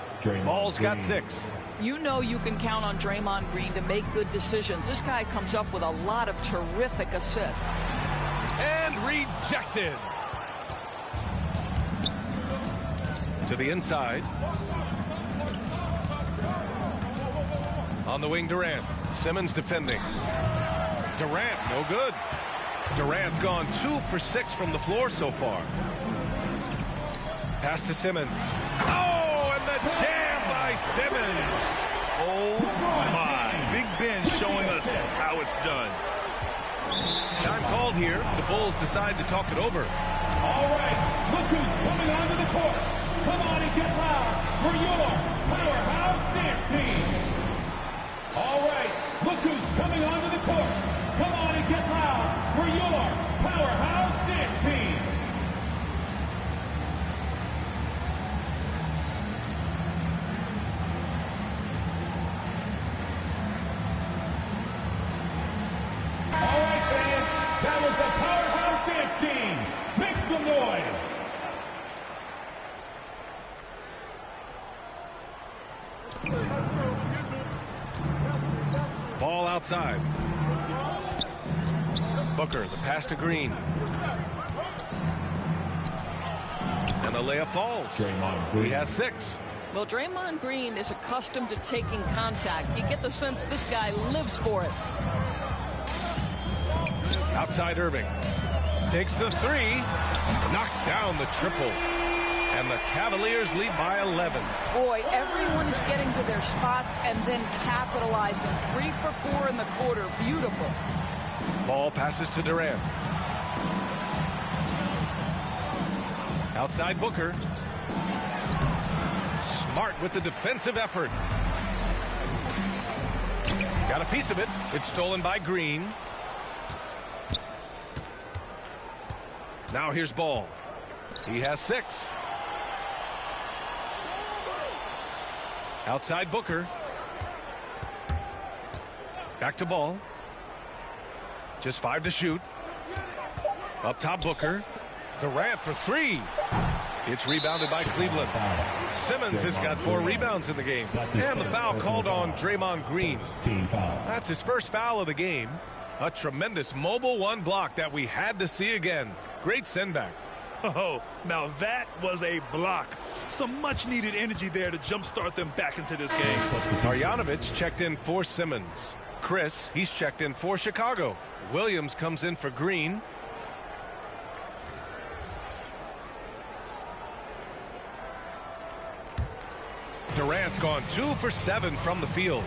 [SPEAKER 2] Ball's got 6.
[SPEAKER 20] You know you can count on Draymond Green to make good decisions. This guy comes up with a lot of terrific assists.
[SPEAKER 2] And rejected. To the inside. On the wing, Durant. Simmons defending. Durant, no good. Durant's gone 2 for 6 from the floor so far. Pass to Simmons. Oh, and the jam by Simmons.
[SPEAKER 15] Oh, my. Big Ben showing us how it's done.
[SPEAKER 2] Time called here. The Bulls decide to talk it over.
[SPEAKER 13] All right, look who's coming onto the court. Come on and get loud for your powerhouse dance team. All right, look who's coming onto the court. Come on and get loud for your powerhouse dance team. All right, fans, that was the powerhouse dance team. Make some noise.
[SPEAKER 2] Ball outside. Booker, the pass to Green. And the layup falls. He has 6.
[SPEAKER 20] Well, Draymond Green is accustomed to taking contact. You get the sense this guy lives for it.
[SPEAKER 2] Outside Irving. Takes the 3. Knocks down the triple. And the Cavaliers lead by 11.
[SPEAKER 20] Boy, everyone is getting to their spots and then capitalizing. 3 for 4 in the quarter. Beautiful.
[SPEAKER 2] Ball passes to Durant. Outside Booker. Smart with the defensive effort. Got a piece of it. It's stolen by Green. Now here's Ball. He has 6. Outside Booker. Back to Ball. Just 5 to shoot. Up top Booker. Durant for 3. It's rebounded by Cleveland. Simmons has got 4 rebounds in the game. And the foul called on Draymond Green. That's his first foul of the game. A tremendous mobile 1 block that we had to see again. Great send back.
[SPEAKER 15] Oh, now that was a block. Some much needed energy there to jumpstart them back into this game.
[SPEAKER 2] Marjanovic checked in for Simmons. Chris, he's checked in for Chicago. Williams comes in for Green. Durant's gone 2 for 7 from the field.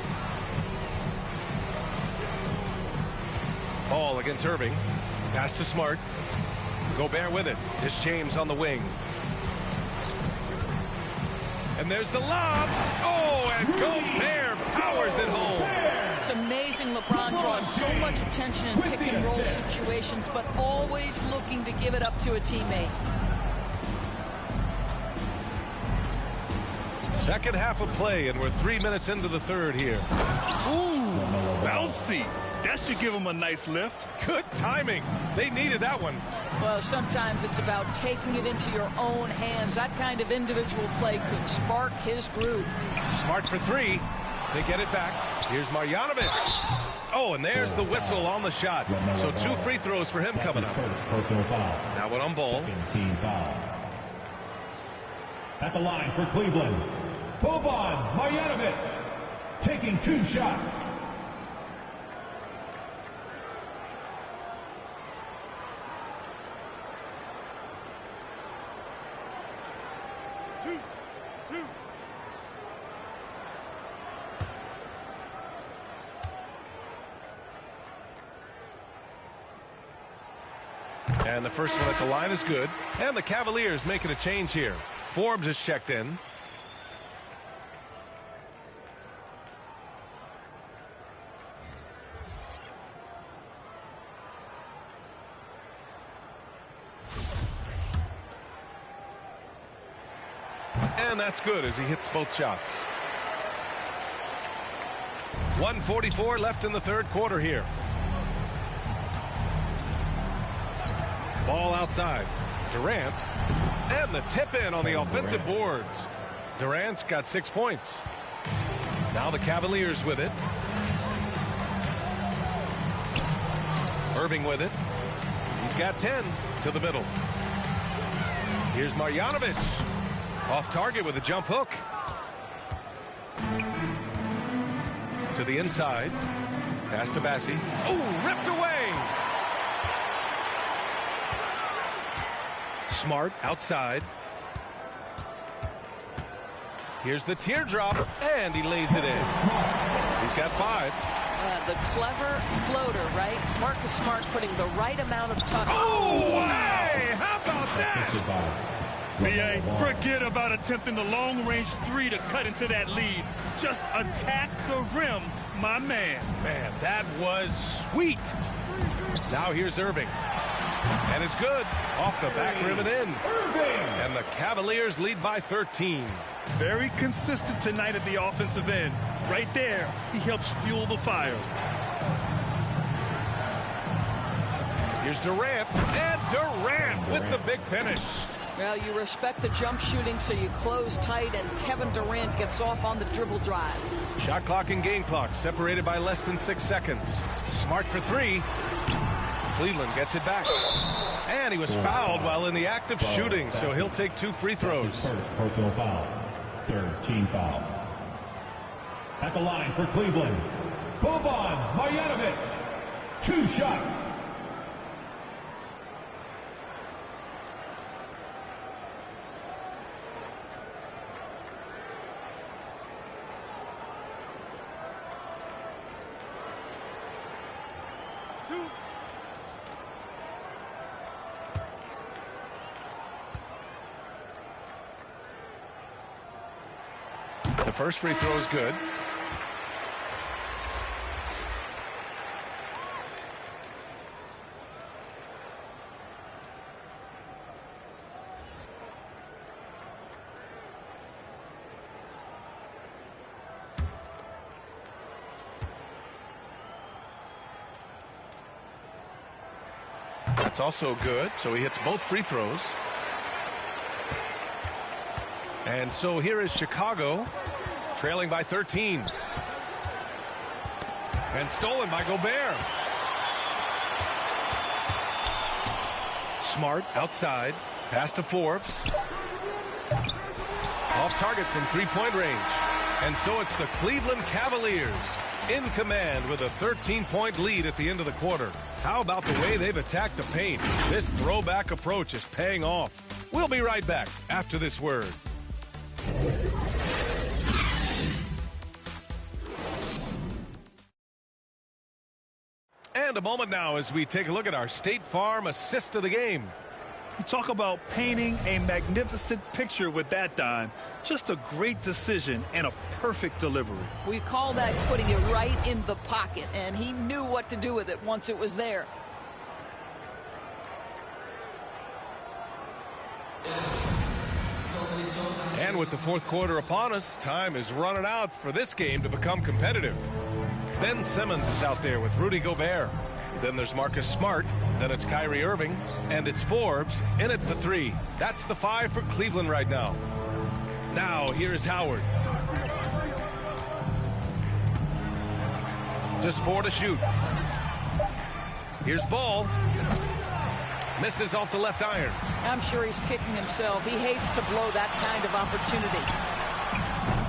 [SPEAKER 2] Ball against Irving. Pass to Smart. Gobert with it. It's James on the wing. And there's the lob. Oh, and Gobert powers it home.
[SPEAKER 20] It's amazing LeBron draws so much attention in pick and roll situations, but always looking to give it up to a teammate.
[SPEAKER 2] Second half of play, and we're 3 minutes into the third here.
[SPEAKER 15] Ooh, bouncy. That should give him a nice lift.
[SPEAKER 2] Good timing. They needed that one.
[SPEAKER 20] Well, sometimes it's about taking it into your own hands. That kind of individual play could spark his groove.
[SPEAKER 2] Smart for 3. They get it back. Here's Marjanovic. Oh, and there's the whistle on the shot. So 2 free throws for him coming up. Now one on Ball.
[SPEAKER 13] Team foul. At the line for Cleveland, Boban Marjanovic taking 2 shots.
[SPEAKER 2] And the first one at the line is good. And the Cavaliers making a change here. Forbes is checked in. And that's good as he hits both shots. 1:44 left in the third quarter here. Ball outside. Durant. And the tip in on the offensive boards. Durant's got 6 points. Now the Cavaliers with it. Irving with it. He's got 10 to the middle. Here's Marjanovic. Off target with a jump hook. To the inside. Pass to Bassi. Oh, ripped away. Smart outside. Here's the teardrop, and he lays it in. He's got 5.
[SPEAKER 20] The clever floater, right? Marcus Smart putting the right amount of touch.
[SPEAKER 15] Oh, hey, how about that? B.A., forget about attempting the long-range three to cut into that lead. Just attack the rim, my man.
[SPEAKER 2] Man, that was sweet. Now here's Irving. And it's good. Off the back rim and in. And the Cavaliers lead by 13.
[SPEAKER 15] Very consistent tonight at the offensive end. Right there, he helps fuel the fire.
[SPEAKER 2] Here's Durant. And Durant with the big finish.
[SPEAKER 20] Well, you respect the jump shooting, so you close tight, and Kevin Durant gets off on the dribble drive.
[SPEAKER 2] Shot clock and game clock separated by less than 6 seconds. Smart for three. Cleveland gets it back. And he was fouled while in the act of shooting, so he'll take 2 free throws.
[SPEAKER 13] First personal foul. Third team foul. At the line for Cleveland, Boban Marjanovic. 2 shots.
[SPEAKER 2] The first free throw is good. That's also good, so he hits both free throws. And so here is Chicago, trailing by 13. And stolen by Gobert. Smart outside. Pass to Forbes. Off target from three-point range. And so it's the Cleveland Cavaliers in command with a 13-point lead at the end of the quarter. How about the way they've attacked the paint? This throwback approach is paying off. We'll be right back after this word. And a moment now as we take a look at our State Farm assist of the game.
[SPEAKER 15] You talk about painting a magnificent picture with that dime. Just a great decision and a perfect delivery.
[SPEAKER 20] We call that putting it right in the pocket, and he knew what to do with it once it was there.
[SPEAKER 2] And with the fourth quarter upon us, time is running out for this game to become competitive. Ben Simmons is out there with Rudy Gobert. Then there's Marcus Smart. Then it's Kyrie Irving. And it's Forbes in at the 3. That's the 5 for Cleveland right now. Now, here's Howard. Just 4 to shoot. Here's Ball. Misses off the left iron.
[SPEAKER 20] I'm sure he's kicking himself. He hates to blow that kind of opportunity.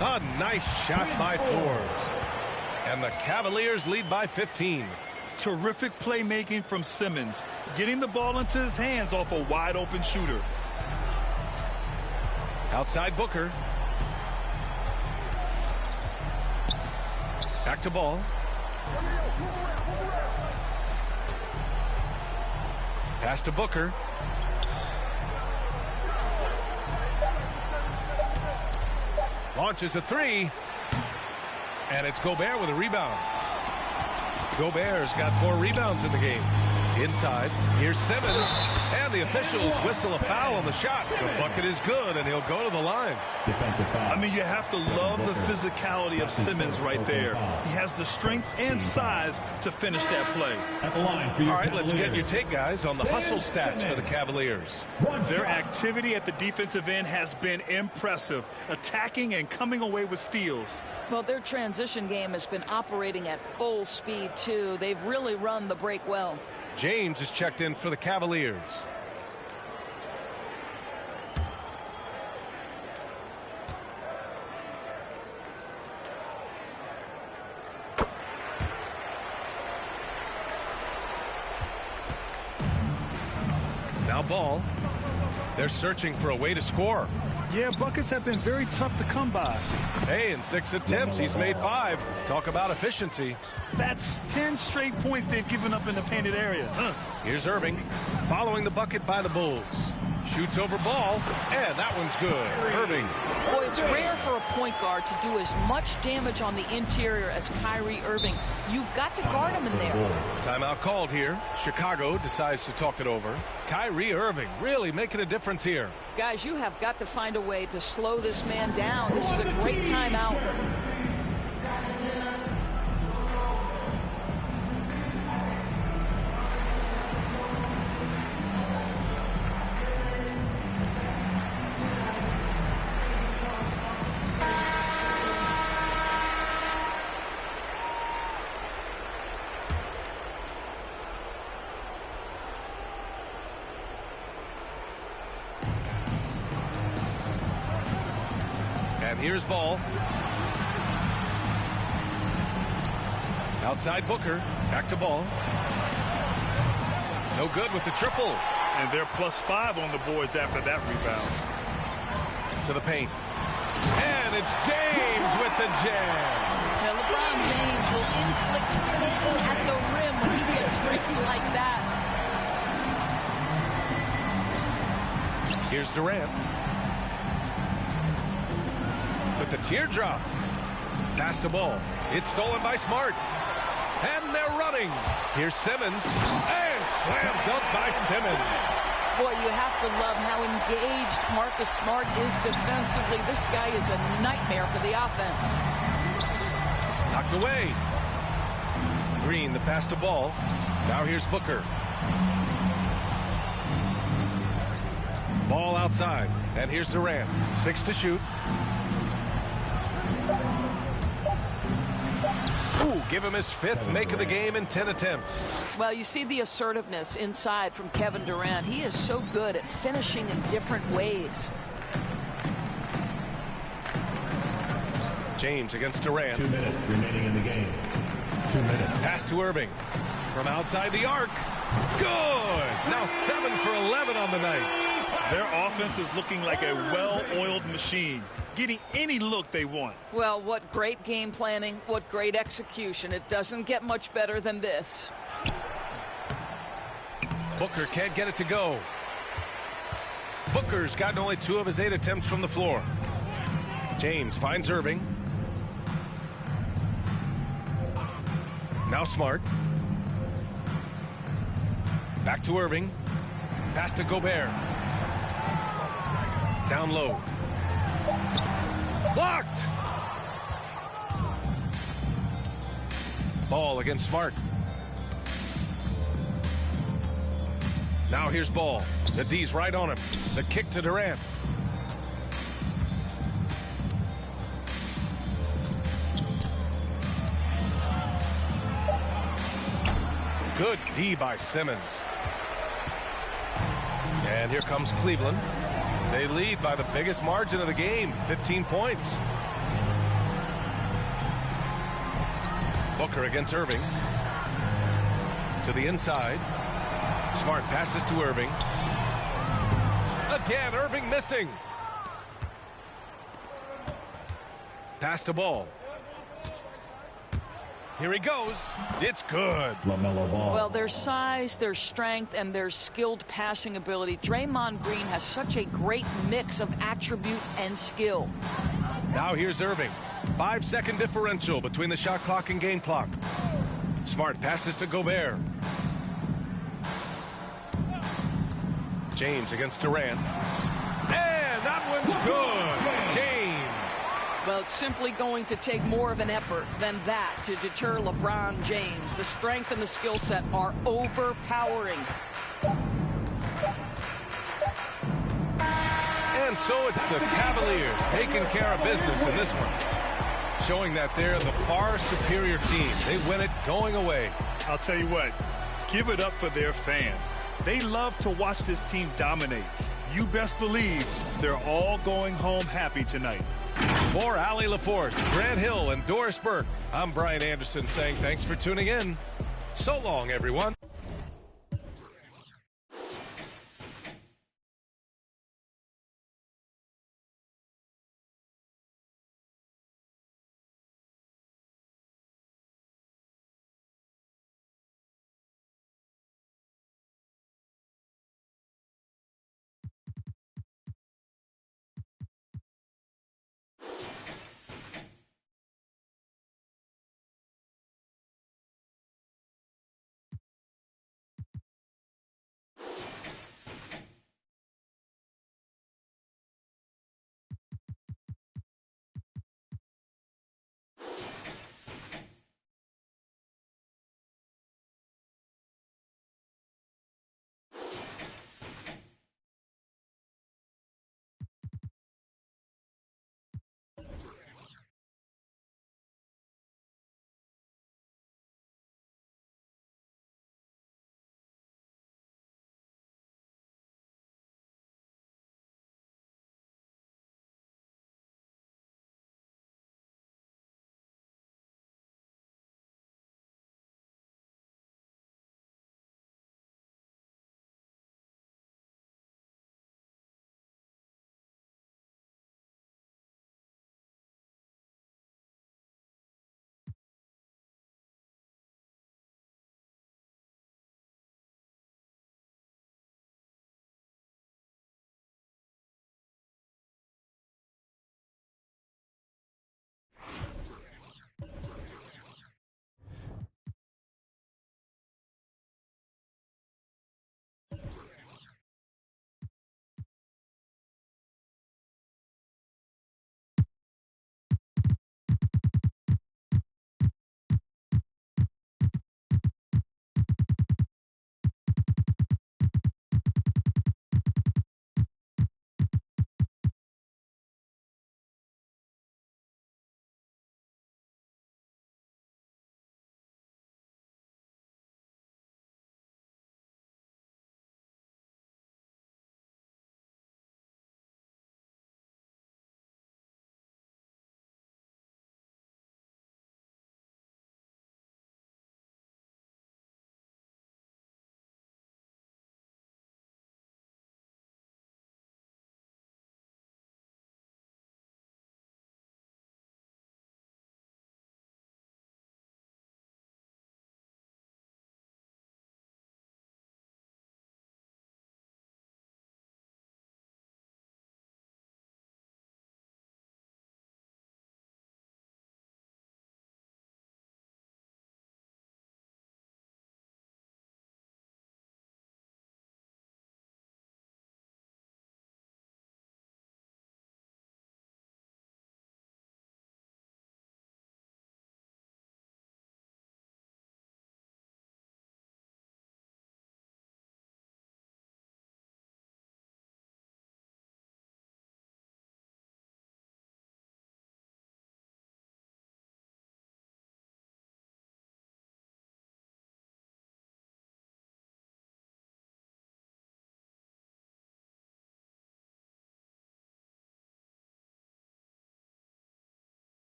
[SPEAKER 2] A nice shot by Forbes. And the Cavaliers lead by 15.
[SPEAKER 15] Terrific playmaking from Simmons, getting the ball into his hands off a wide-open shooter.
[SPEAKER 2] Outside Booker. Back to Ball. Pass to Booker. Launches a 3. And it's Gobert with a rebound. Gobert's got 4 rebounds in the game. Inside, here's Simmons, and the officials whistle a foul on the shot. The bucket is good, and he'll go to the line.
[SPEAKER 15] I mean, you have to love the physicality of Simmons right there. He has the strength and size to finish that play.
[SPEAKER 13] At the line for your
[SPEAKER 2] All right, let's get your take, guys, on the hustle stats for the Cavaliers.
[SPEAKER 15] Their activity at the defensive end has been impressive, attacking and coming away with steals.
[SPEAKER 20] Well, their transition game has been operating at full speed, too. They've really run the break well.
[SPEAKER 2] James is checked in for the Cavaliers. Now Ball. They're searching for a way to score.
[SPEAKER 15] Yeah, buckets have been very tough to come by.
[SPEAKER 2] Hey, in 6 attempts, he's made 5. Talk about efficiency.
[SPEAKER 15] That's 10 straight points they've given up in the painted area.
[SPEAKER 2] Here's Irving, following the bucket by the Bulls. Shoots over ball, and that one's good. Irving.
[SPEAKER 20] Boy, it's rare for a point guard to do as much damage on the interior as Kyrie Irving. You've got to guard him in there.
[SPEAKER 2] Timeout called here. Chicago decides to talk it over. Kyrie Irving really making a difference here.
[SPEAKER 20] Guys, you have got to find a way to slow this man down. This is a great timeout.
[SPEAKER 2] And here's ball. Outside Booker. Back to ball. No good with the triple.
[SPEAKER 15] And they're +5 on the boards after that rebound.
[SPEAKER 2] To the paint. And it's James with the jam.
[SPEAKER 20] Now, LeBron James will inflict pain at the rim when he gets free like that.
[SPEAKER 2] Here's Durant. With the teardrop. Pass the ball. It's stolen by Smart. And they're running. Here's Simmons. And slam dunk by Simmons.
[SPEAKER 20] Boy, you have to love how engaged Marcus Smart is defensively. This guy is a nightmare for the offense.
[SPEAKER 2] Knocked away. Green, the pass to ball. Now here's Booker. Ball outside. And here's Durant. 6 to shoot. Ooh, give him his 5th make of the game in 10 attempts.
[SPEAKER 20] Well, you see the assertiveness inside from Kevin Durant. He is so good at finishing in different ways.
[SPEAKER 2] James against Durant.
[SPEAKER 13] 2 minutes remaining in the game. 2 minutes.
[SPEAKER 2] Pass to Irving. From outside the arc. Good! Now 7 for 11 on the night.
[SPEAKER 15] Their offense is looking like a well-oiled machine, getting any look they want.
[SPEAKER 20] Well, what great game planning, what great execution. It doesn't get much better than this.
[SPEAKER 2] Booker can't get it to go. Booker's gotten only 2 of his 8 attempts from the floor. James finds Irving. Now Smart. Back to Irving. Pass to Gobert. Down low. Blocked! Ball against Smart. Now here's Ball. The D's right on him. The kick to Durant. Good D by Simmons. And here comes Cleveland. They lead by the biggest margin of the game, 15 points. Booker against Irving. To the inside. Smart passes to Irving. Again, Irving missing. Pass to Ball. Here he goes. It's good.
[SPEAKER 20] Well, their size, their strength, and their skilled passing ability. Draymond Green has such a great mix of attribute and skill.
[SPEAKER 2] Now here's Irving. 5-second differential between the shot clock and game clock. Smart passes to Gobert. James against Durant. And that one's good. James.
[SPEAKER 20] Well, it's simply going to take more of an effort than that to deter LeBron James. The strength and the skill set are overpowering.
[SPEAKER 2] And so it's the Cavaliers taking care of business in this one, showing that they're the far superior team. They win it going away.
[SPEAKER 15] I'll tell you what, give it up for their fans. They love to watch this team dominate. You best believe they're all going home happy tonight.
[SPEAKER 2] For Allie LaForce, Grant Hill, and Doris Burke, I'm Brian Anderson saying thanks for tuning in. So long, everyone.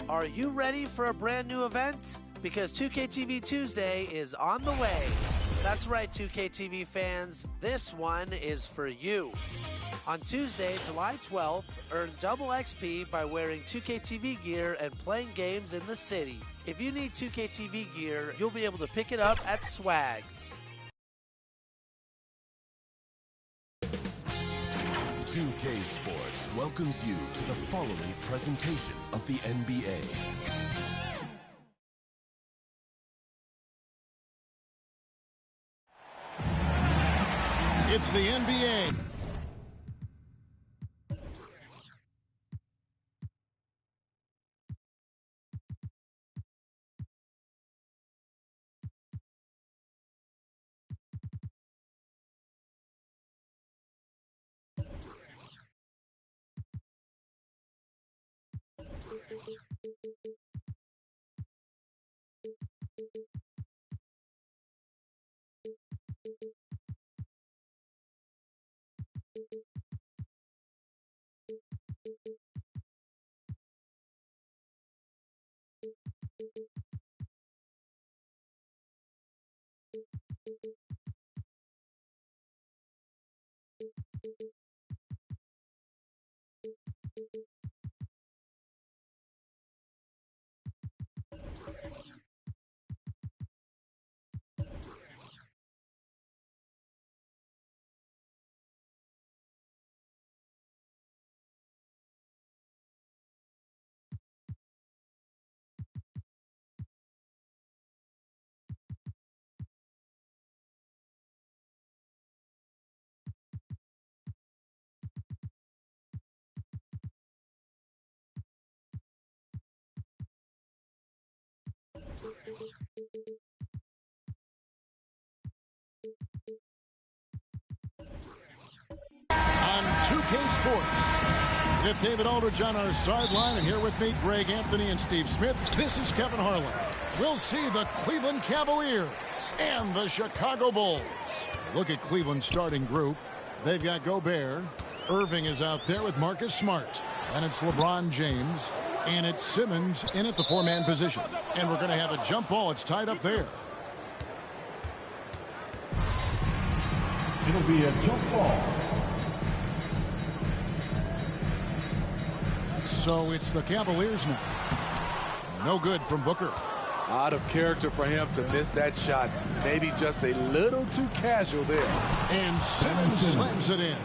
[SPEAKER 5] Are you ready for a brand new event? Because 2KTV Tuesday is on the way. That's right, 2KTV fans, this one is for you. On Tuesday, July 12th, earn double XP by wearing 2KTV gear and playing games in the city. If you need 2KTV gear, you'll be able to pick it up at Swags.
[SPEAKER 1] 2K Sports welcomes you to the following presentation of the NBA.
[SPEAKER 6] It's the NBA. On 2K Sports, with David Aldridge on our sideline, and here with me, Greg Anthony and Steve Smith, this is Kevin Harlan. we'll see the Cleveland Cavaliers and the Chicago Bulls. Look at Cleveland's starting group. They've got Gobert. Irving is out there with Marcus Smart. And it's LeBron James. And it's Simmons in at the four-man position. And we're going to have a jump ball. It's tied up there.
[SPEAKER 13] It'll be a jump ball.
[SPEAKER 6] So it's the Cavaliers now. No good from Booker.
[SPEAKER 4] Out of character for him to miss that shot. Maybe just a little too casual there.
[SPEAKER 6] And Simmons slams it in.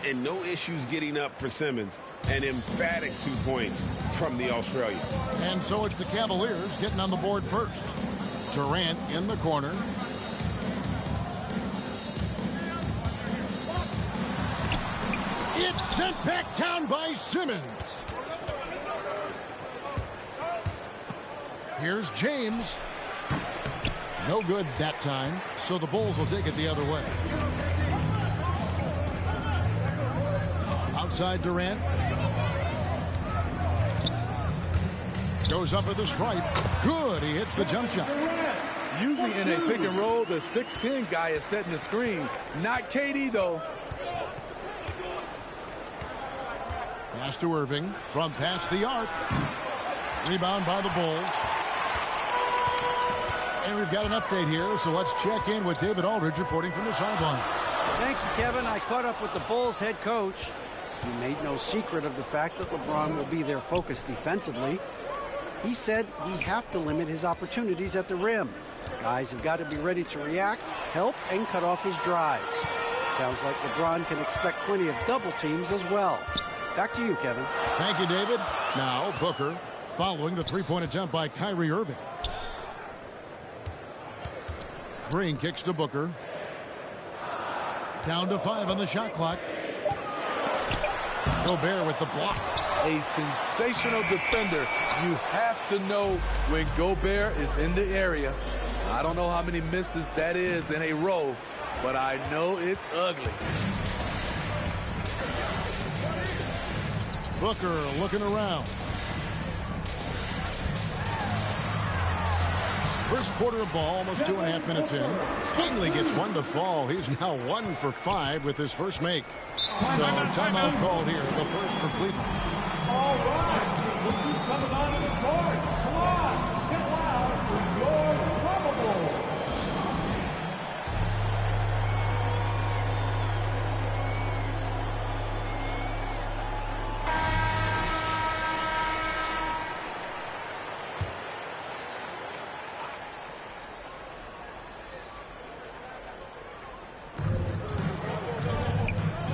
[SPEAKER 8] And no issues getting up for Simmons. An emphatic 2 points from the Australian.
[SPEAKER 6] And so it's the Cavaliers getting on the board first. Durant in the corner. It's sent back down by Simmons. Here's James. No good that time, so the Bulls will take it the other way. Outside Durant. Goes up with the stripe. Good, he hits the jump shot.
[SPEAKER 4] Usually in a pick and roll, the 6'10 guy is setting the screen. Not KD, though.
[SPEAKER 6] Pass to Irving from past the arc. Rebound by the Bulls. And we've got an update here, so let's check in with David Aldridge reporting from the sideline.
[SPEAKER 9] Thank you, Kevin. I caught up with the Bulls head coach. He made no secret of the fact that LeBron will be their focus defensively. He said we have to limit his opportunities at the rim. Guys have got to be ready to react, help, and cut off his drives. Sounds like LeBron can expect plenty of double teams as well. Back to you, Kevin.
[SPEAKER 6] Thank you, David. Now, Booker following the three-point attempt by Kyrie Irving. Green kicks to Booker. Down to 5 on the shot clock. Gobert with the block.
[SPEAKER 4] A sensational defender. You have to know when Gobert is in the area. I don't know how many misses that is in a row, but I know it's ugly.
[SPEAKER 6] Booker looking around. First quarter of ball, almost 2.5 minutes in. Finally gets one to fall. He's now 1 for 5 with his first make. So timeout called here, the first for Cleveland.
[SPEAKER 13] All right, look who's coming onto the court. Come on, get loud with your probable.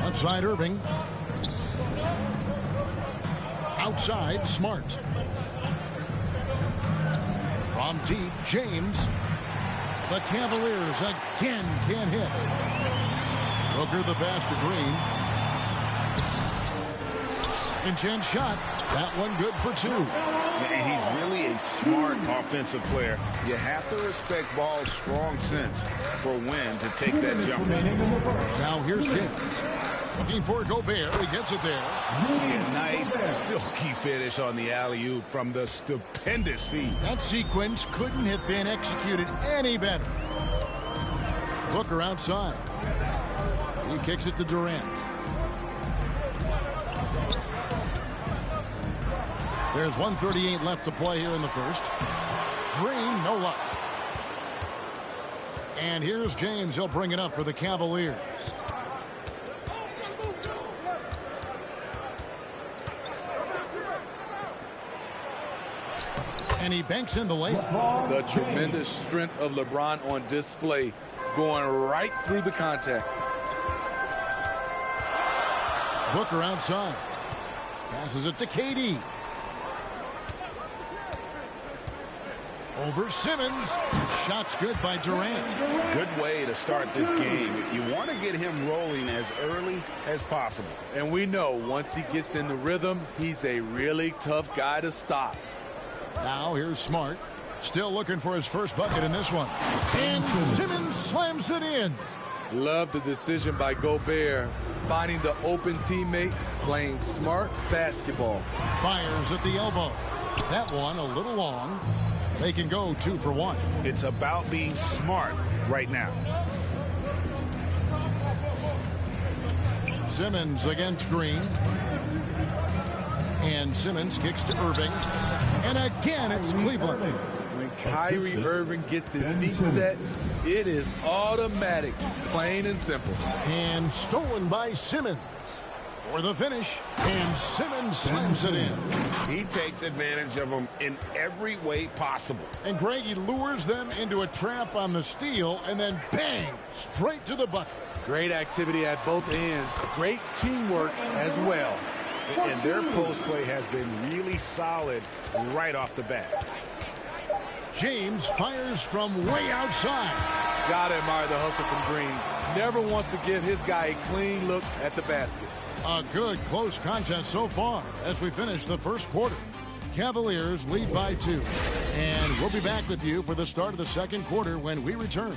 [SPEAKER 6] Outside Irving. Outside Smart. From deep, James. The Cavaliers again can't hit. Booker the pass to Green. Second chance shot. That one good for 2.
[SPEAKER 8] And he's really a smart offensive player. You have to respect ball's strong sense for when to take that jump.
[SPEAKER 6] Now here's James. Looking for Gobert. He gets it there.
[SPEAKER 8] Yeah, nice silky finish on the alley-oop from the stupendous feed.
[SPEAKER 6] That sequence couldn't have been executed any better. Booker outside. He kicks it to Durant. There's 1:38 left to play here in the first. Green, no luck. And here's James. He'll bring it up for the Cavaliers. And he banks in the layup.
[SPEAKER 4] The tremendous strength of LeBron on display, going right through the contact.
[SPEAKER 6] Booker outside. Passes it to KD. Over Simmons. Shots good by Durant.
[SPEAKER 8] Good way to start this game. You want to get him rolling as early as possible.
[SPEAKER 4] And we know once he gets in the rhythm, he's a really tough guy to stop.
[SPEAKER 6] Now here's Smart. Still looking for his first bucket in this one. And Simmons slams it in.
[SPEAKER 4] Love the decision by Gobert. Finding the open teammate, playing smart basketball.
[SPEAKER 6] Fires at the elbow. That one a little long. They can go 2 for 1.
[SPEAKER 19] It's about being smart right now.
[SPEAKER 6] Simmons against Green. And Simmons kicks to Irving. And again, it's Cleveland.
[SPEAKER 4] When Kyrie Irving gets his feet set, it is automatic, plain and simple.
[SPEAKER 6] And stolen by Simmons for the finish. And Simmons slams it in.
[SPEAKER 19] He takes advantage of them in every way possible.
[SPEAKER 6] And Greg, he lures them into a trap on the steal, and then bang, straight to the bucket.
[SPEAKER 4] Great activity at both ends. Great teamwork as well.
[SPEAKER 19] And their post play has been really solid right off the bat.
[SPEAKER 6] James fires from way outside.
[SPEAKER 4] Gotta admire the hustle from Green. Never wants to give his guy a clean look at the basket.
[SPEAKER 6] A good close contest so far as we finish the first quarter. Cavaliers lead by 2. And we'll be back with you for the start of the second quarter when we return.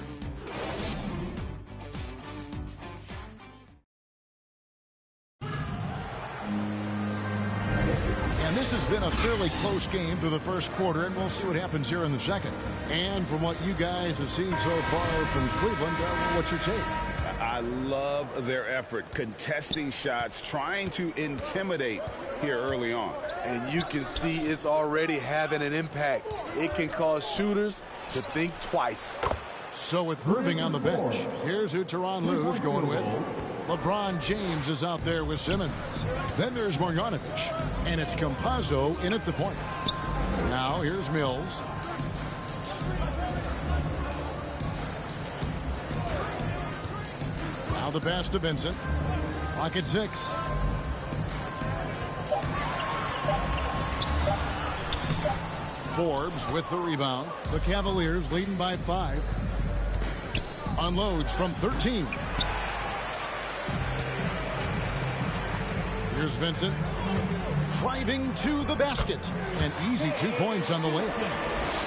[SPEAKER 6] And this has been a fairly close game through the first quarter, and we'll see what happens here in the second. And from what you guys have seen so far from Cleveland, what's your take?
[SPEAKER 19] I love their effort, contesting shots, trying to intimidate here early on.
[SPEAKER 4] And you can see it's already having an impact. It can cause shooters to think twice.
[SPEAKER 6] So with Irving on the bench, here's who Tyronn Lue's going with. LeBron James is out there with Simmons. Then there's Marjanovic, and it's Campazzo in at the point. Now here's Mills. Now the pass to Vincent. Clock at 6. Forbes with the rebound. The Cavaliers leading by 5. Unloads from 13. Here's Vincent. Driving to the basket. An easy 2 points on the layup.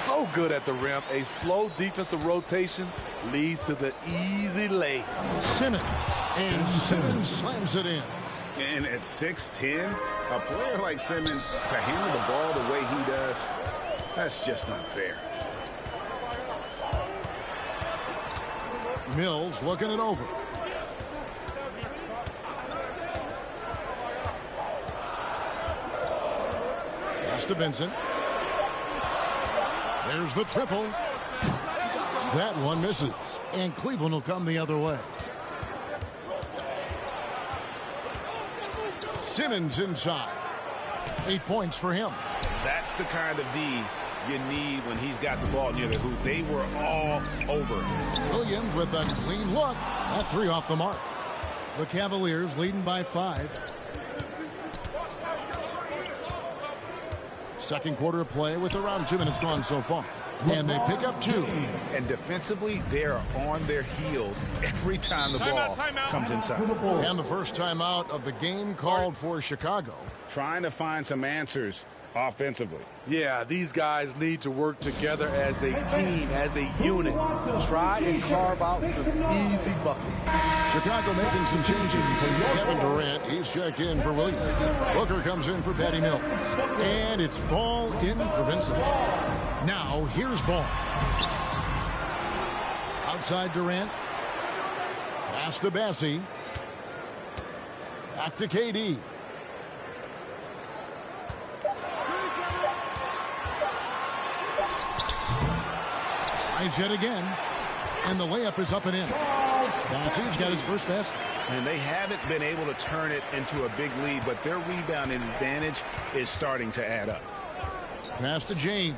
[SPEAKER 4] So good at the rim. A slow defensive rotation leads to the easy lay.
[SPEAKER 6] Simmons. And Simmons slams it in.
[SPEAKER 19] And at 6'10", a player like Simmons to handle the ball the way he does, that's just unfair.
[SPEAKER 6] Mills looking it over. Pass to Vincent. There's the triple. That one misses. And Cleveland will come the other way. Simmons inside. 8 points for him.
[SPEAKER 19] That's the kind of D you need when he's got the ball near the hoop. They were all over.
[SPEAKER 6] Williams with a clean look. That 3 off the mark. The Cavaliers leading by 5. Second quarter of play with around 2 minutes gone so far. And they pick up 2.
[SPEAKER 19] And defensively, they are on their heels every time the ball comes inside.
[SPEAKER 6] And the first timeout of the game called for Chicago.
[SPEAKER 19] Trying to find some answers offensively.
[SPEAKER 4] Yeah, these guys need to work together as a team, as a unit. Try and carve out some easy buckets.
[SPEAKER 6] Chicago making some changes. Kevin Durant, he's checked in for Williams. Booker comes in for Patty Mills. And it's Ball in for Vincent. Now, here's Ball. Outside Durant. Pass to Bassie. Back to KD. Tries yet again. And the layup is up and in. Bassie's got his first basket.
[SPEAKER 19] And they haven't been able to turn it into a big lead, but their rebounding advantage is starting to add up.
[SPEAKER 6] Pass to James.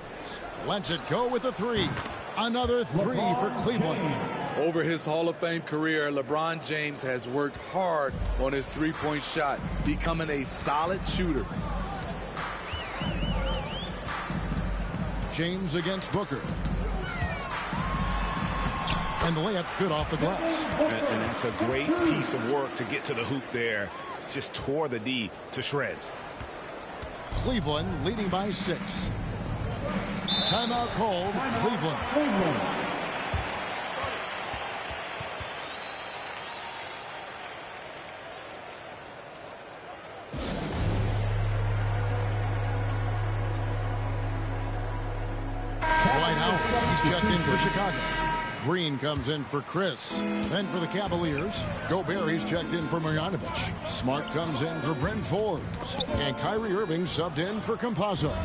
[SPEAKER 6] Lets it go with a 3. Another 3 for Cleveland.
[SPEAKER 4] Over his Hall of Fame career, LeBron James has worked hard on his three-point shot, becoming a solid shooter.
[SPEAKER 6] James against Booker. And the layup's good off the glass.
[SPEAKER 19] And that's a great piece of work to get to the hoop there. Just tore the D to shreds.
[SPEAKER 6] Cleveland leading by 6. Timeout called, Cleveland. now, he's checked in for Chicago. Green comes in for Chris. Then for the Cavaliers, Gobert, he's checked in for Marjanovic. Smart comes in for Bryn Forbes. And Kyrie Irving subbed in for Campazzo.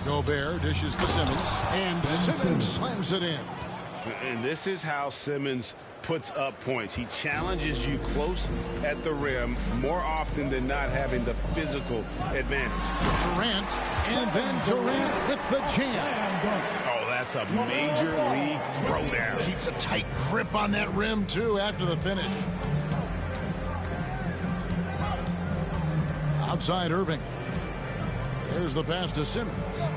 [SPEAKER 6] Gobert dishes to Simmons. And Simmons slams it in.
[SPEAKER 8] And this is how Simmons puts up points. He challenges you close at the rim more often than not, having the physical advantage.
[SPEAKER 6] Durant, and then Durant with the jam.
[SPEAKER 8] Oh, that's a major league throwdown.
[SPEAKER 6] Keeps a tight grip on that rim, too, after the finish. Outside Irving. There's the pass to Simmons.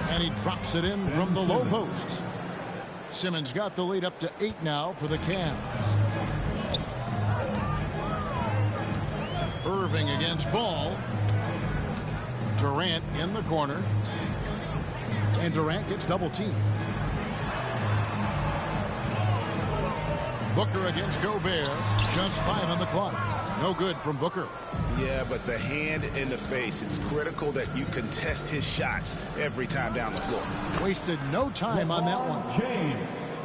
[SPEAKER 6] And he drops it in from the low post. Simmons got the lead up to 8 now for the Cavs. Irving against Ball. Durant in the corner. And Durant gets double teamed. Booker against Gobert. Just 5 on the clock. No good from Booker.
[SPEAKER 8] Yeah, but the hand in the face. It's critical that you contest his shots every time down the floor.
[SPEAKER 6] Wasted no time on that one.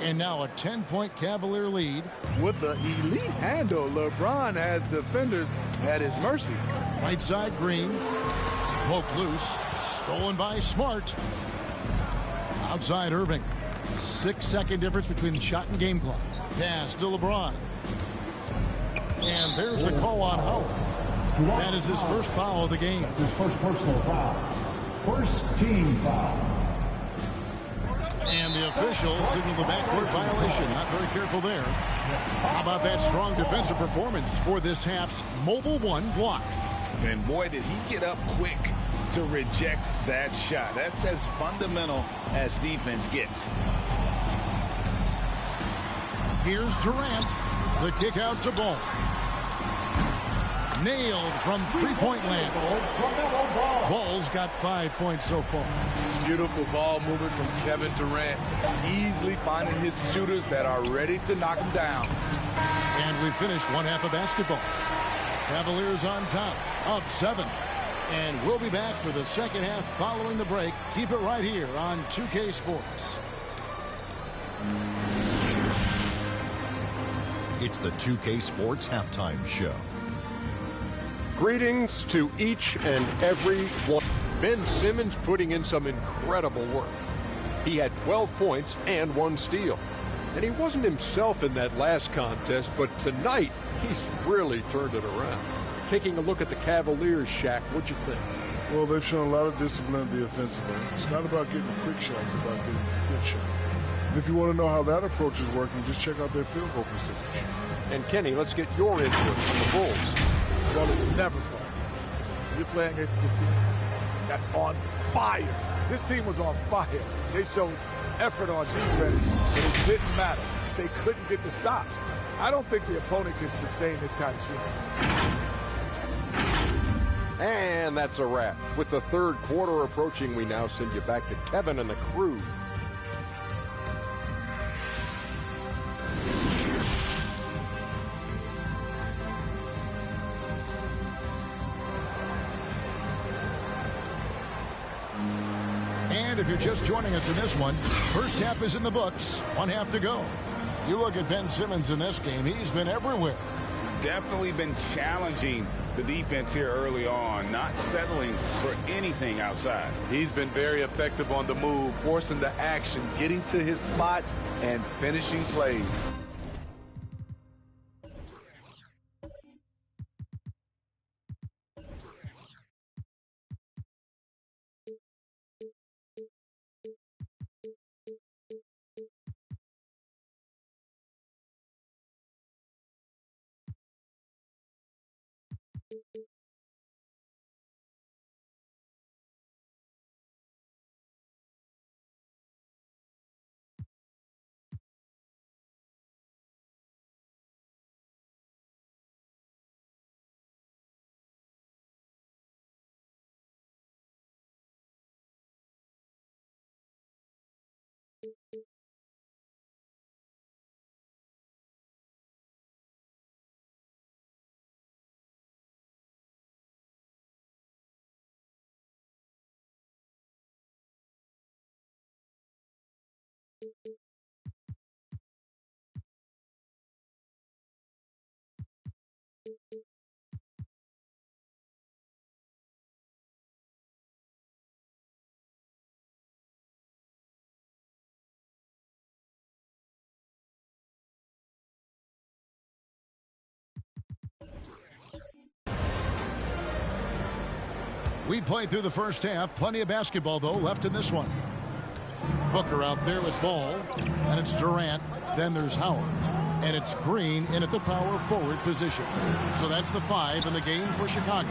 [SPEAKER 6] And now a 10-point Cavalier lead.
[SPEAKER 12] With the elite handle, LeBron has defenders at his mercy.
[SPEAKER 6] Right side Green. Poked loose. Stolen by Smart. Outside Irving. 6-second difference between the shot and game clock. Pass to LeBron. And there's the call on Howard. That is his first foul of the game.
[SPEAKER 13] That's his first personal foul. First team foul.
[SPEAKER 6] And the official signaled the backcourt violation. Not very careful there. How about that strong defensive performance for this half's Mobile One block?
[SPEAKER 8] And boy, did he get up quick to reject that shot. That's as fundamental as defense gets.
[SPEAKER 6] Here's Durant. The kick out to Ball. Nailed from three-point land. Ball's got 5 points so far.
[SPEAKER 12] Beautiful ball movement from Kevin Durant. Easily finding his shooters that are ready to knock him down.
[SPEAKER 6] And we finish one half of basketball. Cavaliers on top, up 7. And we'll be back for the second half following the break. Keep it right here on 2K Sports.
[SPEAKER 10] It's the 2K Sports Halftime Show.
[SPEAKER 11] Greetings to each and every one. Ben Simmons putting in some incredible work. He had 12 points and 1 steal. And he wasn't himself in that last contest, but tonight he's really turned it around. Taking a look at the Cavaliers, Shaq, what'd you think?
[SPEAKER 21] Well, they've shown a lot of discipline at the offensive end. It's not about getting quick shots, it's about getting a good shot. And if you want to know how that approach is working, just check out their field goal percentage.
[SPEAKER 11] And Kenny, let's get your input on the Bulls.
[SPEAKER 12] Well, it's never fun. You're playing against a team that's on fire. This team was on fire. They showed effort on defense, but it didn't matter. They couldn't get the stops. I don't think the opponent can sustain this kind of shooting.
[SPEAKER 11] And that's a wrap. With the third quarter approaching, we now send you back to Kevin and the crew.
[SPEAKER 6] And if you're just joining us in this one, first half is in the books. 1 half to go. You look at Ben Simmons in this game, he's been everywhere.
[SPEAKER 8] Definitely been challenging the defense here early on, not settling for anything outside.
[SPEAKER 12] He's been very effective on the move, forcing the action, getting to his spots, and finishing plays.
[SPEAKER 6] We played through the first half. Plenty of basketball, though, left in this one. Booker out there with ball. And it's Durant. Then there's Howard. And it's Green in at the power forward position. So that's the 5 in the game for Chicago.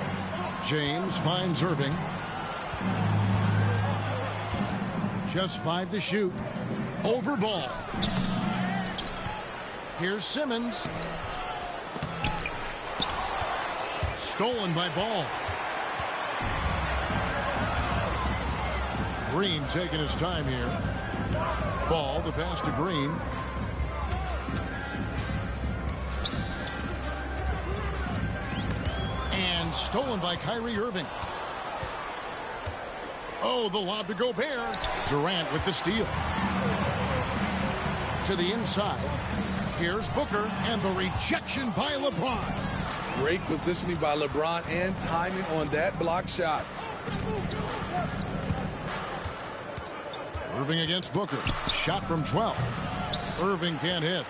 [SPEAKER 6] James finds Irving. Just 5 to shoot. Over ball. Here's Simmons. Stolen by Ball. Green taking his time here. Ball, the pass to Green. And stolen by Kyrie Irving. Oh, the lob to Gobert. Durant with the steal. To the inside. Here's Booker, and the rejection by LeBron.
[SPEAKER 4] Great positioning by LeBron and timing on that block shot.
[SPEAKER 6] Irving against Booker. Shot from 12. Irving can't hit.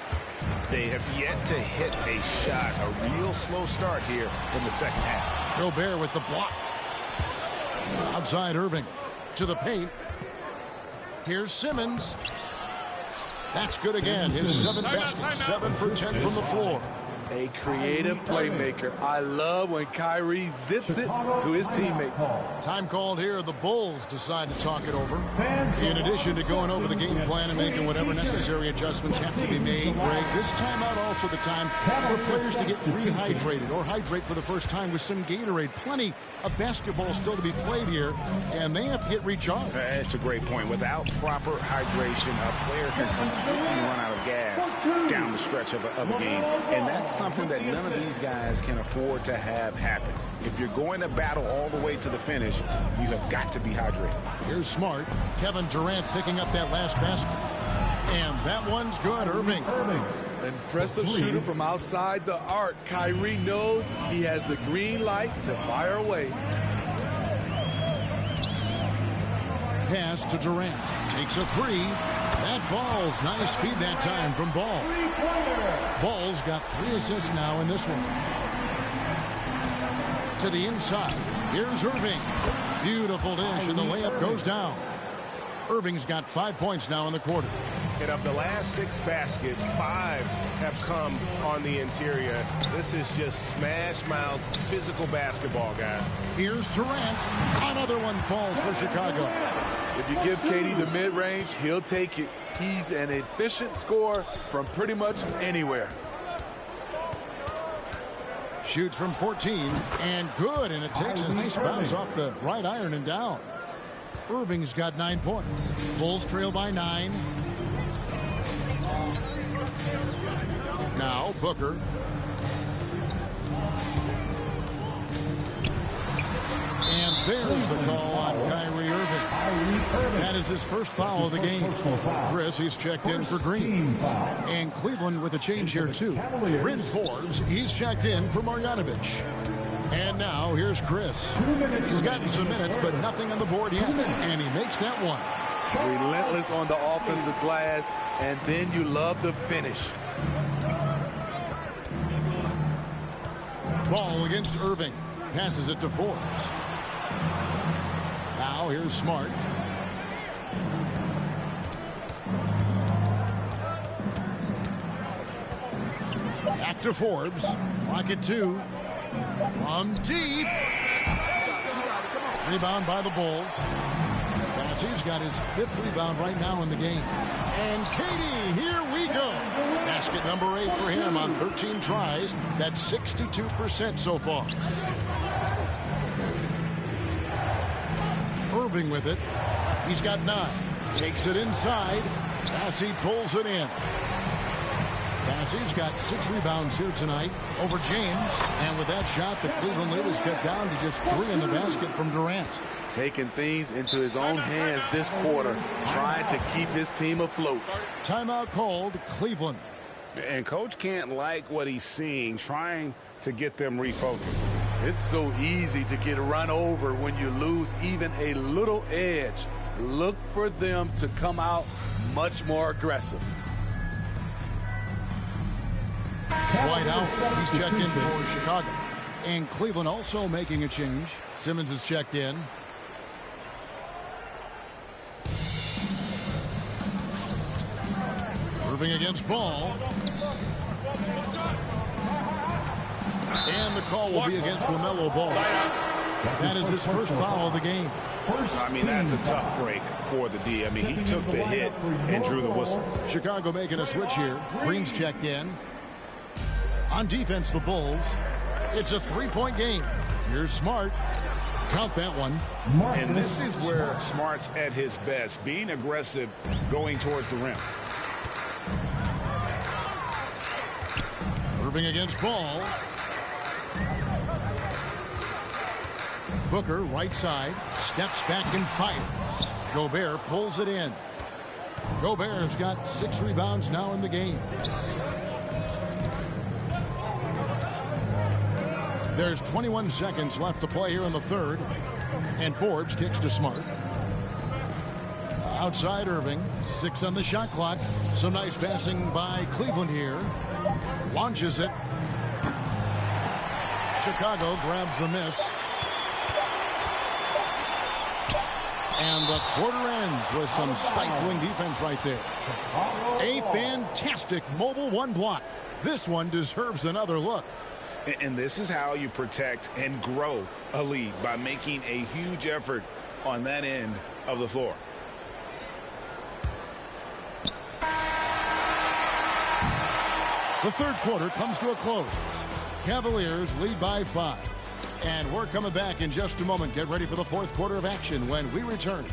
[SPEAKER 19] They have yet to hit a shot. A real slow start here in the second half.
[SPEAKER 6] Gobert with the block. Outside Irving. To the paint. Here's Simmons. That's good again. His 7th basket. 7 for 10 from the floor.
[SPEAKER 4] A creative playmaker. I love when Kyrie zips it to his teammates.
[SPEAKER 6] Time called here. The Bulls decide to talk it over. In addition to going over the game plan and making whatever necessary adjustments have to be made, Greg, this timeout also the time for players to get rehydrated or hydrate for the first time with some Gatorade. Plenty of basketball still to be played here, and they have to get recharged.
[SPEAKER 19] That's a great point. Without proper hydration, a player can completely run out of gas down the stretch of a game. And that's something that none of these guys can afford to have happen. If you're going to battle all the way to the finish, you have got to be hydrated.
[SPEAKER 6] Here's Smart. Kevin Durant picking up that last basket. And that one's good. Irving.
[SPEAKER 4] Impressive shooter from outside the arc. Kyrie knows he has the green light to fire away.
[SPEAKER 6] Pass to Durant. Takes a 3. That falls. Nice feed that time from Ball. Ball's got 3 assists now in this one. To the inside. Here's Irving. Beautiful dish, and the layup goes down. Irving's got 5 points now in the quarter.
[SPEAKER 8] And of the last 6 baskets, 5 have come on the interior. This is just smash-mouth physical basketball, guys.
[SPEAKER 6] Here's Durant. Another one falls for Chicago.
[SPEAKER 4] If you give KD the mid-range, he'll take it. He's an efficient scorer from pretty much anywhere.
[SPEAKER 6] Shoots from 14, and good, and it takes a nice bounce off the right iron and down. Irving's got 9 points. Bulls trail by 9. Now Booker. And there's the call on Kyrie Irving. That is his first foul of the game. Chris, he's checked in for Green. And Cleveland with a change here, too. Bryn Forbes, he's checked in for Marjanovic. And now here's Chris. He's gotten some minutes, but nothing on the board yet. And he makes that one.
[SPEAKER 4] Relentless on the offensive glass, and then you love the finish.
[SPEAKER 6] Ball against Irving. Passes it to Forbes. Now here's Smart. Back to Forbes. Clock at 2. From deep. Rebound by the Bulls. Bassey's got his 5th rebound right now in the game. And KD, here we go. Basket number 8 for him on 13 tries. That's 62% so far. Irving with it. He's got 9. Takes it inside. Bassey pulls it in. He's got 6 rebounds here tonight over James. And with that shot, the Cleveland lead is cut down to just 3 in the basket from Durant.
[SPEAKER 4] Taking things into his own hands this quarter, trying to keep his team afloat.
[SPEAKER 6] Timeout called, Cleveland.
[SPEAKER 19] And Coach can't like what he's seeing, trying to get them refocused.
[SPEAKER 4] It's so easy to get run over when you lose even a little edge. Look for them to come out much more aggressive.
[SPEAKER 6] Dwight out. He's checked in for Chicago. And Cleveland also making a change. Simmons is checked in. Irving against Ball. And the call will be against LaMelo Ball. That is his first foul of the game.
[SPEAKER 19] I mean, that's a tough break for the D. I mean, he took the hit and drew the whistle.
[SPEAKER 6] Chicago making a switch here. Green's checked in. On defense, the Bulls. It's a 3-point game. Here's Smart. Count that one.
[SPEAKER 19] And this is where Smart's at his best, being aggressive, going towards the rim.
[SPEAKER 6] Irving against Ball. Booker, right side, steps back and fires. Gobert pulls it in. Gobert's got 6 rebounds now in the game. There's 21 seconds left to play here in the third. And Forbes kicks to Smart. Outside Irving, 6 on the shot clock. Some nice passing by Cleveland here. Launches it. Chicago grabs the miss. And the quarter ends with some stifling defense right there. A fantastic mobile 1 block. This one deserves another look.
[SPEAKER 19] And this is how you protect and grow a lead, by making a huge effort on that end of the floor.
[SPEAKER 6] The third quarter comes to a close. Cavaliers lead by 5. And we're coming back in just a moment. Get ready for the fourth quarter of action when we return.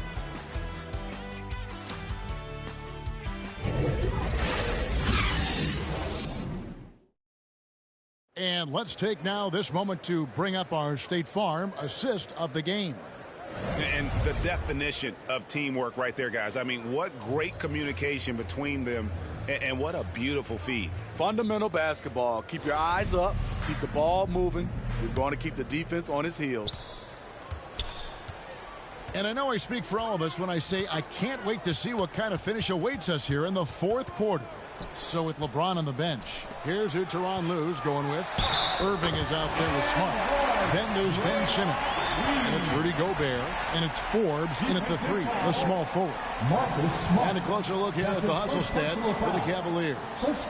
[SPEAKER 6] And let's take now this moment to bring up our State Farm assist of the game.
[SPEAKER 19] And the definition of teamwork right there, guys. I mean, what great communication between them, and what a beautiful feed.
[SPEAKER 4] Fundamental basketball. Keep your eyes up. Keep the ball moving. You're going to keep the defense on its heels.
[SPEAKER 6] And I know I speak for all of us when I say I can't wait to see what kind of finish awaits us here in the fourth quarter. So with LeBron on the bench, here's who Tyronn Lue's going with. Irving is out there with Smart. Then there's Ben Simmons. And it's Rudy Gobert. And it's Forbes in at the 3, the small forward. And a closer look here at the hustle stats for the Cavaliers.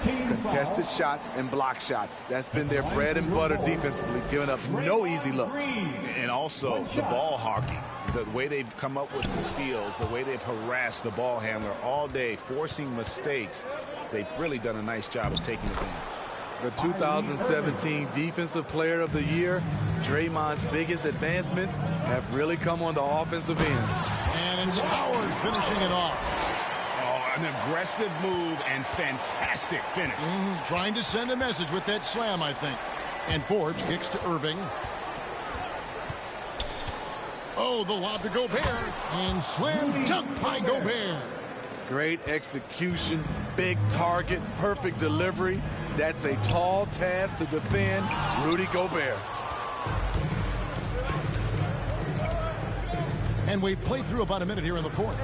[SPEAKER 4] Contested shots and block shots. That's been their bread and butter defensively, giving up no easy looks.
[SPEAKER 19] And also the ball hawking. The way they've come up with the steals, the way they've harassed the ball handler all day, forcing mistakes. They've really done a nice job of taking advantage.
[SPEAKER 4] The 2017 Defensive Player of the Year, Draymond's biggest advancements have really come on the offensive end.
[SPEAKER 6] And it's Howard finishing it off.
[SPEAKER 19] Oh, an aggressive move and fantastic finish.
[SPEAKER 6] Trying to send a message with that slam, I think. And Forbes kicks to Irving. Oh, the lob to Gobert. And slam dunk by Gobert.
[SPEAKER 4] Great execution, big target, perfect delivery. That's a tall task to defend Rudy Gobert.
[SPEAKER 6] And we've played through about a minute here in the fourth.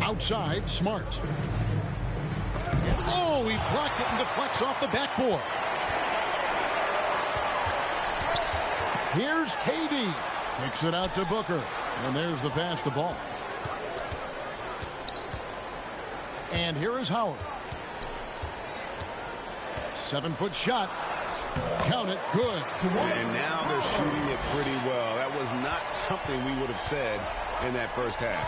[SPEAKER 6] Outside, Smart. And, oh, he blocked it and deflects off the backboard. Here's KD. Kicks it out to Booker. And there's the pass to Ball. And here is Howard. 7-foot shot. Count it. Good.
[SPEAKER 19] And now they're shooting it pretty well. That was not something we would have said in that first half.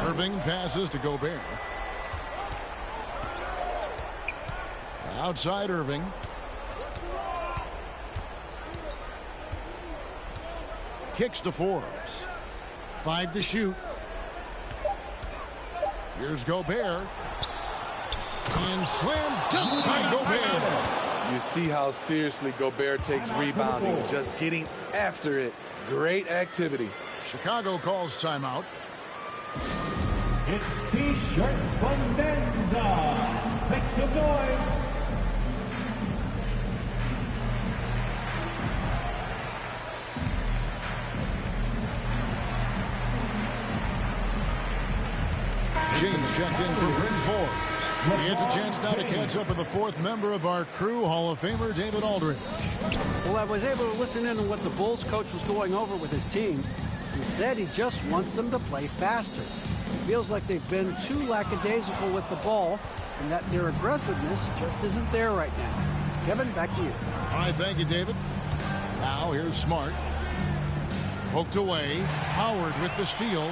[SPEAKER 6] Irving passes to Gobert. Outside Irving. Kicks to Forbes. 5 to shoot. Here's Gobert. And slam dunk by Gobert.
[SPEAKER 4] You see how seriously Gobert takes rebounding, just getting after it. Great activity.
[SPEAKER 6] Chicago calls timeout.
[SPEAKER 13] It's T-shirt bonanza. Make some noise.
[SPEAKER 6] James checked in for Bryn Forbes. He gets a chance now to catch up with the fourth member of our crew, Hall of Famer David Aldridge.
[SPEAKER 9] Well, I was able to listen in on what the Bulls coach was going over with his team. He said he just wants them to play faster. It feels like they've been too lackadaisical with the ball and that their aggressiveness just isn't there right now. Kevin, back to you.
[SPEAKER 6] All right, thank you, David. Now here's Smart. Poked away. Howard with the steal.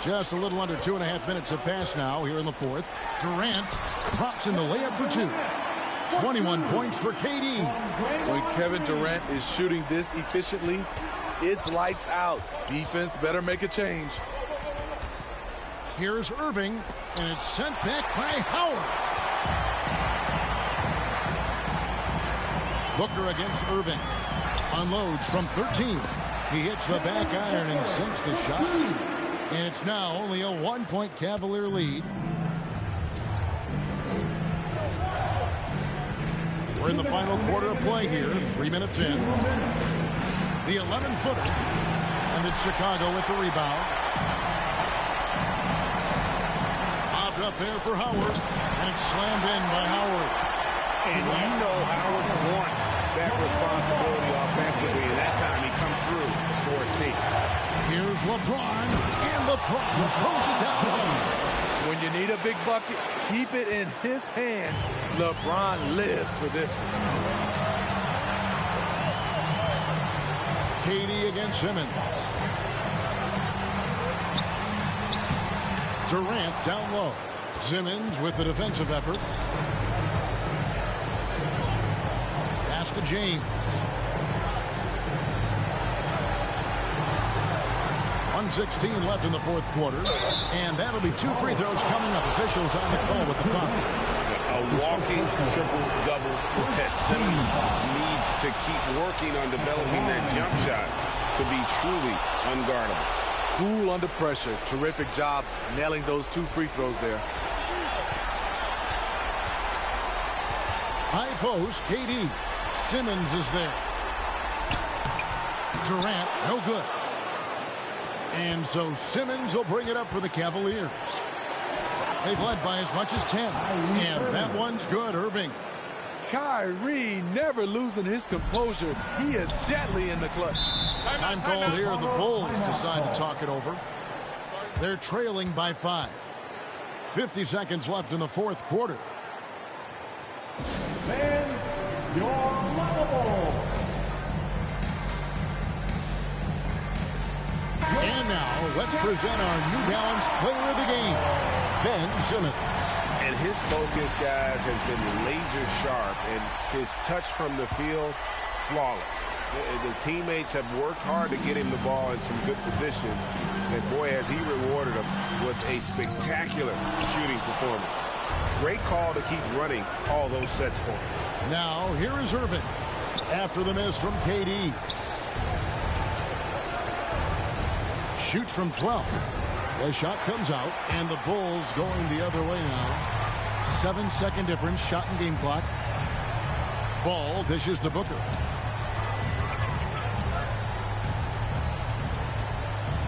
[SPEAKER 6] Just a little under 2.5 minutes have passed now here in the fourth. Durant drops in the layup for 2. 21 points for KD.
[SPEAKER 4] When Kevin Durant is shooting this efficiently, it's lights out. Defense better make a change.
[SPEAKER 6] Here's Irving, and it's sent back by Howard. Booker against Irving. Unloads from 13. He hits the back iron and sinks the shot. And it's now only a 1-point Cavalier lead. We're in the final quarter of play here. 3 minutes in. The 11-footer. And it's Chicago with the rebound. Popped up there for Howard. And it's slammed in by Howard.
[SPEAKER 8] And you know Howard wants that responsibility offensively. And that time he comes through for his team.
[SPEAKER 6] Here's LeBron, and LeBron throws it down.
[SPEAKER 4] When you need a big bucket, keep it in his hands. LeBron lives for this one.
[SPEAKER 6] KD against Simmons. Durant down low. Simmons with the defensive effort. Pass to James. 1:16 left in the fourth quarter. And that'll be 2 free throws coming up. Officials on the call with the foul.
[SPEAKER 8] A walking triple-double threat. Simmons needs to keep working on developing that jump shot to be truly unguardable.
[SPEAKER 4] Cool under pressure. Terrific job nailing those 2 free throws there.
[SPEAKER 6] High post, KD. Simmons is there. Durant, no good. And so Simmons will bring it up for the Cavaliers. They've led by as much as 10. And that one's good, Irving.
[SPEAKER 4] Kyrie never losing his composure. He is deadly in the clutch.
[SPEAKER 6] Time called here. The Bulls decide to talk it over. They're trailing by 5. 50 seconds left in the fourth quarter.
[SPEAKER 13] Fans, you're lovable.
[SPEAKER 6] And now, let's present our New Balance Player of the Game, Ben Simmons.
[SPEAKER 8] And his focus, guys, has been laser sharp, and his touch from the field, flawless. The teammates have worked hard to get him the ball in some good positions, and boy, has he rewarded them with a spectacular shooting performance. Great call to keep running all those sets for him.
[SPEAKER 6] Now, here is Irving after the miss from KD. Shoots from 12. The shot comes out, and the Bulls going the other way now. 7-second difference, shot and game clock. Ball dishes to Booker.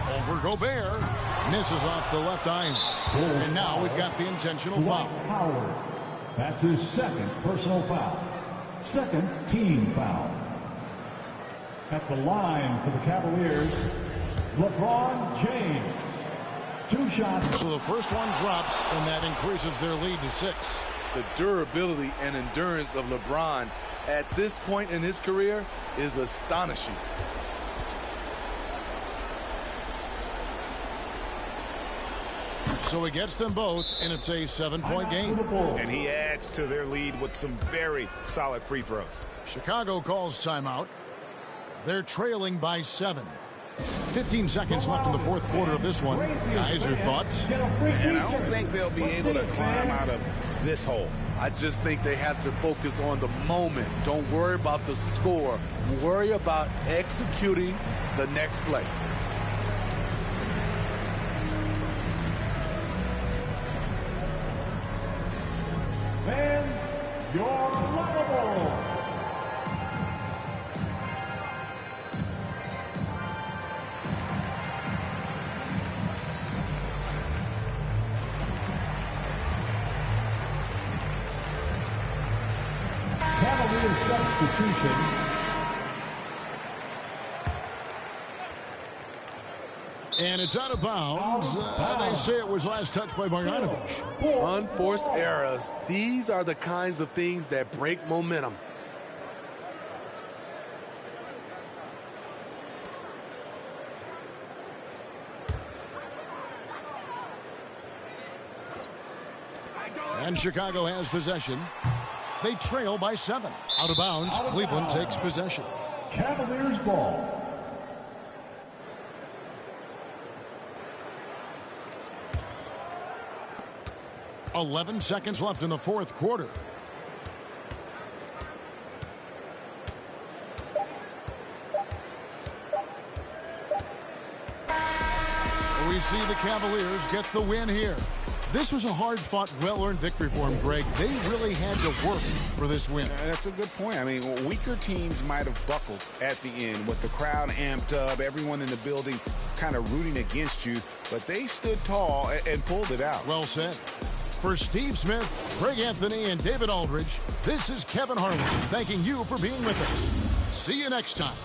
[SPEAKER 6] Over Gobert. Misses off the left iron. And now we've got the intentional foul.
[SPEAKER 13] Howard. That's his second personal foul. Second team foul. At the line for the Cavaliers, LeBron James. 2 shots.
[SPEAKER 6] So the first one drops, and that increases their lead to 6.
[SPEAKER 4] The durability and endurance of LeBron at this point in his career is astonishing.
[SPEAKER 6] So he gets them both, and it's a 7-point game.
[SPEAKER 8] And he adds to their lead with some very solid free throws.
[SPEAKER 6] Chicago calls timeout. They're trailing by 7. 15 seconds left in the fourth quarter of this one. Guys, your thoughts?
[SPEAKER 19] And I don't think they'll be able to climb out of this hole.
[SPEAKER 4] I just think they have to focus on the moment. Don't worry about the score. Worry about executing the next play.
[SPEAKER 13] Fans, you're lovable. Cavaliers substitution.
[SPEAKER 6] And it's out of bounds. They say it was last touched by Marjanovic.
[SPEAKER 4] Unforced errors. These are the kinds of things that break momentum.
[SPEAKER 6] And Chicago has possession. They trail by 7. Out of bounds. Cleveland takes possession.
[SPEAKER 13] Cavaliers ball.
[SPEAKER 6] .11 seconds left in the fourth quarter. We see the Cavaliers get the win here. This was a hard-fought, well-earned victory for them, Greg. They really had to work for this win.
[SPEAKER 19] That's a good point. I mean, weaker teams might have buckled at the end with the crowd amped up, everyone in the building kind of rooting against you, but they stood tall and pulled it out.
[SPEAKER 6] Well said. For Steve Smith, Greg Anthony, and David Aldridge, this is Kevin Harlan thanking you for being with us. See you next time.